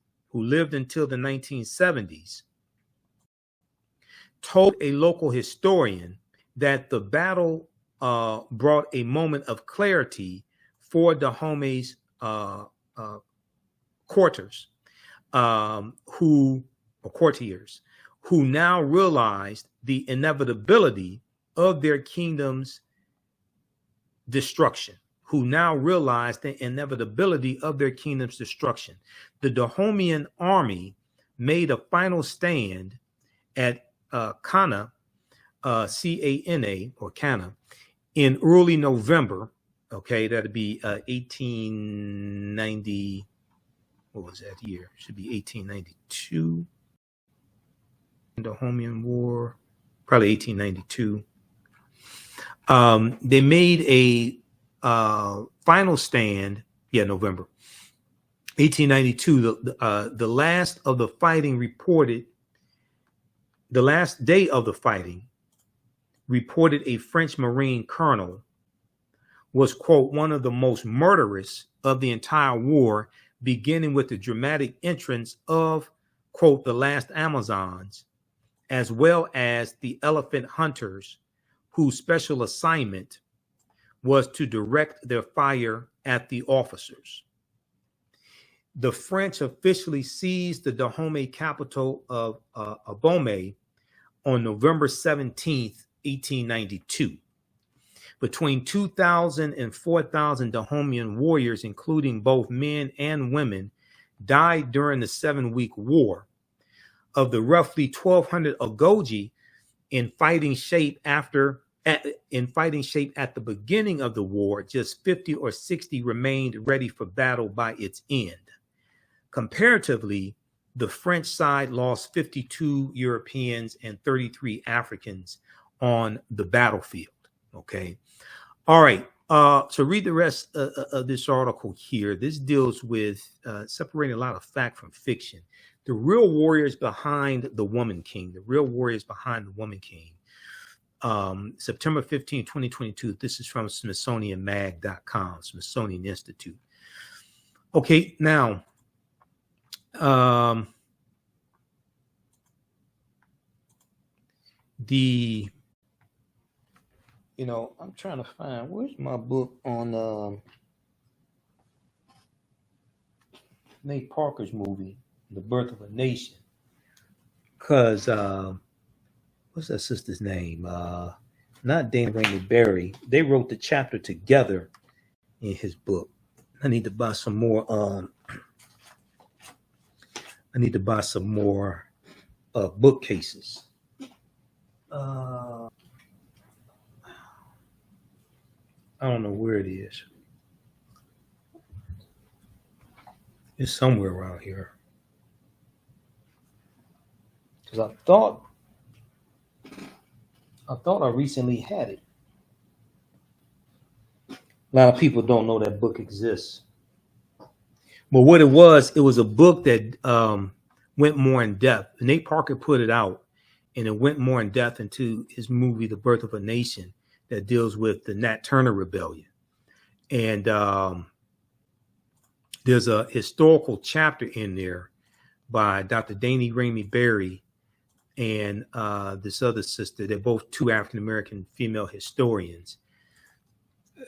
A: told a local historian that the battle brought a moment of clarity for Dahomey's courtiers, who now realized the inevitability of their kingdom's destruction. The Dahomeyan army made a final stand at Cana, C-A-N-A, or Cana, in early November. Okay, that'd be 1890. What was that year? Should be 1892. Dahomeyan War, probably 1892. They made a final stand. Yeah, November 1892. The last of the fighting reported. The last day of the fighting, reported a French Marine colonel, was, quote, one of the most murderous of the entire war, beginning with the dramatic entrance of, quote, the last Amazons, as well as the elephant hunters, whose special assignment was to direct their fire at the officers. The French officially seized the Dahomey capital of Abomey on November 17th, 1892. Between 2,000 and 4,000 Dahomeyan warriors, including both men and women, died during the 7-week war. Of the roughly 1,200 Ogoji in fighting shape at the beginning of the war, just 50 or 60 remained ready for battle by its end. Comparatively, the French side lost 52 Europeans and 33 Africans on the battlefield. Okay. All right. So read the rest of this article here. This deals with separating a lot of fact from fiction. The real warriors behind the Woman King. September 15, 2022. This is from SmithsonianMag.com, Smithsonian Institute. Okay. Now, I'm trying to find, where's my book on Nate Parker's movie, The Birth of a Nation? Because what's that sister's name? Not Dana Rainey Berry. They wrote the chapter together in his book. I need to buy some more. Bookcases. I don't know where it is. It's somewhere around here. Because I thought I recently had it. A lot of people don't know that book exists. But what it was a book that went more in depth. Nate Parker put it out, and it went more in depth into his movie, The Birth of a Nation, that deals with the Nat Turner Rebellion. And there's a historical chapter in there by Dr. Dana Rainey Berry and this other sister. They're both two African-American female historians.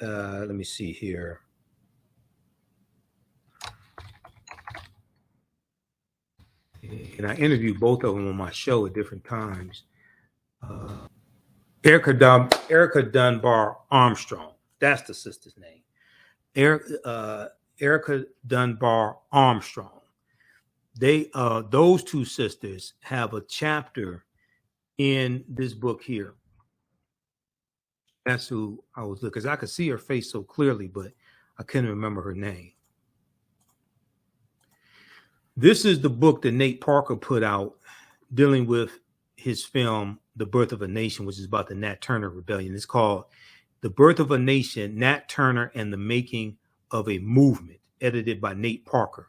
A: Let me see here. And I interviewed both of them on my show at different times. Erica Dunbar Armstrong. That's the sister's name. Erica Dunbar Armstrong. Those two sisters have a chapter in this book here. That's who I was looking, because I could see her face so clearly, but I couldn't remember her name. This is the book that Nate Parker put out dealing with his film, The Birth of a Nation, which is about the Nat Turner Rebellion. It's called The Birth of a Nation, Nat Turner and the Making of a Movement, edited by Nate Parker,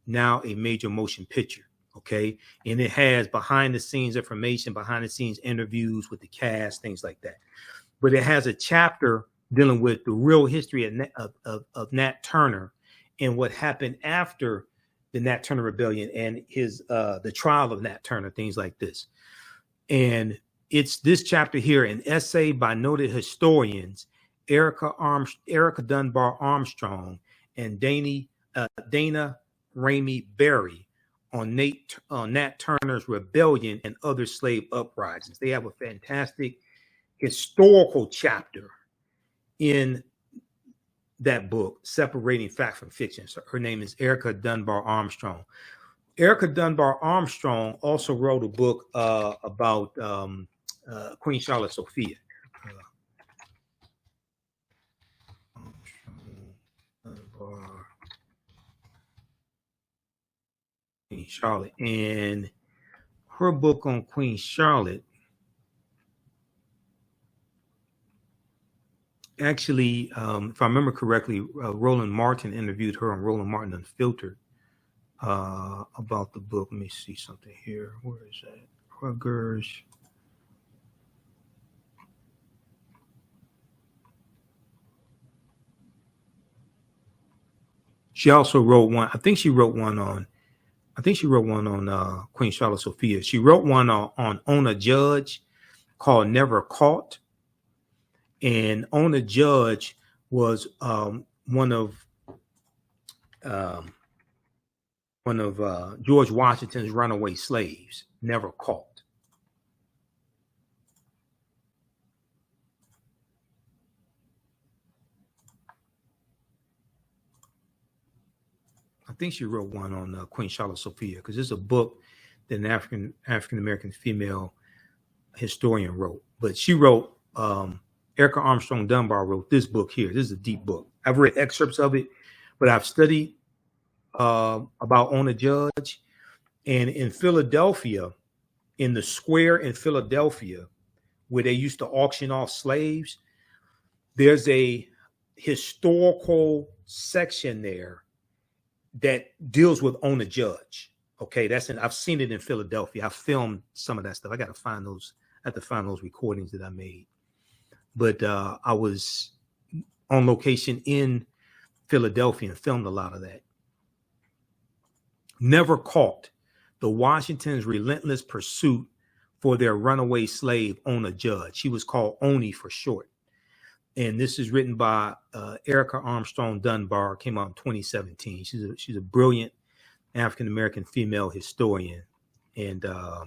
A: now a major motion picture. Okay. And it has behind the scenes information, behind the scenes interviews with the cast, things like that. but it has a chapter dealing with the real history of Nat Turner and what happened after the Nat Turner Rebellion and his the trial of Nat Turner, things like this. And it's this chapter here, an essay by noted historians Erica Dunbar Armstrong and Dana Ramey Berry on Nat Turner's rebellion and other slave uprisings. They have a fantastic historical chapter in that book, Separating Fact from Fiction. So her name is Erica Dunbar Armstrong. Erica Dunbar Armstrong also wrote a book about Queen Charlotte Sophia. Queen Charlotte, and her book on Queen Charlotte actually, if I remember correctly, Roland Martin interviewed her on Roland Martin Unfiltered about the book. Let me see something here. Where is that? Rutgers. She also wrote one. I think she wrote one on Queen Charlotte Sophia. She wrote one on Ona Judge called Never Caught. And Ona Judge was one of George Washington's runaway slaves, never caught. I think she wrote one on Queen Charlotte Sophia, because it's a book that an African American female historian wrote. But she wrote, Erica Armstrong Dunbar wrote this book here. This is a deep book. I've read excerpts of it, but I've studied about Ona Judge. And in Philadelphia, in the square in Philadelphia, where they used to auction off slaves, there's a historical section there that deals with Ona Judge. Okay, I've seen it in Philadelphia. I filmed some of that stuff. I have to find those recordings that I made. But I was on location in Philadelphia and filmed a lot of that. Never Caught: The Washington's Relentless Pursuit for Their Runaway Slave, Ona Judge. She was called Oni for short. And this is written by Erica Armstrong Dunbar. Came out in 2017. She's a brilliant African-American female historian. And I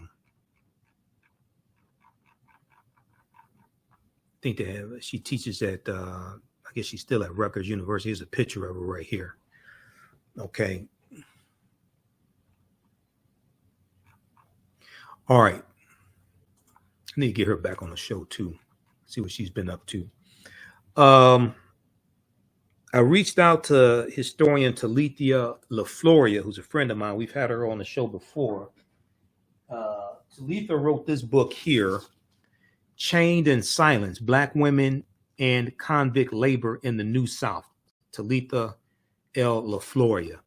A: think she teaches at, I guess she's still at Rutgers University. Here's a picture of her right here. Okay. All right. I need to get her back on the show too. See what she's been up to. I reached out to historian Talithia LaFloria, who's a friend of mine. We've had her on the show before. Talithia wrote this book here, Chained in Silence: Black Women and Convict Labor in the New South. Talithia L. LaFloria.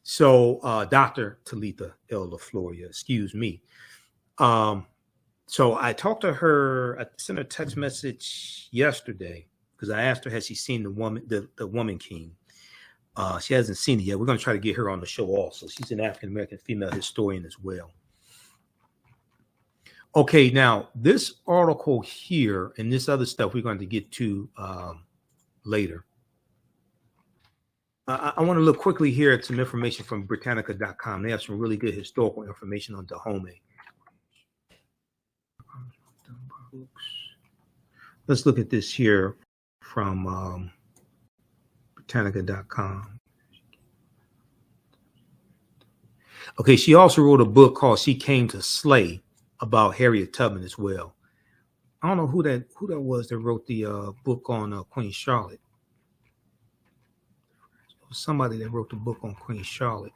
A: So Dr. Talithia L. LaFloria, excuse me. So I talked to her. I sent her a text message yesterday because I asked her, has she seen the Woman King? She hasn't seen it yet. We're going to try to get her on the show also. She's an African-American female historian as well. Okay, now this article here and this other stuff we're going to get to later. I want to look quickly here at some information from Britannica.com. They have some really good historical information on Dahomey. Let's look at this here from Britannica.com. Okay, she also wrote a book called She Came to Slay about Harriet Tubman as well. I don't know who that was that wrote the book on Queen Charlotte. It was somebody that wrote the book on Queen Charlotte.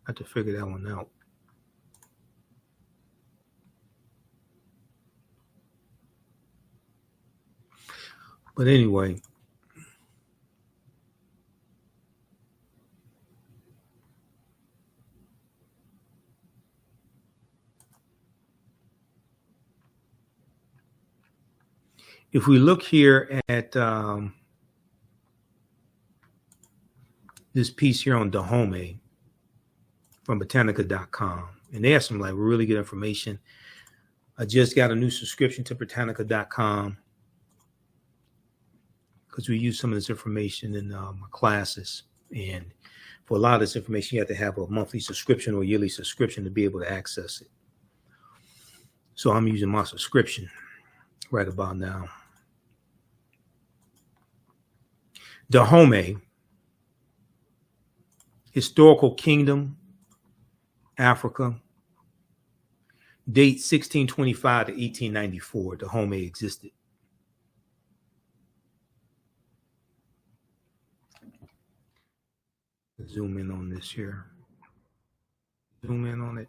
A: I have to figure that one out. But anyway, if we look here at this piece here on Dahomey from Britannica.com, and they have some like really good information. I just got a new subscription to Britannica.com because we use some of this information in my classes. And for a lot of this information, you have to have a monthly subscription or yearly subscription to be able to access it. So I'm using my subscription right about now. Dahomey, historical kingdom, Africa. Date 1625 to 1894. Dahomey existed. Zoom in on this here. Zoom in on it.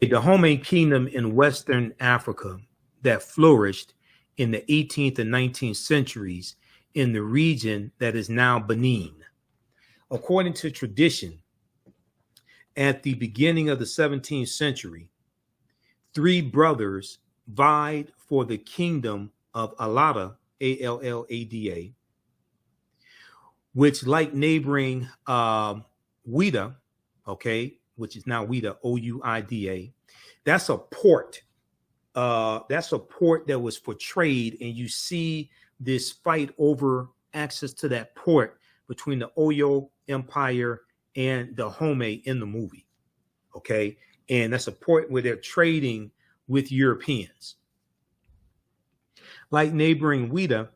A: The Dahomey kingdom in Western Africa that flourished in the 18th and 19th centuries in the region that is now Benin. According to tradition, at the beginning of the 17th century, 3 brothers vied for the kingdom of Allada, Allada, which, like neighboring Ouida, okay, which is now Ouida, Ouida, that's a port. That's a port that was for trade, and you see this fight over access to that port between the Oyo Empire and Dahomey in the movie, okay? And that's a port where they're trading with Europeans. Like neighboring Ouida,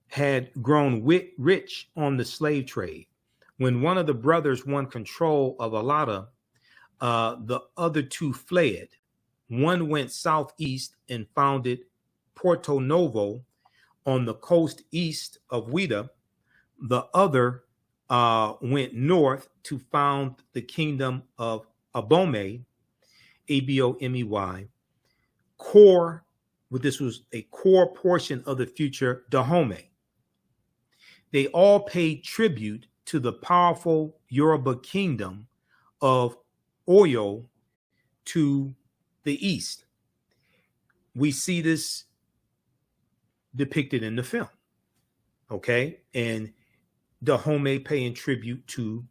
A: had grown rich on the slave trade. When one of the brothers won control of Allada, the other 2 fled. One went southeast and founded Porto Novo on the coast east of Ouida. The other went north to found the kingdom of Abomey, Abomey, this was a core portion of the future Dahomey. They all paid tribute to the powerful Yoruba kingdom of Oyo to the east. We see this depicted in the film, okay? And Dahomey paying tribute to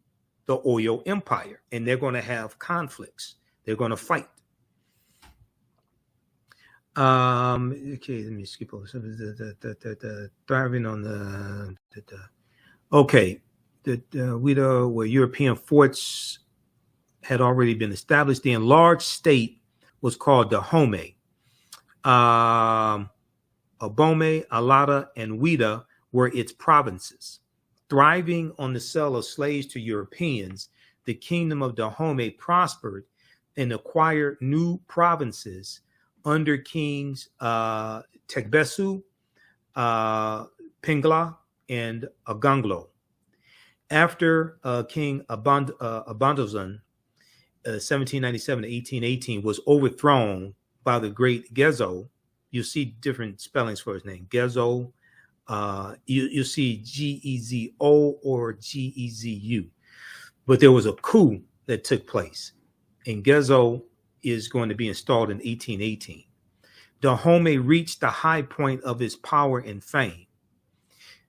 A: the Oyo Empire, and they're going to have conflicts. They're going to fight. Okay, let me skip over some of the thriving on the okay, where European forts had already been established. The enlarged state was called Dahomey. Abomey, Allada, and Ouida were its provinces. Thriving on the sale of slaves to Europeans, the kingdom of Dahomey prospered and acquired new provinces under kings Tegbesu, Pingla, and Aganglo. After King Abandozan, 1797 to 1818, was overthrown by the great Gezo. You see different spellings for his name. Gezo, you see Gezo or Gezu. But there was a coup that took place, and Gezo is going to be installed in 1818. Dahomey reached the high point of his power and fame.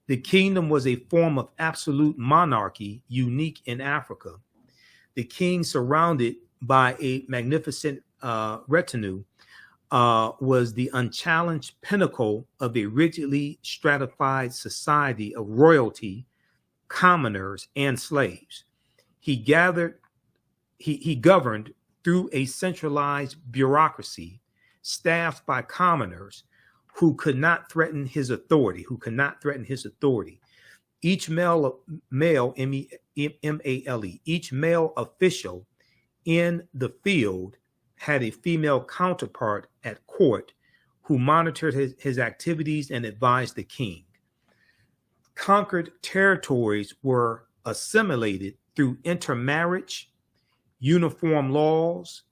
A: The kingdom was a form of absolute monarchy unique in Africa. The king, surrounded by a magnificent retinue, was the unchallenged pinnacle of a rigidly stratified society of royalty, commoners, and slaves. He governed through a centralized bureaucracy staffed by commoners who could not threaten his authority, Each male, M-A-L-E, each male official in the field had a female counterpart at court who monitored his activities and advised the king. Conquered territories were assimilated through intermarriage, uniform laws,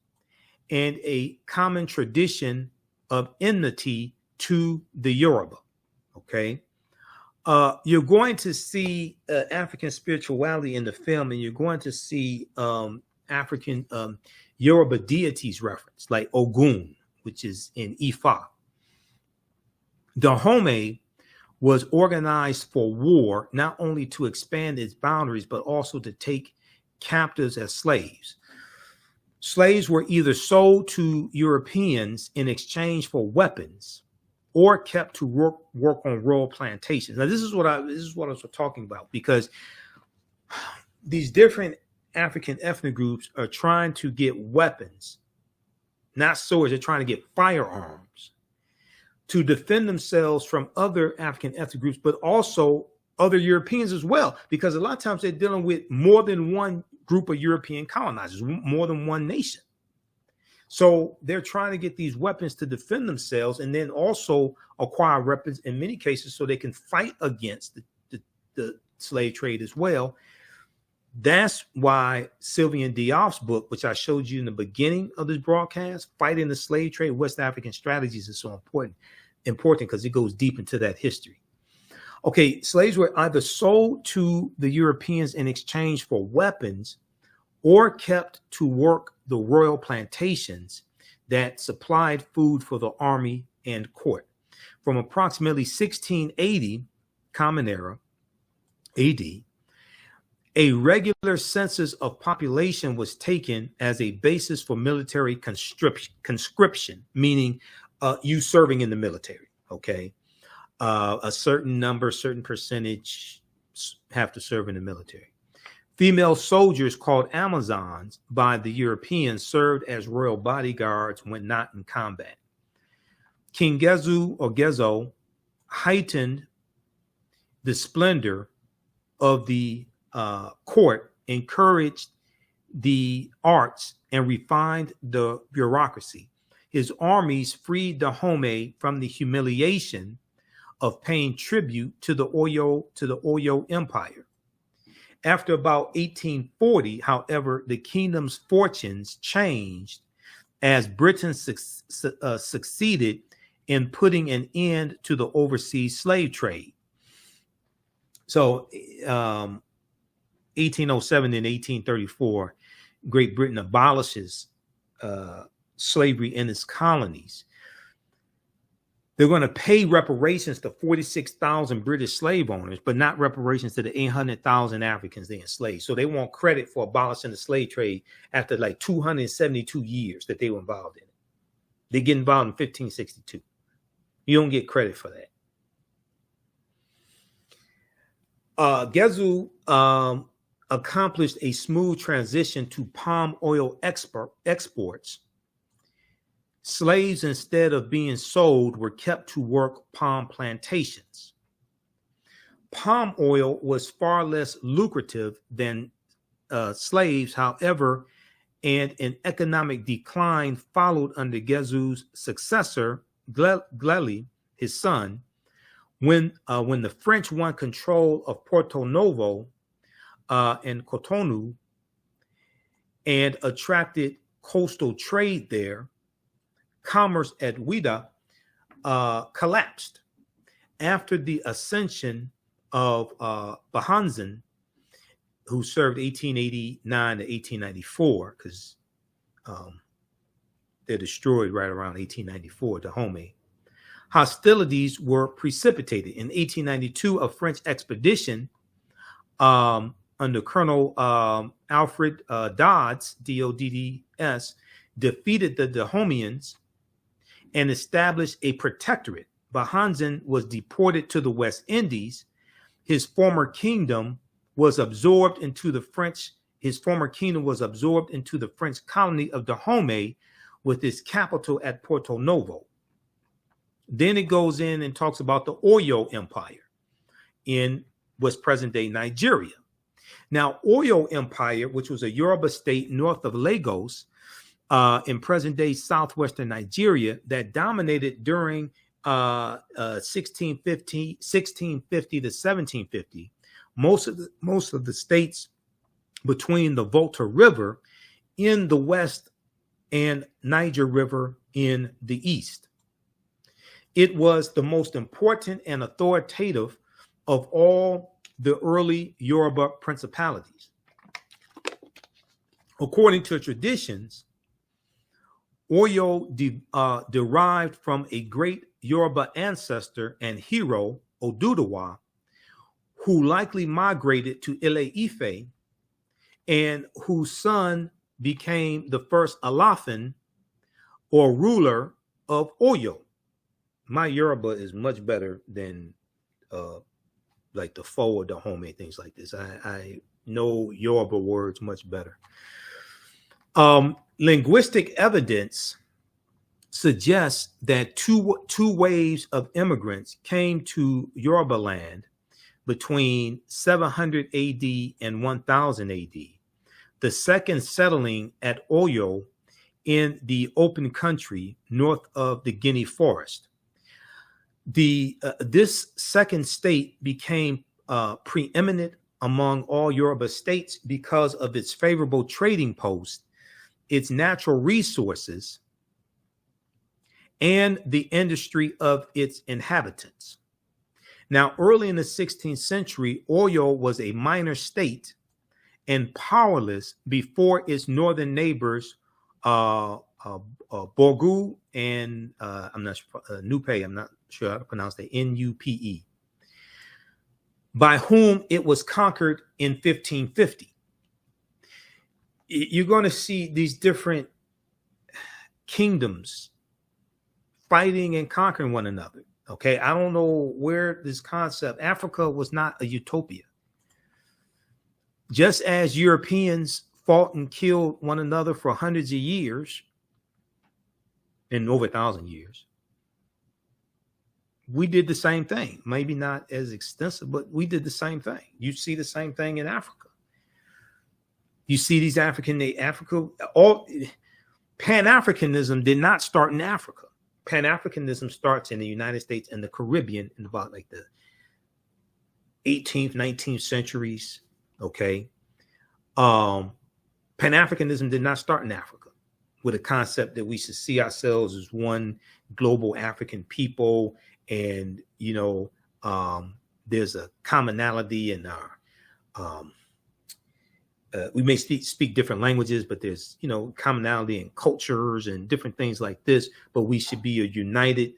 A: and a common tradition of enmity to the Yoruba. Okay. You're going to see African spirituality in the film, and you're going to see African Yoruba deities referenced, like Ogun, which is in Ifa. Dahomey was organized for war, not only to expand its boundaries, but also to take captives as slaves. Slaves were either sold to Europeans in exchange for weapons or kept to work on rural plantations. Now, this is what I was talking about, because these different African ethnic groups are trying to get weapons, not swords. They're trying to get firearms to defend themselves from other African ethnic groups, but also other Europeans as well, because a lot of times they're dealing with more than one group of European colonizers, more than one nation. So they're trying to get these weapons to defend themselves, and then also acquire weapons in many cases so they can fight against the slave trade as well. That's why Sylvian Diop's book, which I showed you in the beginning of this broadcast, Fighting the Slave Trade, West African Strategies, is so important because it goes deep into that history. Okay, slaves were either sold to the Europeans in exchange for weapons or kept to work the royal plantations that supplied food for the army and court. From approximately 1680, Common Era, AD, a regular census of population was taken as a basis for military conscription, meaning you serving in the military, okay? A certain number, certain percentage have to serve in the military. Female soldiers called amazes by the Europeans served as royal bodyguards when not in combat. King Gezu or Gezo heightened the splendor of the court, encouraged the arts, and refined the bureaucracy. His armies freed Dahomey from the humiliation of paying tribute to the Oyo Empire. After about 1840, however, the kingdom's fortunes changed as Britain succeeded in putting an end to the overseas slave trade. So 1807 and 1834, Great Britain abolishes slavery in its colonies. They're going to pay reparations to 46,000 British slave owners, but not reparations to the 800,000 Africans they enslaved. So they want credit for abolishing the slave trade after like 272 years that they were involved in it. They get involved in 1562. You don't get credit for that. Gezu accomplished a smooth transition to palm oil exports. Slaves, instead of being sold, were kept to work palm plantations. Palm oil was far less lucrative than slaves, however, and an economic decline followed under Gezu's successor, Gleli, his son, when the French won control of Porto Novo and Cotonou and attracted coastal trade there. Commerce at Ouida collapsed after the ascension of Bahanzin, who served 1889 to 1894, because they're destroyed right around 1894, Dahomey. Hostilities were precipitated. In 1892, a French expedition under Colonel Alfred Dodds, D-O-D-D-S, defeated the Dahomeans and established a protectorate. Bahanzin was deported to the West Indies. His former kingdom was absorbed into the French colony of Dahomey, with its capital at Porto Novo. Then it goes in and talks about the Oyo Empire in what's present-day Nigeria. Now, Oyo Empire, which was a Yoruba state north of Lagos, in present-day southwestern Nigeria, that dominated during 1650 to 1750. Most of the states between the Volta River in the west and Niger River in the east. It was the most important and authoritative of all the early Yoruba principalities. According to traditions, Oyo derived from a great Yoruba ancestor and hero, Oduduwa, who likely migrated to Ile-Ife and whose son became the first Alafin or ruler of Oyo. My Yoruba is much better than like the Fo or Dahomey, things like this. I know Yoruba words much better. Linguistic evidence suggests that two waves of immigrants came to Yoruba land between 700 AD and 1000 AD, the second settling at Oyo in the open country north of the Guinea forest. This second state became preeminent among all Yoruba states because of its favorable trading posts, its natural resources, and the industry of its inhabitants. Now, early in the 16th century, Oyo was a minor state and powerless before its northern neighbors, Borgu and I'm not sure, Nupe, I'm not sure how to pronounce that, Nupe, by whom it was conquered in 1550. You're going to see these different kingdoms fighting and conquering one another. Okay, I don't know where this concept, Africa was not a utopia. Just as Europeans fought and killed one another for hundreds of years, and over 1,000 years, we did the same thing. Maybe not as extensive, but we did the same thing. You see the same thing in Africa. You see these Pan-Africanism did not start in Africa. Pan-Africanism starts in the United States and the Caribbean in about like the 18th, 19th centuries. Okay. Pan-Africanism did not start in Africa with a concept that we should see ourselves as one global African people. And, you know, there's a commonality in our, we may speak different languages, but there's, you know, commonality in cultures and different things like this. But we should be a united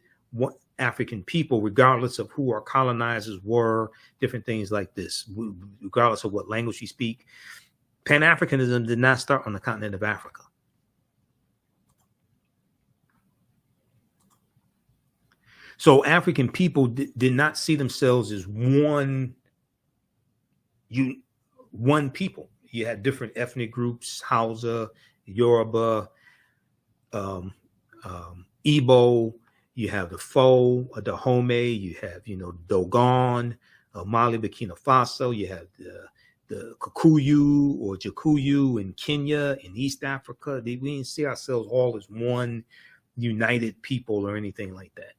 A: African people, regardless of who our colonizers were, different things like this, regardless of what language you speak. Pan-Africanism did not start on the continent of Africa. So African people did not see themselves as one people. You had different ethnic groups: Hausa, Yoruba, Igbo. You have the Fo, Dahomey. You have, you know, Dogon, Mali, Burkina Faso. You have the Kikuyu or Jakuyu in Kenya, in East Africa. We didn't see ourselves all as one united people or anything like that.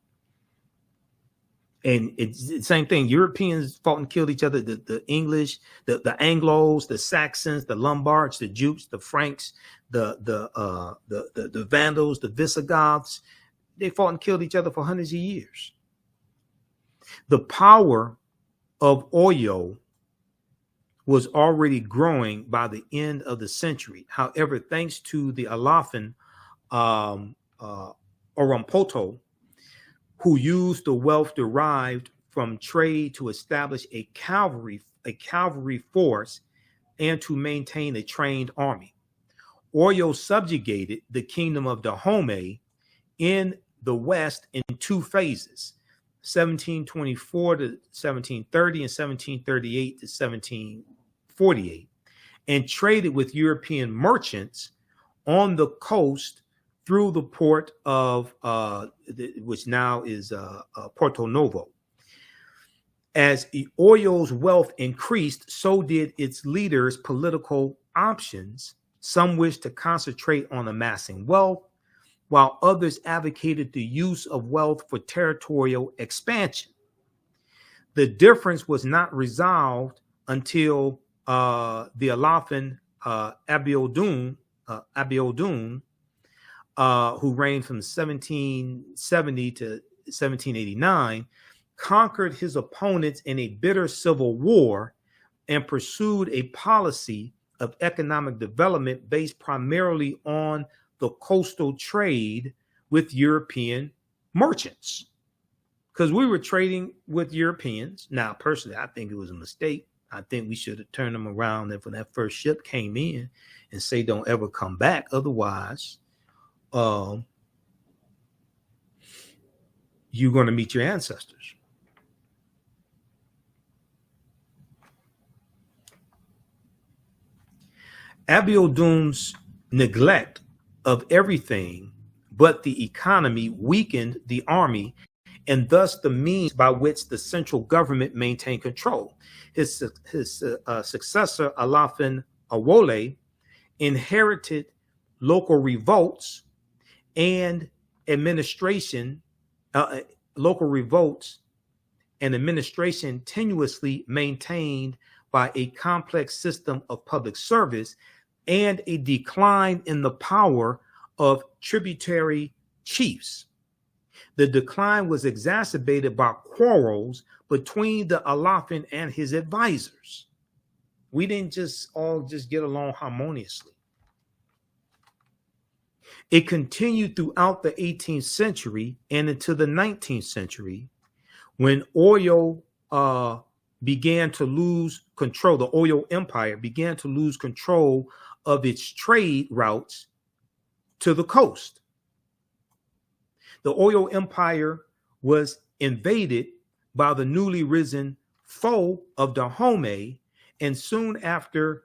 A: And it's the same thing. Europeans fought and killed each other. The English, the Anglos, the Saxons, the Lombards, the Jutes, the Franks, the Vandals, the Visigoths. They fought and killed each other for hundreds of years. The power of Oyo was already growing by the end of the century. However, thanks to the Alafin Orompoto, who used the wealth derived from trade to establish a cavalry force and to maintain a trained army. Oyo subjugated the kingdom of Dahomey in the West in two phases, 1724 to 1730 and 1738 to 1748, and traded with European merchants on the coast through the port of, which now is Porto Novo. As Oyo's wealth increased, so did its leaders' political options. Some wished to concentrate on amassing wealth, while others advocated the use of wealth for territorial expansion. The difference was not resolved until the Alafin Abiodun, who reigned from 1770 to 1789, conquered his opponents in a bitter civil war and pursued a policy of economic development based primarily on the coastal trade with European merchants, because we were trading with Europeans. Now, personally, I think it was a mistake. I think we should have turned them around when that first ship came in and say, don't ever come back. Otherwise, you're going to meet your ancestors. Abiodun's neglect of everything but the economy weakened the army and thus the means by which the central government maintained control. His successor, Alafin Awole, inherited local revolts and administration tenuously maintained by a complex system of public service and a decline in the power of tributary chiefs. The decline was exacerbated by quarrels between the Alafin and his advisors. We didn't all get along harmoniously. It continued throughout the 18th century and into the 19th century, when oil began to lose control. The oil empire began to lose control of its trade routes to the coast. The oil empire was invaded by the newly risen foe of Dahomey, and soon after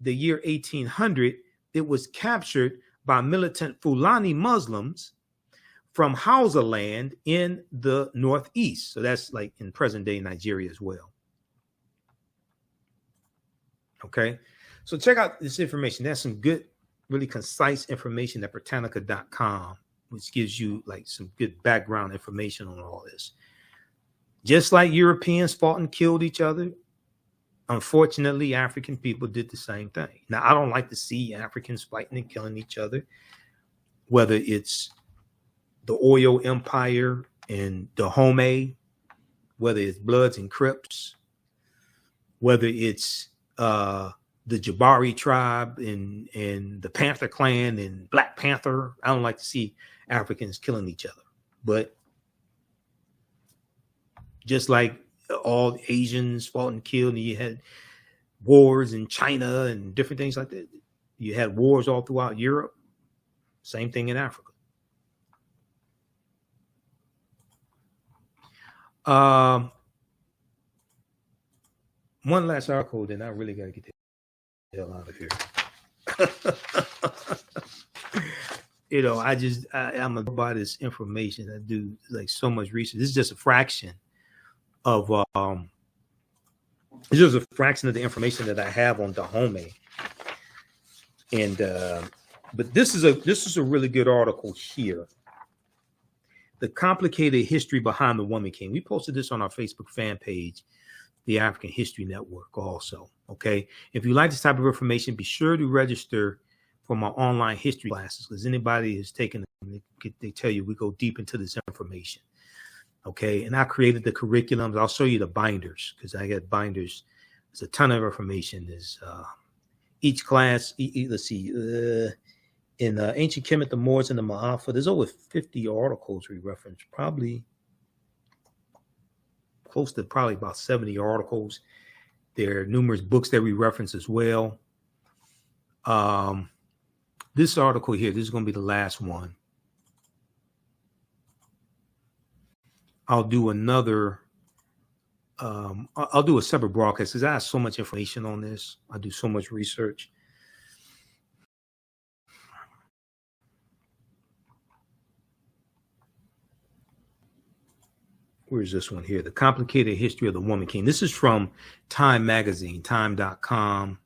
A: the year 1800, it was captured by militant Fulani Muslims from Hausa land in the northeast. So that's like in present-day Nigeria as well. Okay, so check out this information. That's some good, really concise information at Britannica.com, which gives you like some good background information on all this. Just like Europeans fought and killed each other, unfortunately, African people did the same thing. Now, I don't like to see Africans fighting and killing each other, whether it's the oil empire and Dahomey, whether it's Bloods and Crips, whether it's the Jabari tribe and the Panther clan and Black Panther. I don't like to see Africans killing each other. But just like all Asians fought and killed, and you had wars in China and different things like that. You had wars all throughout Europe. Same thing in Africa. One last article, then I really got to get the hell out of here. I'm about this information. I do like so much research. This is just a fraction of the information that I have on Dahomey. And but this is a really good article here. The complicated history behind the Woman King. We posted this on our Facebook fan page, the African History Network also. Okay. If you like this type of information, be sure to register for my online history classes, because anybody who's taken them, they tell you we go deep into this information. Okay. And I created the curriculums. I'll show you the binders, because I got binders. There's a ton of information. There's each class. Let's see. In Ancient Kemet, the Moors, and the Ma'afa, there's over 50 articles we reference. Probably close to about 70 articles. There are numerous books that we reference as well. This article here, this is going to be the last one. I'll do another. I'll do a separate broadcast because I have so much information on this. I do so much research. Where's this one here? The Complicated History of the Woman King. This is from Time Magazine, time.com.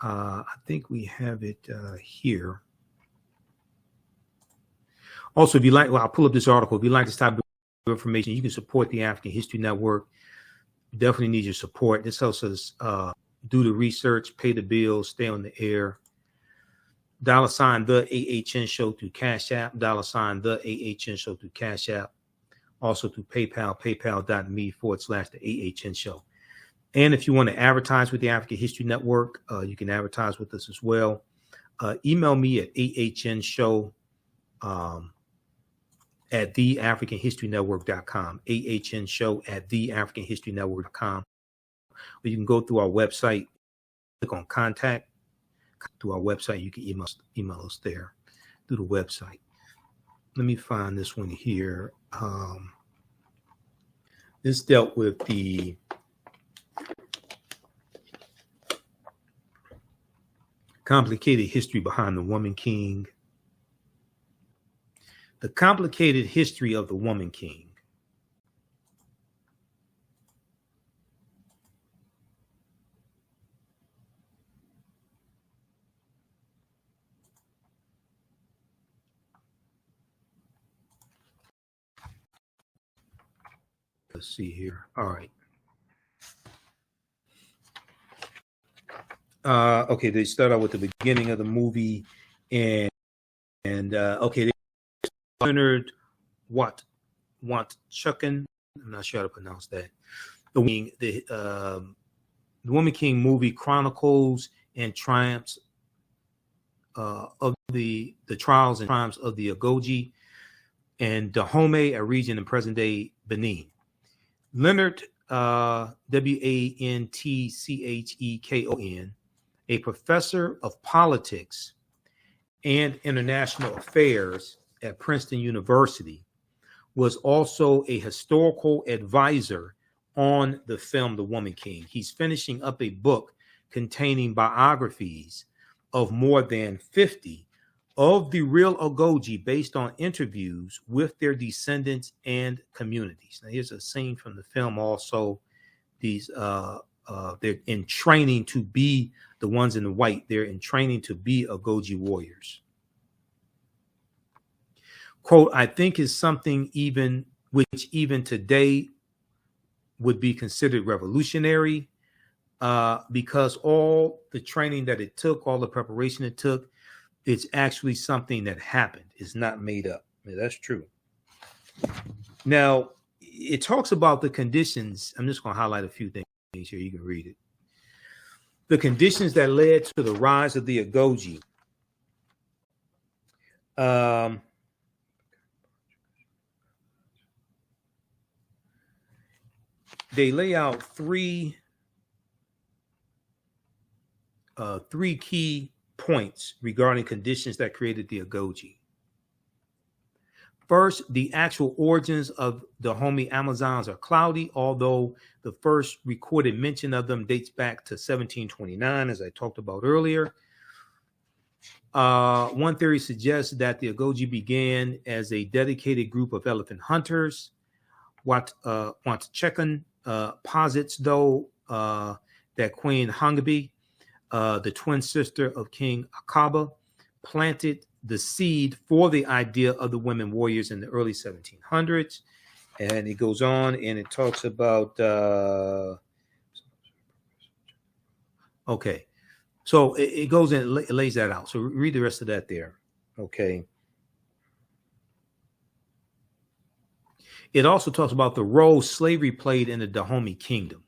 A: I think we have it here. Also, if you like, I'll pull up this article. If you like this type of information, you can support the African History Network. You definitely need your support. This helps us do the research, pay the bills, stay on the air. $, the TheAHNShow through Cash App. $, the TheAHNShow through Cash App. Also through PayPal, paypal.me/TheAHNShow. And if you want to advertise with the African History Network, you can advertise with us as well. email me at AHNShow at TheAfricanHistoryNetwork.com, AHNShow at TheAfricanHistoryNetwork.com. Or you can go through our website, click on contact. Through our website, you can email us there through the website. Let me find this one here. This dealt with the complicated history behind the Woman King. The complicated history of the Woman King. Let's see here. All right. Okay, they start out with the beginning of the movie, and okay, Leonard Chuckin. I'm not sure how to pronounce that. The Woman King movie chronicles and triumphs of the trials and triumphs of the Ogoji and Dahomey, a region in present-day Benin. Leonard, Wantchekon, a professor of politics and international affairs at Princeton University, was also a historical advisor on the film The Woman King. He's finishing up a book containing biographies of more than 50 of the real Ogoji based on interviews with their descendants and communities. Now, here's a scene from the film also. These they're in training to be the ones in the white. They're in training to be Ogoji warriors. Quote, I think is something which even today would be considered revolutionary because all the training that it took, all the preparation it took, it's actually something that happened. It's not made up. Yeah, that's true. Now, it talks about the conditions. I'm just going to highlight a few things here. You can read it. The conditions that led to the rise of the Ogoji. They lay out three key points regarding conditions that created the Ogoji. First, the actual origins of the Dahomey Amazons are cloudy, although the first recorded mention of them dates back to 1729, as I talked about earlier. One theory suggests that the Ogoji began as a dedicated group of elephant hunters. Wantchekon posits, though, that Queen Hangabe, the twin sister of King Akaba, planted the seed for the idea of the women warriors in the early 1700s. And it goes on and it talks about, okay. So it goes and it lays that out. So read the rest of that there. Okay. It also talks about the role slavery played in the Dahomey kingdom.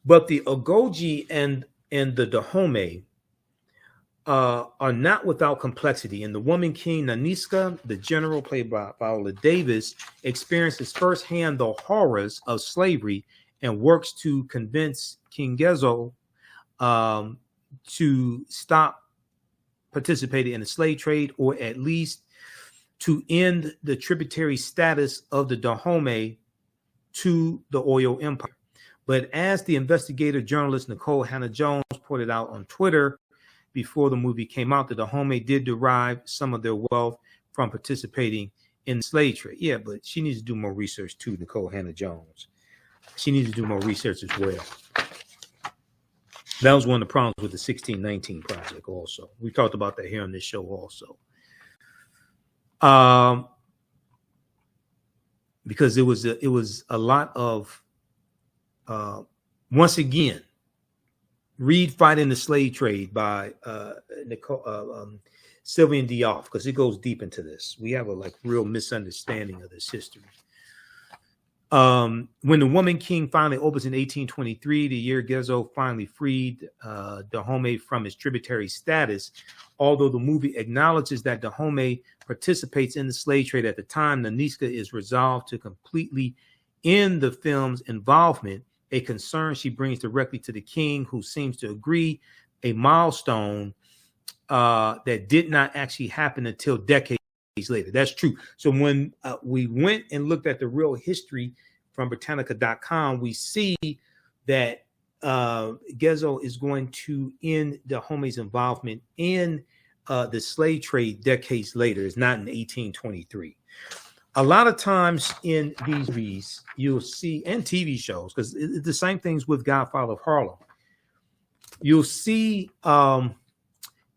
A: But the Ogoji and the Dahomey are not without complexity. In The Woman King, Naniska, the general played by Viola Davis, experiences firsthand the horrors of slavery and works to convince King Gezo to stop participating in the slave trade, or at least to end the tributary status of the Dahomey to the Oyo Empire. But as the investigator journalist Nicole Hannah-Jones pointed out on Twitter before the movie came out, the Dahomey did derive some of their wealth from participating in the slave trade. Yeah, but she needs to do more research too, Nicole Hannah-Jones. She needs to do more research as well. That was one of the problems with the 1619 project also. We talked about that here on this show also. Because it was a lot of, once again, read Fighting the Slave Trade by Sylvian Diop, because it goes deep into this. We have a real misunderstanding of this history. When the Woman King finally opens in 1823, the year Gezo finally freed Dahomey from his tributary status. Although the movie acknowledges that Dahomey participates in the slave trade at the time, Nanisca is resolved to completely end the film's involvement, a concern she brings directly to the king, who seems to agree, a milestone that did not actually happen until decades later. That's true. So when we went and looked at the real history from Britannica.com, we see that Gezo is going to end Dahomey's involvement in the slave trade decades later. It's not in 1823. A lot of times in these movies, you'll see, and TV shows, because it's the same things with Godfather of Harlem, you'll see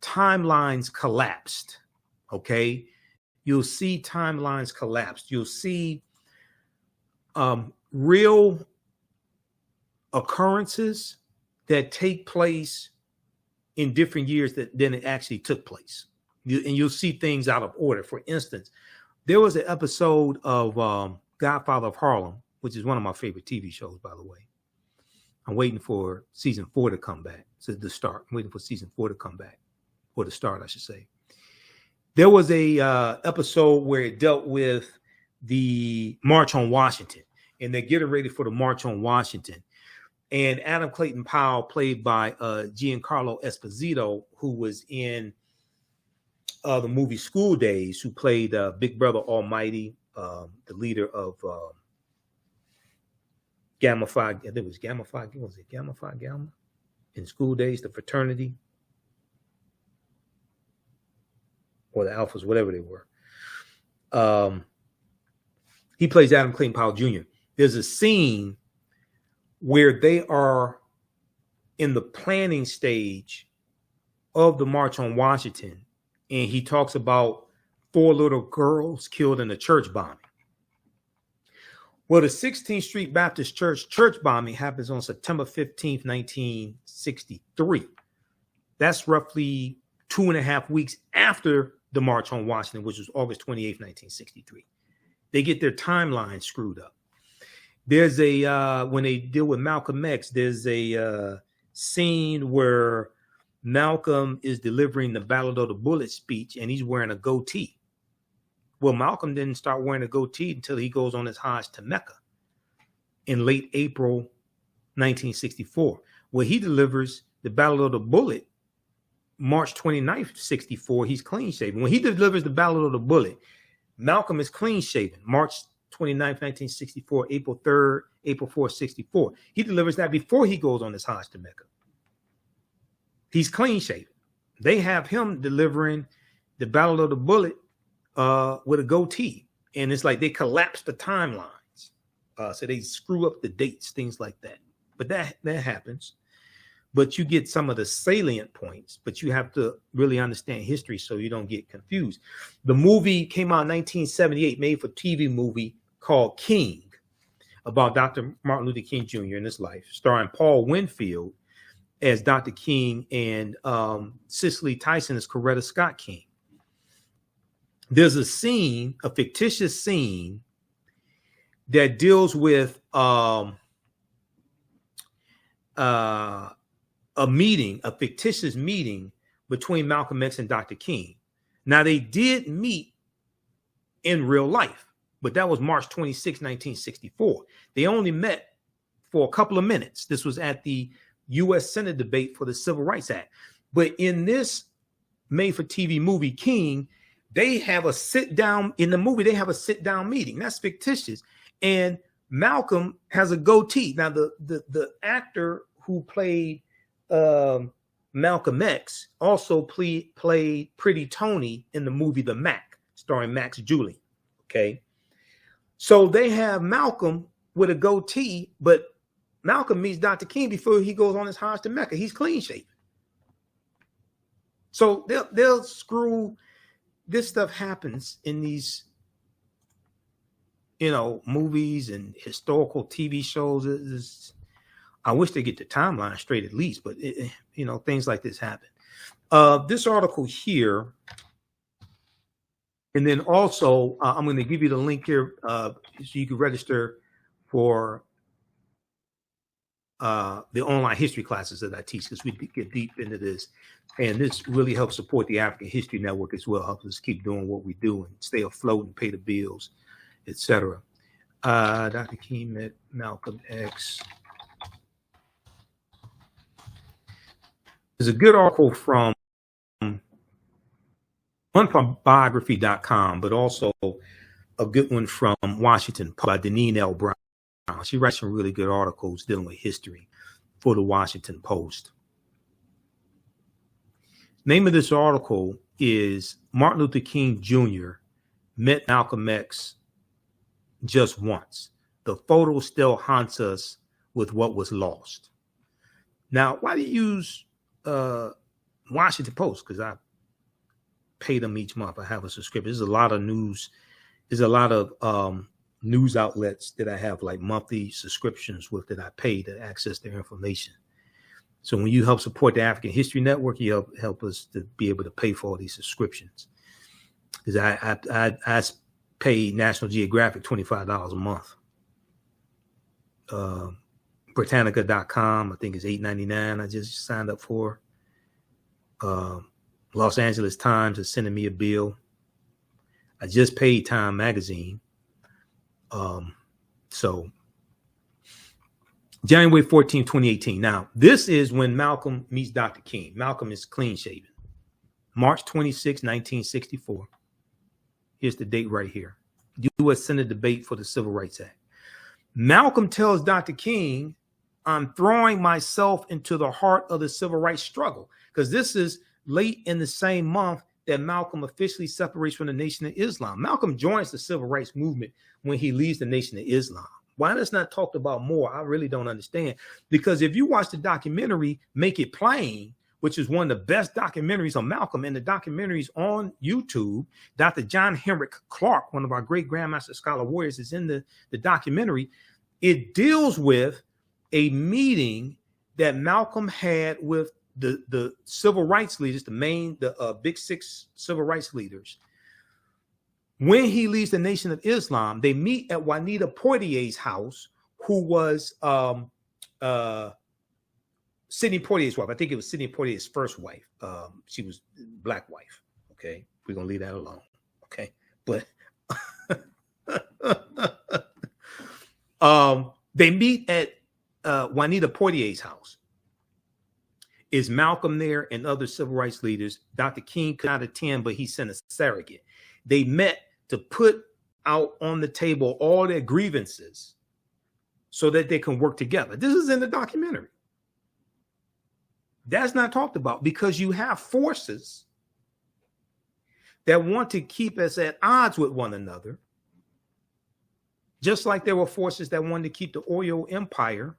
A: timelines collapsed, okay? You'll see timelines collapsed. You'll see real occurrences that take place in different years than it actually took place. And you'll see things out of order. For instance, there was an episode of Godfather of Harlem, which is one of my favorite TV shows, by the way. I'm waiting for season 4 to come back. So the start. I'm waiting for season 4 to come back, or to start, I should say. There was a episode where it dealt with the March on Washington, and they're getting ready for the March on Washington. And Adam Clayton Powell, played by Giancarlo Esposito, who was in the movie School Days, who played Big Brother Almighty, the leader of Gamma Phi. There was Gamma Phi. Was it Gamma Phi Gamma in School Days? The fraternity, or the Alphas, whatever they were. He plays Adam Clayton Powell Jr. There's a scene where they are in the planning stage of the March on Washington, and he talks about 4 little girls killed in a church bombing. Well, the 16th Street Baptist church bombing happens on September 15th, 1963. That's roughly 2.5 weeks after the March on Washington, which was August 28th, 1963. They get their timeline screwed up. There's when they deal with Malcolm X, there's a scene where Malcolm is delivering the Ballad of the Bullet speech, and he's wearing a goatee. Well, Malcolm didn't start wearing a goatee until he goes on his Hajj to Mecca in late April 1964. Well, he delivers the Ballad of the Bullet March 29th, 64. He's clean shaven. When he delivers the Ballad of the Bullet, Malcolm is clean shaven. March 29th, 1964, April 3rd, April 4th, 64. He delivers that before he goes on his Hajj to Mecca. He's clean shaven. They have him delivering the Ballad of the Bullet with a goatee. And it's like they collapse the timelines. So they screw up the dates, things like that. But that happens. But you get some of the salient points, but you have to really understand history so you don't get confused. The movie came out in 1978, made for TV movie called King, about Dr. Martin Luther King Jr. and his life, starring Paul Winfield as Dr. King and Cicely Tyson as Coretta Scott King. There's a scene, a fictitious scene, that deals with a fictitious meeting between Malcolm X and Dr. King. Now, they did meet in real life, but that was March 26, 1964. They only met for a couple of minutes. This was at the U.S. Senate debate for the Civil Rights Act. But in this made-for-TV movie, King, they have a sit-down, in the movie, they have a sit-down meeting. That's fictitious. And Malcolm has a goatee. Now, the actor who played Malcolm X also played Pretty Tony in the movie The Mac, starring Max Julian. Okay, so they have Malcolm with a goatee, but Malcolm meets Dr. King before he goes on his Hajj to Mecca. He's clean shaven. So they'll screw. This stuff happens in these, movies and historical TV shows. I wish they get the timeline straight at least, but things like this happen. This article here, and then also I'm going to give you the link here so you can register for the online history classes that I teach, because we get deep into this. And this really helps support the African History Network as well, helps us keep doing what we do and stay afloat and pay the bills, etc. Dr. King met Malcolm X. There's a good article from one from biography.com, but also a good one from Washington Post by Deneen L. Brown. She writes some really good articles dealing with history for the Washington Post. Name of this article is Martin Luther King Jr. met Malcolm X just once. The photo still haunts us with what was lost. Now, why do you use Washington Post? Because I pay them each month. I have a subscription. There's a lot of news. There's a lot of news outlets that I have like monthly subscriptions with that I pay to access their information. So when you help support the African History Network, you help us to be able to pay for all these subscriptions. Because I pay National Geographic $25 a month. Britannica.com, I think it's $8.99. I just signed up for. Los Angeles Times is sending me a bill. I just paid Time Magazine. So January 14, 2018. Now, this is when Malcolm meets Dr. King. Malcolm is clean shaven. March 26, 1964. Here's the date right here. U.S. Senate debate for the Civil Rights Act. Malcolm tells Dr. King, I'm throwing myself into the heart of the civil rights struggle, because this is late in the same month that Malcolm officially separates from the Nation of Islam. Malcolm joins the civil rights movement when he leaves the Nation of Islam. Why that's not talked about more, I really don't understand. Because if you watch the documentary, Make It Plain, which is one of the best documentaries on Malcolm, and the documentaries on YouTube, Dr. John Henrik Clarke, one of our great Grandmaster Scholar Warriors, is in the documentary. It deals with a meeting that Malcolm had with the civil rights leaders, the big six civil rights leaders. When he leaves the Nation of Islam, they meet at Juanita Portier's house, who was Sidney Poitier's wife. I think it was Sidney Poitier's first wife. She was black wife. Okay, we're gonna leave that alone. Okay, but they meet at Juanita Portier's house. Is Malcolm there and other civil rights leaders? Dr. King could not attend, but he sent a surrogate. They met to put out on the table all their grievances so that they can work together. This is in the documentary. That's not talked about, because you have forces that want to keep us at odds with one another, just like there were forces that wanted to keep the oil empire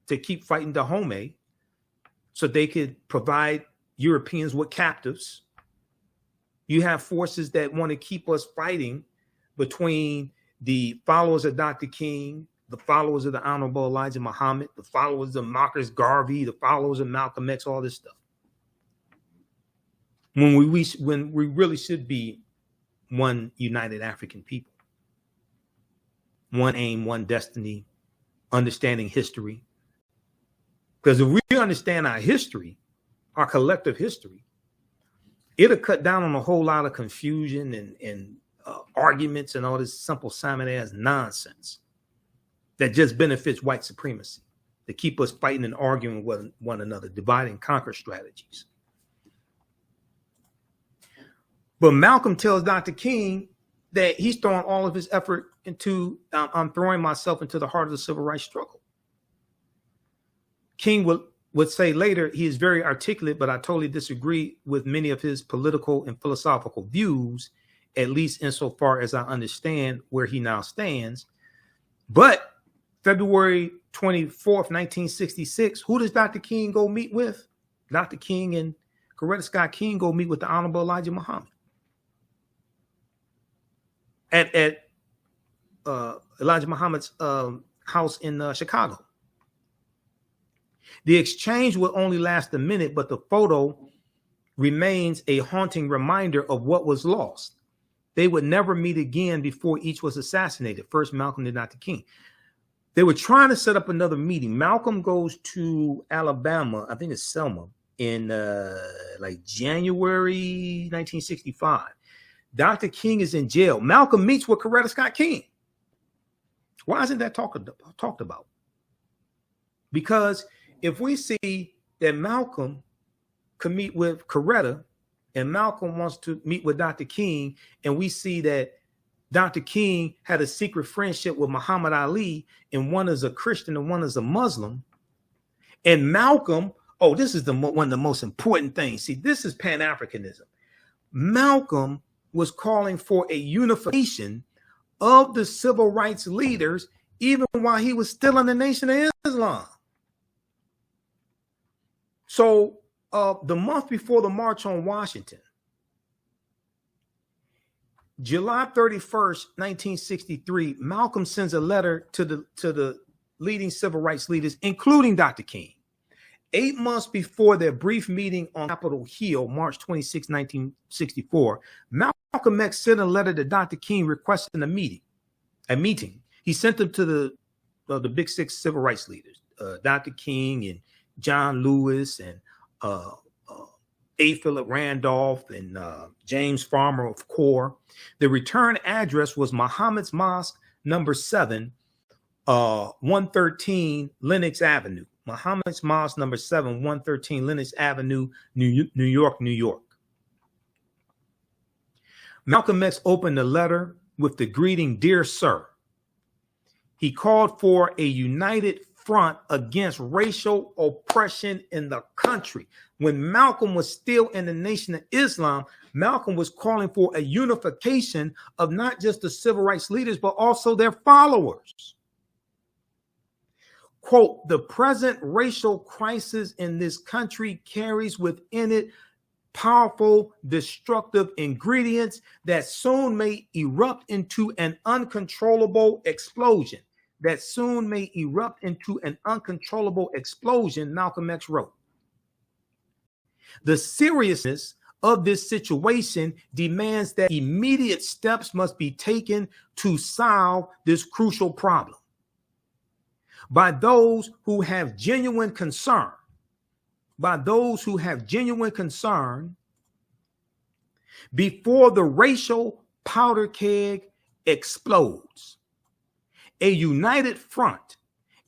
A: to keep fighting Dahomey so they could provide Europeans with captives. You have forces that want to keep us fighting between the followers of Dr. King, the followers of the Honorable Elijah Muhammad, the followers of Marcus Garvey, the followers of Malcolm X, all this stuff. When we really should be one united African people. One aim, one destiny, understanding history. Because if we understand our history, our collective history, it'll cut down on a whole lot of confusion and arguments and all this simple Simon-ass nonsense that just benefits white supremacy, to keep us fighting and arguing with one another, divide and conquer strategies. But Malcolm tells Dr. King that he's throwing all of his effort into, I'm throwing myself into the heart of the civil rights struggle. King would say later, he is very articulate, but I totally disagree with many of his political and philosophical views, at least insofar as I understand where he now stands. But February 24th, 1966, who does Dr. King go meet with? Dr. King and Coretta Scott King go meet with the Honorable Elijah Muhammad at Elijah Muhammad's house in Chicago. The exchange will only last a minute, but the photo remains a haunting reminder of what was lost. They would never meet again before each was assassinated. First Malcolm, then Dr. King. They were trying to set up another meeting. Malcolm goes to Alabama, I think it's Selma, in like January 1965. Dr. King is in jail. Malcolm meets with Coretta Scott King. Why isn't that talked about? Because if we see that Malcolm could meet with Coretta and Malcolm wants to meet with Dr. King, and we see that Dr. King had a secret friendship with Muhammad Ali, and one is a Christian and one is a Muslim, and Malcolm, this is one of the most important things. See, this is Pan-Africanism. Malcolm was calling for a unification of the civil rights leaders, even while he was still in the Nation of Islam. So the month before the March on Washington, July 31st, 1963, Malcolm sends a letter to the leading civil rights leaders, including Dr. King. 8 months before their brief meeting on Capitol Hill, March 26, 1964, Malcolm X sent a letter to Dr. King requesting a meeting. He sent them to the big six civil rights leaders, Dr. King and John Lewis and A. Philip Randolph and James Farmer of CORE. The return address was Muhammad's Mosque, number 7, 113 Lenox Avenue. Muhammad's Mosque, number 7, 113 Lenox Avenue, New York, New York. Malcolm X opened the letter with the greeting, "Dear Sir." He called for a united front against racial oppression in the country. When Malcolm was still in the Nation of Islam, Malcolm was calling for a unification of not just the civil rights leaders, but also their followers. Quote, "The present racial crisis in this country carries within it powerful destructive ingredients that soon may erupt into an uncontrollable explosion." Malcolm X wrote. The seriousness of this situation demands that immediate steps must be taken to solve this crucial problem by those who have genuine concern. Before the racial powder keg explodes. A united front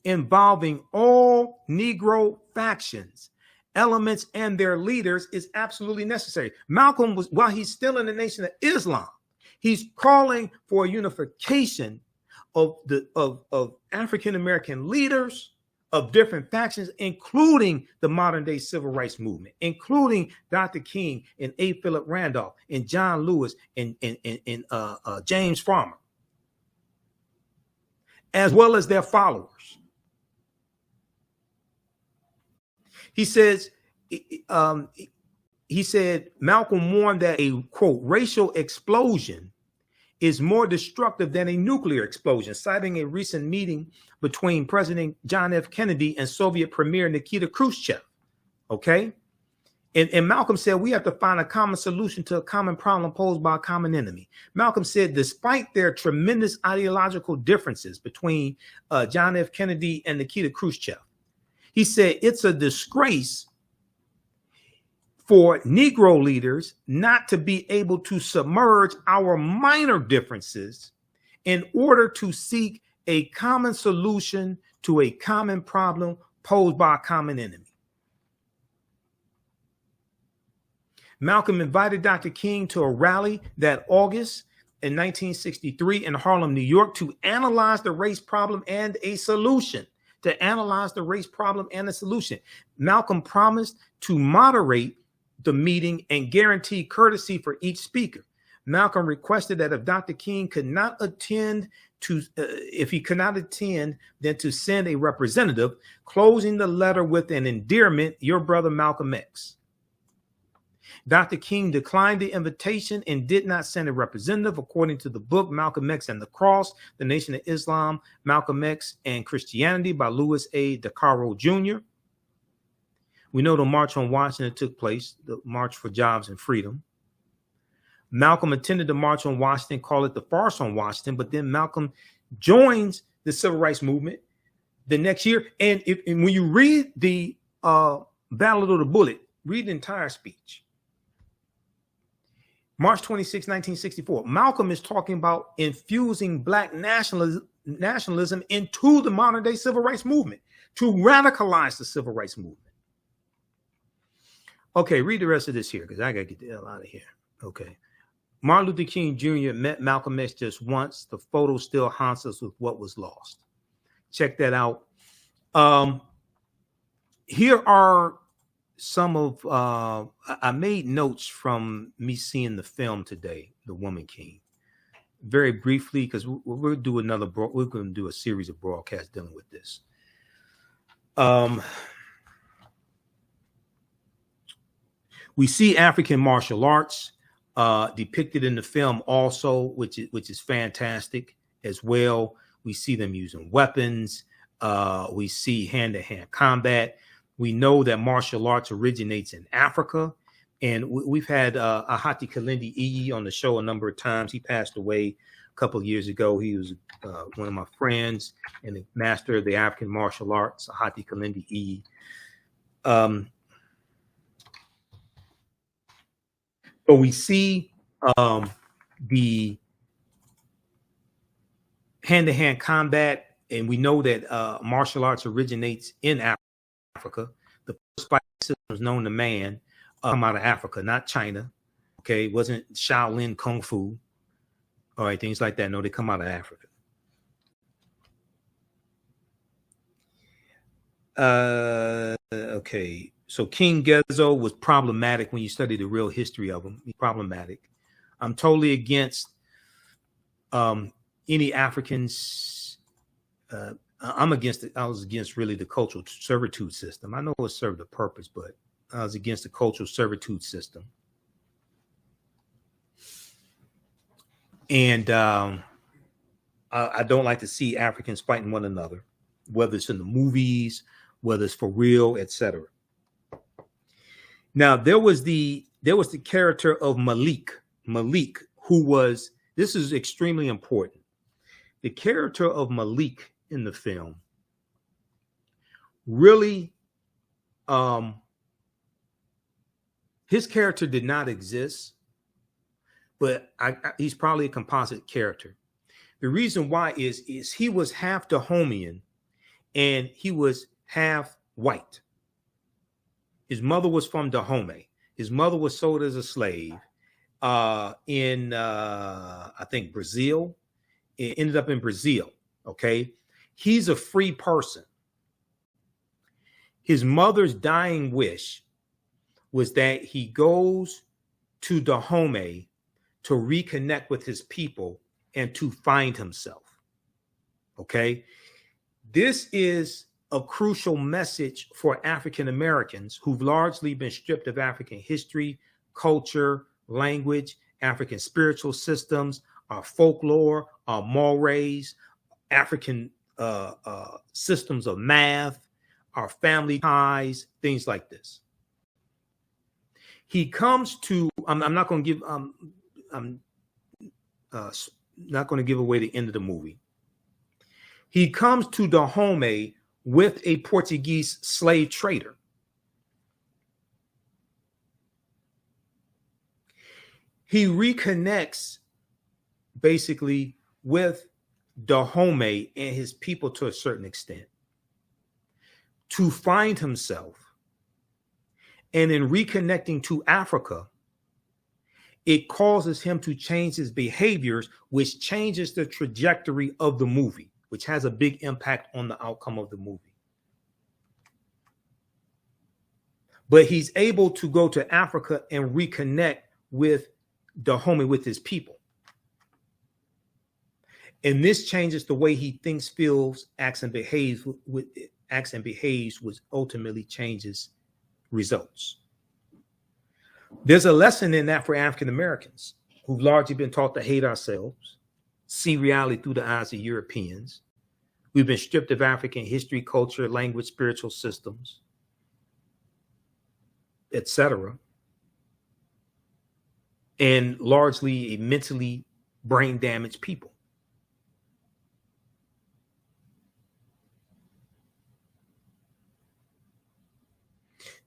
A: involving all Negro factions, elements, and their leaders is absolutely necessary. Malcolm was, while he's still in the Nation of Islam, he's calling for a unification of African American leaders of different factions, including the modern day civil rights movement, including Dr. King and A. Philip Randolph and John Lewis and James Farmer, as well as their followers. He said Malcolm warned that a, quote, racial explosion is more destructive than a nuclear explosion, citing a recent meeting between President John F. Kennedy and Soviet Premier Nikita Khrushchev. Okay. And Malcolm said, we have to find a common solution to a common problem posed by a common enemy. Malcolm said, despite their tremendous ideological differences between John F. Kennedy and Nikita Khrushchev, he said, it's a disgrace for Negro leaders not to be able to submerge our minor differences in order to seek a common solution to a common problem posed by a common enemy. Malcolm invited Dr. King to a rally that August in 1963 in Harlem, New York, to analyze the race problem and a solution. Malcolm promised to moderate the meeting and guarantee courtesy for each speaker. Malcolm requested that if Dr. King could not attend, then to send a representative, closing the letter with an endearment, your brother Malcolm X. Dr. King declined the invitation and did not send a representative, according to the book Malcolm X and the Cross, The Nation of Islam, Malcolm X and Christianity by Louis A. DeCaro Jr. We know the March on Washington took place, the March for Jobs and Freedom. Malcolm attended the March on Washington, called it the Farce on Washington, but then Malcolm joins the Civil Rights Movement the next year. And when you read the Battle of the Bullet, read the entire speech. March 26, 1964. Malcolm is talking about infusing black nationalism into the modern day civil rights movement to radicalize the civil rights movement. Okay, read the rest of this here because I got to get the hell out of here. Okay. Martin Luther King Jr. met Malcolm X just once. The photo still haunts us with what was lost. Check that out. Here are some of, I made notes from me seeing the film today, The Woman King, very briefly, because we're going to do a series of broadcasts dealing with this. We see African martial arts depicted in the film also, which is fantastic as well. We see them using weapons. We see hand-to-hand combat. We know that martial arts originates in Africa. And we've had Ahati Kalindi Iyi on the show a number of times. He passed away a couple of years ago. He was one of my friends and the master of the African martial arts, Ahati Kalindi Iyi. So we see the hand-to-hand combat, and we know that martial arts originates in Africa. The first fight systems known to man come out of Africa, not China. Okay, it wasn't Shaolin Kung Fu. All right, things like that. No, they come out of Africa. Okay, so King Gezo was problematic when you study the real history of him. He's problematic. I'm totally against any Africans. I was against really the cultural servitude system. I know it served a purpose, but I was against the cultural servitude system. And I don't like to see Africans fighting one another, whether it's in the movies, whether it's for real, etc. Now, there was the character of Malik, who was, this is extremely important. The character of Malik in the film really, his character did not exist, but he's probably a composite character. The reason why is he was half Dahomeyan and he was half white. His mother was from Dahomey. His mother was sold as a slave in, I think, Brazil. It ended up in Brazil, okay? He's a free person. His mother's dying wish was that he goes to Dahomey to reconnect with his people and to find himself, okay? This is a crucial message for African Americans who've largely been stripped of African history, culture, language, African spiritual systems, our folklore, our mores, African systems of math, our family ties, things like this. He comes to, I'm not going to give, I'm not going to give away the end of the movie. He comes to Dahomey with a Portuguese slave trader. He reconnects basically with Dahomey and his people to a certain extent to find himself. And in reconnecting to Africa, it causes him to change his behaviors, which changes the trajectory of the movie, which has a big impact on the outcome of the movie. But he's able to go to Africa and reconnect with Dahomey, with his people. And this changes the way he thinks, feels, acts, and behaves, which ultimately changes results. There's a lesson in that for African Americans who've largely been taught to hate ourselves, see reality through the eyes of Europeans. We've been stripped of African history, culture, language, spiritual systems, etc. And largely a mentally brain damaged people.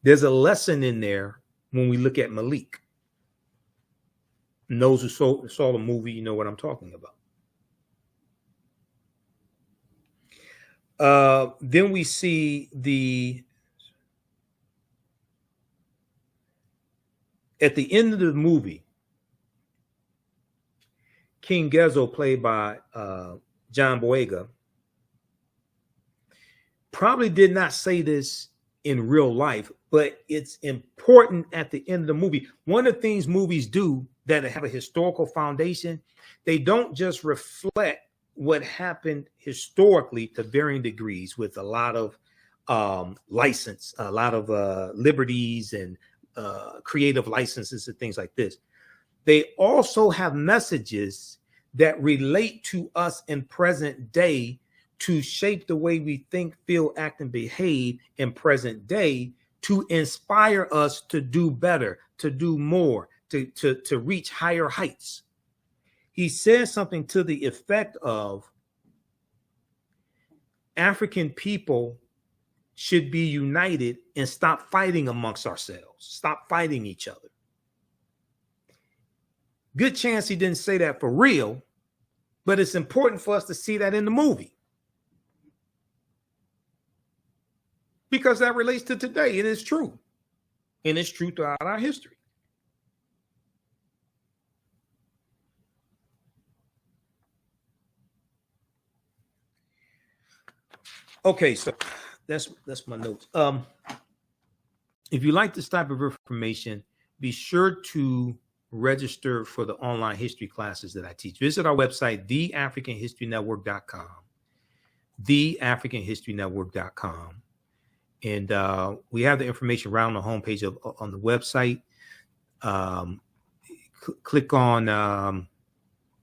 A: There's a lesson in there when we look at Malik. And those who saw the movie, you know what I'm talking about. Then we see at the end of the movie, King Gezo, played by John Boyega, probably did not say this in real life, but it's important at the end of the movie. One of the things movies do that have a historical foundation, they don't just reflect what happened historically to varying degrees with a lot of license, a lot of liberties and creative licenses and things like this. They also have messages that relate to us in present day to shape the way we think, feel, act, and behave in present day, to inspire us to do better, to do more, to reach higher heights. He says something to the effect of African people should be united and stop fighting amongst ourselves, stop fighting each other. Good chance he didn't say that for real, but it's important for us to see that in the movie, because that relates to today. It is true. And it's true throughout our history. Okay, so that's my notes. If you like this type of information, be sure to register for the online history classes that I teach. Visit our website, TheAHNShowNetwork.com, TheAHNShowNetwork.com. And we have the information around the homepage on the website. Click on,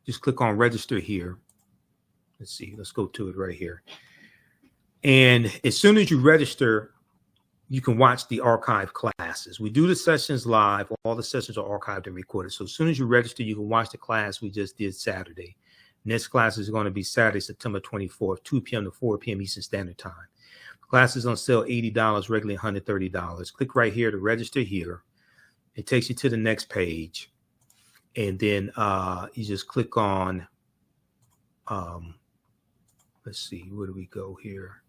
A: just click on register here. Let's see, let's go to it right here. And as soon as you register, you can watch the archive classes. We do the sessions live. All the sessions are archived and recorded. So as soon as you register, you can watch the class we just did Saturday. Next class is going to be Saturday, September 24th, 2 p.m. to 4 p.m. Eastern Standard Time. Classes on sale, $80, regularly $130. Click right here to register here. It takes you to the next page. And then you just click on, let's see, where do we go here?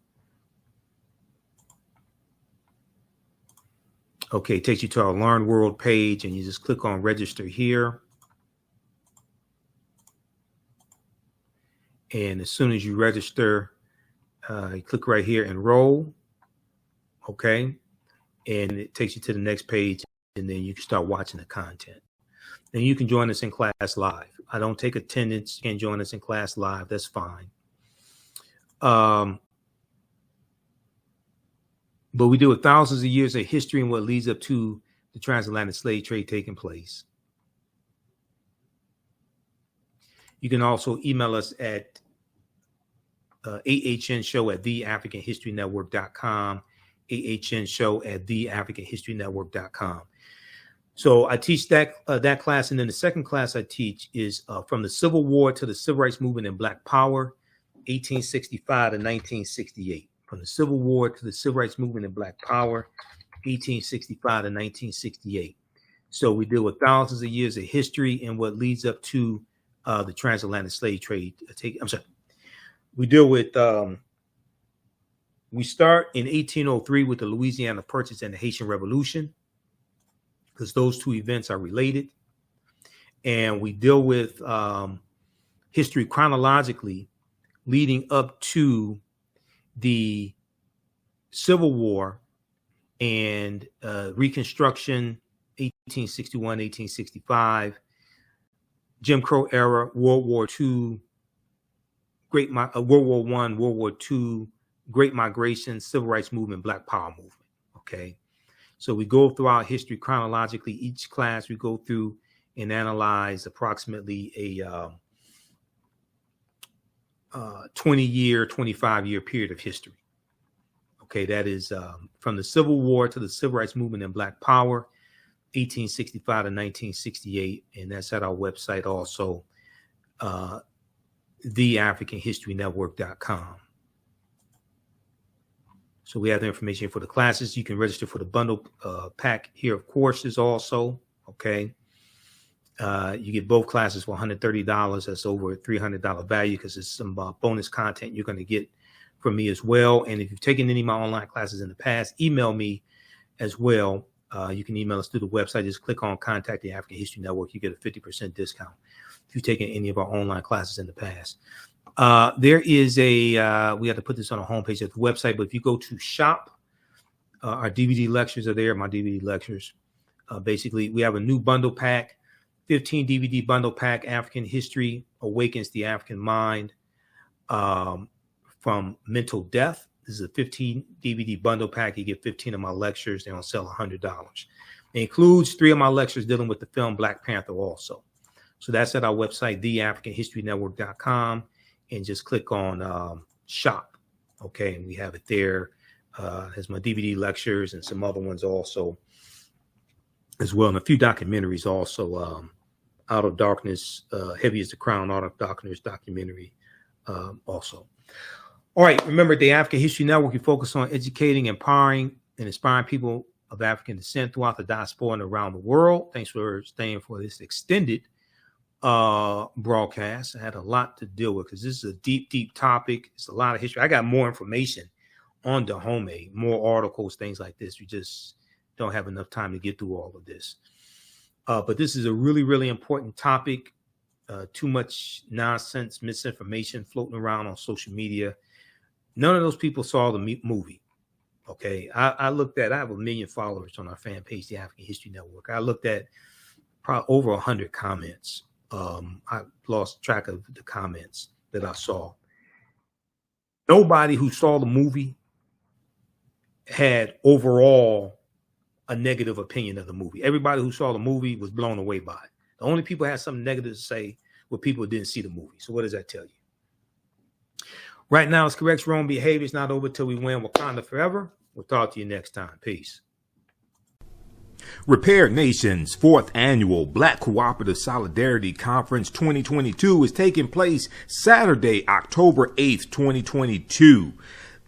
A: Okay, it takes you to our Learn World page, and you just click on register here. And as soon as you register, you click right here, enroll. Okay. And it takes you to the next page, and then you can start watching the content. And you can join us in class live. I don't take attendance. You can join us in class live. That's fine. But we deal with thousands of years of history and what leads up to the transatlantic slave trade taking place. You can also email us at AHNShow at TheAfricanHistoryNetwork.com, AHNShow at TheAfricanHistoryNetwork.com. So I teach that class, and then the second class I teach is from the Civil War to the Civil Rights Movement and Black Power, 1865 to 1968. From the Civil War to the Civil Rights Movement and Black Power, 1865 to 1968. So we deal with thousands of years of history and what leads up to the transatlantic slave trade. We deal with, we start in 1803 with the Louisiana Purchase and the Haitian Revolution, because those two events are related. And we deal with history chronologically leading up to the Civil War and Reconstruction, 1861, 1865, Jim Crow era, World War II, World War I, World War II, Great Migration, Civil Rights Movement, Black Power Movement. Okay, so we go throughout history chronologically. Each class we go through and analyze approximately a 20-year, 25-year period of history. Okay, that is from the Civil War to the Civil Rights Movement and Black Power, 1865 to 1968, and that's at our website also, TheAfricanHistoryNetwork.com. So we have the information for the classes. You can register for the bundle pack here of courses also. Okay. You get both classes for $130. That's over a $300 value because it's some bonus content you're going to get from me as well. And if you've taken any of my online classes in the past, email me as well. You can email us through the website. Just click on Contact the African History Network. You get a 50% discount if you've taken any of our online classes in the past. There is we have to put this on a homepage at the website, but if you go to shop, our DVD lectures are there, my DVD lectures. Basically, we have a new bundle pack, 15 DVD bundle pack, African History Awakens the African Mind from Mental Death. This is a 15 DVD bundle pack. You get 15 of my lectures. They're on sale $100. It includes 3 of my lectures dealing with the film Black Panther also. So that's at our website, TheAHNShow.com, and just click on shop. Okay, and we have it there. Has my DVD lectures and some other ones also as well, and a few documentaries also. Out of Darkness, Heavy as the Crown, Out of Darkness documentary also. All right, remember the African History Network, you focus on educating, empowering, and inspiring people of African descent throughout the diaspora and around the world. Thanks for staying for this extended broadcast. I had a lot to deal with because this is a deep, deep topic. It's a lot of history. I got more information on Dahomey, more articles, things like this. We just don't have enough time to get through all of this. But this is a really, really important topic. Too much nonsense, misinformation floating around on social media. None of those people saw the movie. Okay, I looked at, I have 1 million followers on our fan page, the African History Network. I looked at probably over 100 comments. I lost track of the comments that I saw. Nobody who saw the movie had overall a negative opinion of the movie. Everybody who saw the movie was blown away by it. The only people who had something negative to say were people who didn't see the movie. So what does that tell you? Right now, it's correct wrong behavior. It's not over till we win Wakanda forever. We'll talk to you next time. Peace.
J: Repaired Nation's 4th Annual Black Cooperative Solidarity Conference 2022 is taking place Saturday, October 8th, 2022.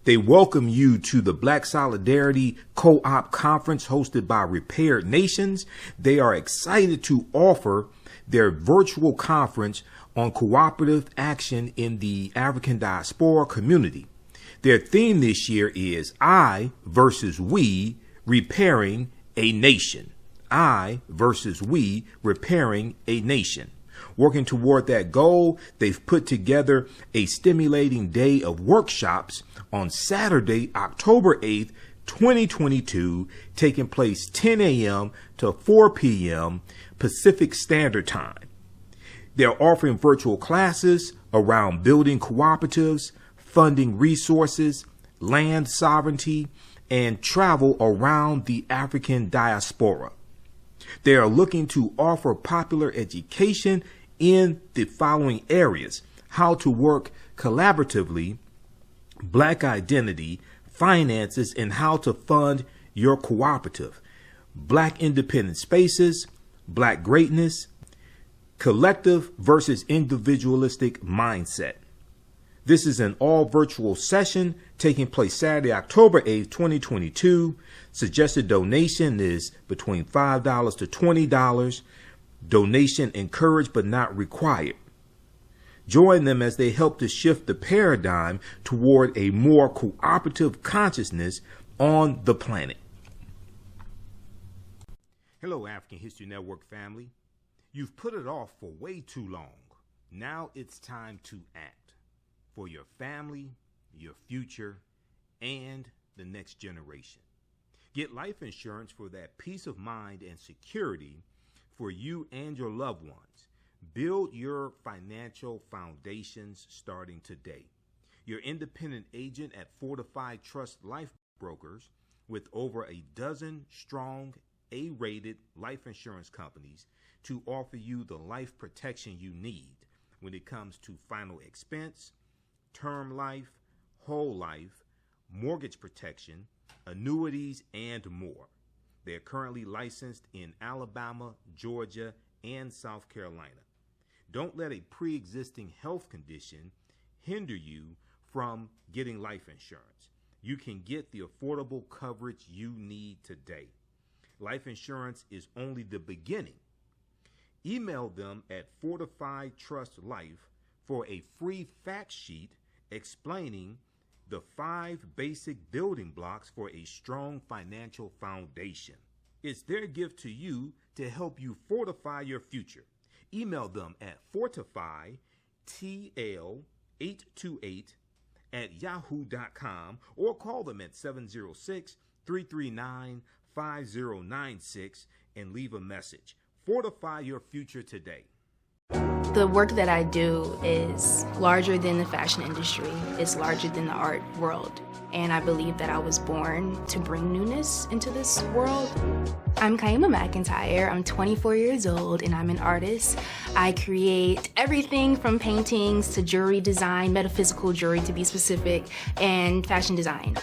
J: They welcome you to the Black Solidarity Co-op Conference hosted by Repaired Nations. They are excited to offer their virtual conference on cooperative action in the African diaspora community. Their theme this year is I versus We, Repairing a Nation. I versus We, Repairing a Nation. Working toward that goal, they've put together a stimulating day of workshops on Saturday, October 8th, 2022, taking place 10 a.m. to 4 p.m. Pacific Standard Time. They're offering virtual classes around building cooperatives, funding resources, land sovereignty, and travel around the African diaspora. They are looking to offer popular education in the following areas: how to work collaboratively, Black identity, finances, and how to fund your cooperative, Black independent spaces, Black greatness, collective versus individualistic mindset. This is an all virtual session taking place Saturday, October 8th, 2022. Suggested donation is between $5 to $20. Donation encouraged but not required. Join them as they help to shift the paradigm toward a more cooperative consciousness on the planet. Hello, African History Network family. You've put it off for way too long. Now it's time to act for your family, your future, and the next generation. Get life insurance for that peace of mind and security for you and your loved ones. Build your financial foundations starting today. Your independent agent at Fortified Trust Life Brokers, with over a dozen strong A-rated life insurance companies to offer you the life protection you need when it comes to final expense, term life, whole life, mortgage protection, annuities, and more. They are currently licensed in Alabama, Georgia, and South Carolina. Don't let a pre-existing health condition hinder you from getting life insurance. you can get the affordable coverage you need today. Life insurance is only the beginning. Email them at Fortified Trust Life for a free fact sheet explaining the 5 basic building blocks for a strong financial foundation. It's their gift to you to help you fortify your future. Email them at fortifytl828@yahoo.com or call them at 706-339-5096 and leave a message. Fortify your future today.
K: The work that I do is larger than the fashion industry. It's larger than the art world. And I believe that I was born to bring newness into this world. I'm Kaima McIntyre. I'm 24 years old and I'm an artist. I create everything from paintings to jewelry design, metaphysical jewelry to be specific, and fashion design.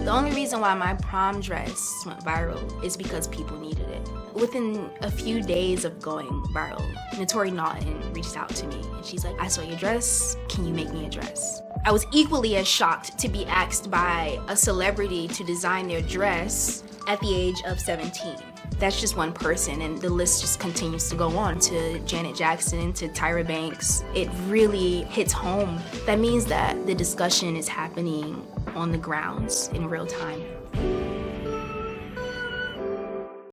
K: The only reason why my prom dress went viral is because people needed it. Within a few days of going viral, Notori Naughton reached out to me and she's like, I saw your dress, can you make me a dress? I was equally as shocked to be asked by a celebrity to design their dress at the age of 17. That's just one person, and the list just continues to go on, to Janet Jackson, to Tyra Banks. It really hits home. That means that the discussion is happening on the grounds in real time.